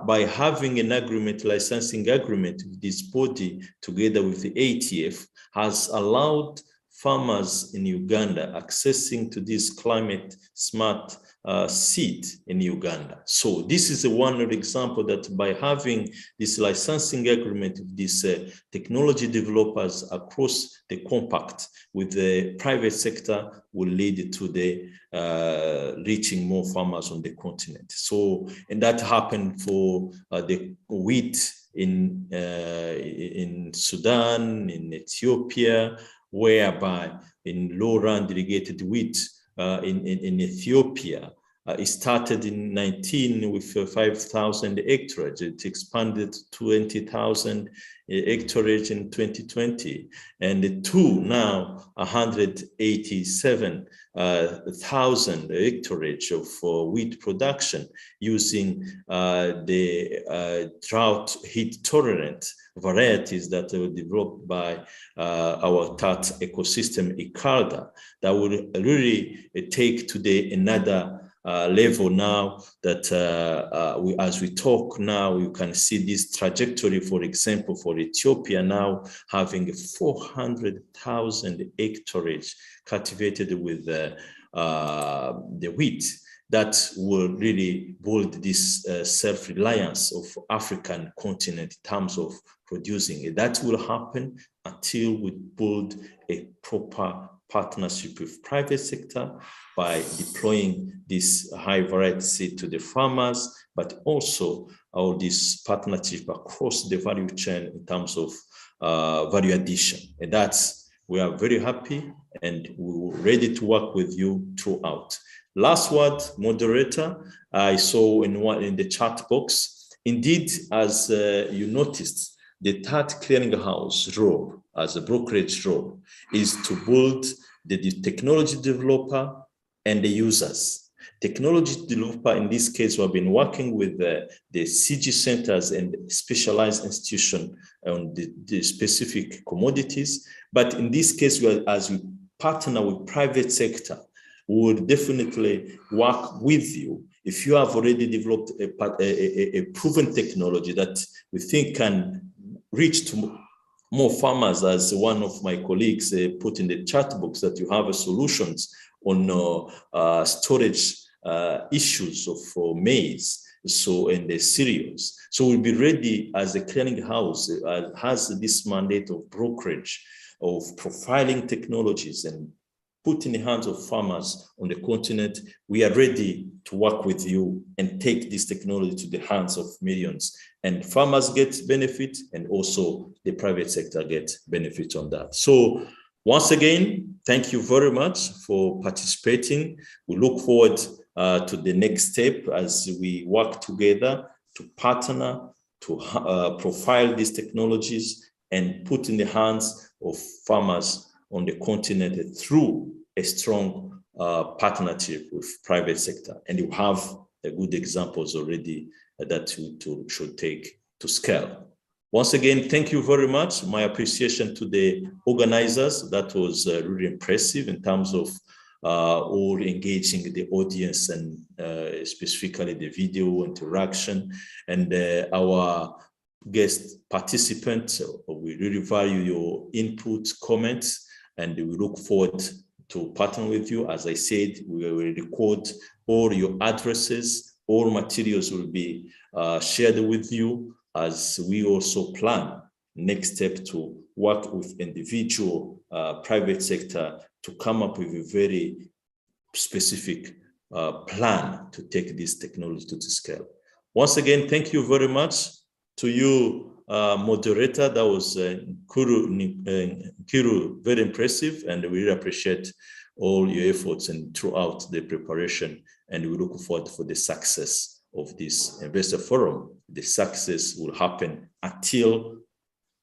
by having an agreement, licensing agreement with this body together with the ATF, has allowed farmers in Uganda accessing to this climate smart seed in Uganda. So this is one example that by having this licensing agreement with these technology developers across the compact with the private sector will lead to the reaching more farmers on the continent. So, and that happened for the wheat in Sudan, in Ethiopia, whereby in low-rand irrigated wheat in Ethiopia, it started in 19 with 5,000 hectares. It expanded to 20,000 hectares in 2020, and to now 187,000 hectares of wheat production using the drought heat tolerant varieties that were developed by our TAT ecosystem, ICARDA, that will really take today another level now that as we talk now, you can see this trajectory, for example, for Ethiopia now having 400,000 hectares cultivated with the wheat. That will really build this self-reliance of African continent in terms of producing it. That will happen until we build a proper partnership with private sector by deploying this high variety seed to the farmers, but also all this partnership across the value chain in terms of value addition. And that's, we are very happy and we're ready to work with you throughout. Last word, moderator, I saw in the chat box, indeed, as you noticed, the TAT clearinghouse role as a brokerage role is to build the technology developer and the users. Technology developer, in this case, we have been working with the CG centers and specialized institutions on the specific commodities. But in this case, as we partner with private sector, we will definitely work with you. If you have already developed a proven technology that we think can reach to more farmers, as one of my colleagues put in the chat box, that you have solutions on storage issues of maize, so and the cereals. So we'll be ready as a clearinghouse has this mandate of brokerage, of profiling technologies and put in the hands of farmers on the continent. We are ready to work with you and take this technology to the hands of millions, and farmers get benefit and also the private sector get benefit on that. So once again, thank you very much for participating. We look forward to the next step as we work together to partner, to profile these technologies and put in the hands of farmers on the continent through a strong partnership with private sector. And you have good examples already that you should take to scale. Once again, thank you very much. My appreciation to the organizers. That was really impressive in terms of all engaging the audience and specifically the video interaction, and our guest participants. We really value your input, comments, and we look forward to partner with you. As I said, we will record all your addresses, all materials will be shared with you as we also plan next step to work with individual private sector to come up with a very specific plan to take this technology to scale. Once again, thank you very much to you, moderator. That was Nkiru, very impressive, and we really appreciate all your efforts and throughout the preparation, and we look forward for the success of this investor forum. The success will happen until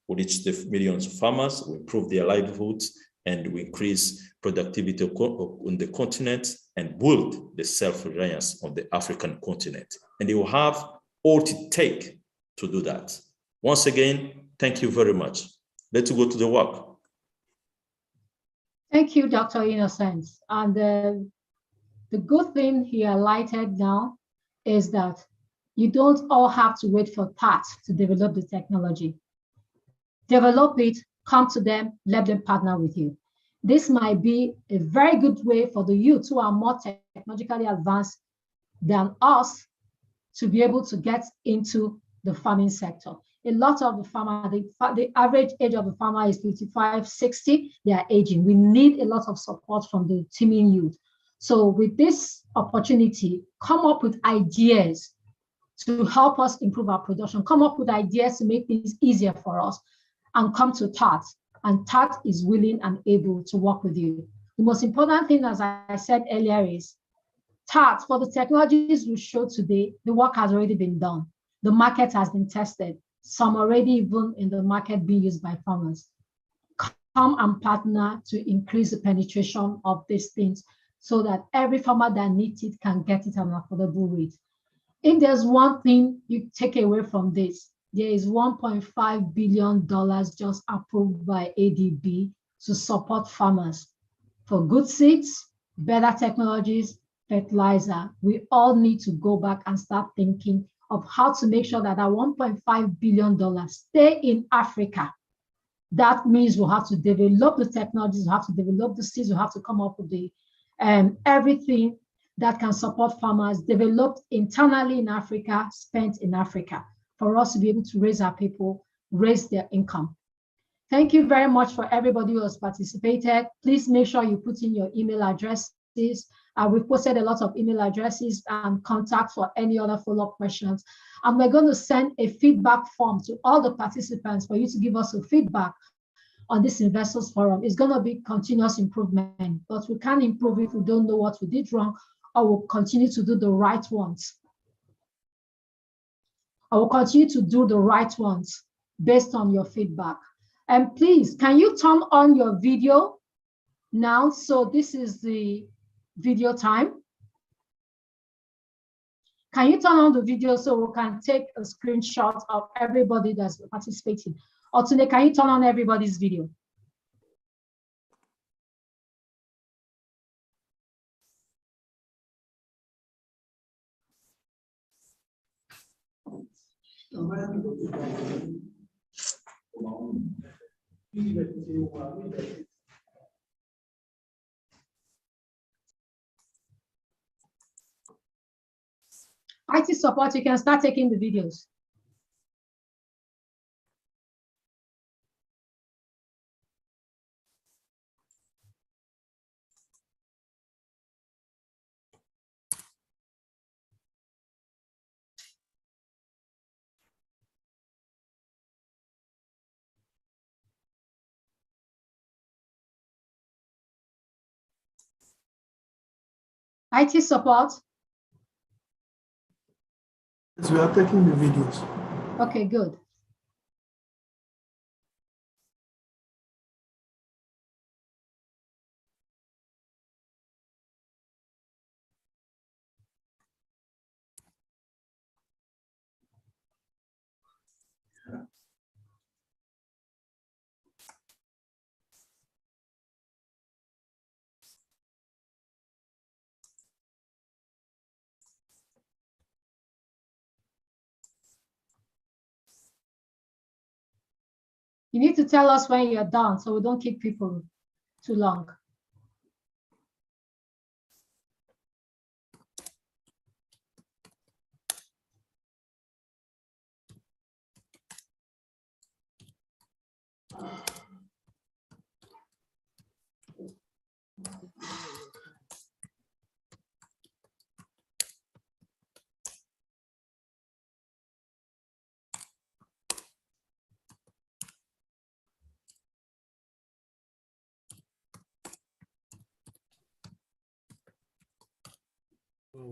we reach the millions of farmers, we improve their livelihoods, and we increase productivity on the continent and build the self-reliance of the African continent. And they will have all it takes to do that. Once again, thank you very much. Let's go to the work. Thank you, Dr. Innocence. And the good thing he highlighted now is that you don't all have to wait for TAT to develop the technology. Develop it, come to them, let them partner with you. This might be a very good way for the youth who are more technologically advanced than us to be able to get into the farming sector. A lot of the farmer, the average age of the farmer is 55, 60, they are aging. We need a lot of support from the teeming youth. So with this opportunity, come up with ideas to help us improve our production, come up with ideas to make things easier for us, and come to TAT. And TAT is willing and able to work with you. The most important thing, as I said earlier, is TAT, for the technologies we showed today, the work has already been done. The market has been tested. Some already even in the market being used by farmers. Come and partner to increase the penetration of these things so that every farmer that needs it can get it at an affordable rate. If there's one thing you take away from this, there is $1.5 billion just approved by ADB to support farmers for good seeds, better technologies, fertilizer. We all need to go back and start thinking of how to make sure that our $1.5 billion stay in Africa. That means we'll have to develop the technologies, we'll have to develop the seeds, we'll have to come up with the everything that can support farmers, developed internally in Africa, spent in Africa, for us to be able to raise our people, raise their income. Thank you very much for everybody who has participated. Please make sure you put in your email addresses. We've posted a lot of email addresses and contact for any other follow-up questions. And we're going to send a feedback form to all the participants for you to give us a feedback on this Investors Forum. It's going to be continuous improvement, but we can't improve if we don't know what we did wrong, or we'll continue to do the right ones. I will continue to do the right ones based on your feedback. And please, can you turn on your video now? So this is the video time. Can you turn on the video so we can take a screenshot of everybody that's participating? Or today, can you turn on everybody's video? IT support, you can start taking the videos. IT support. Yes, we are taking the videos. Okay, good. You need to tell us when you're done so we don't keep people too long.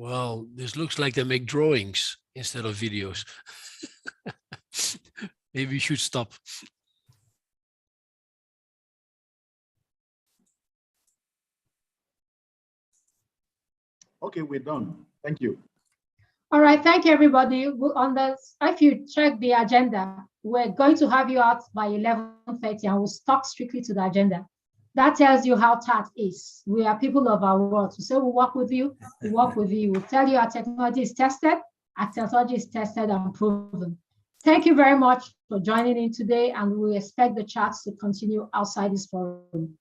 Well, this looks like they make drawings instead of videos. Maybe we should stop. Okay, we're done. Thank you. All right, thank you, everybody. On the, if you check the agenda, we're going to have you out by 11:30 and we'll stuck strictly to the agenda. That tells you how TAT is. We are people of our word. So we'll work with you, we'll tell you our technology is tested, and proven. Thank you very much for joining in today, and we expect the chats to continue outside this forum.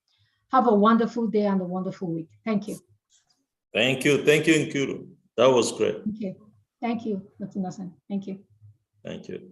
Have a wonderful day and a wonderful week. Thank you. Thank you, Nkiru. That was great. Thank you, Dr. Nelson. Thank you. Thank you.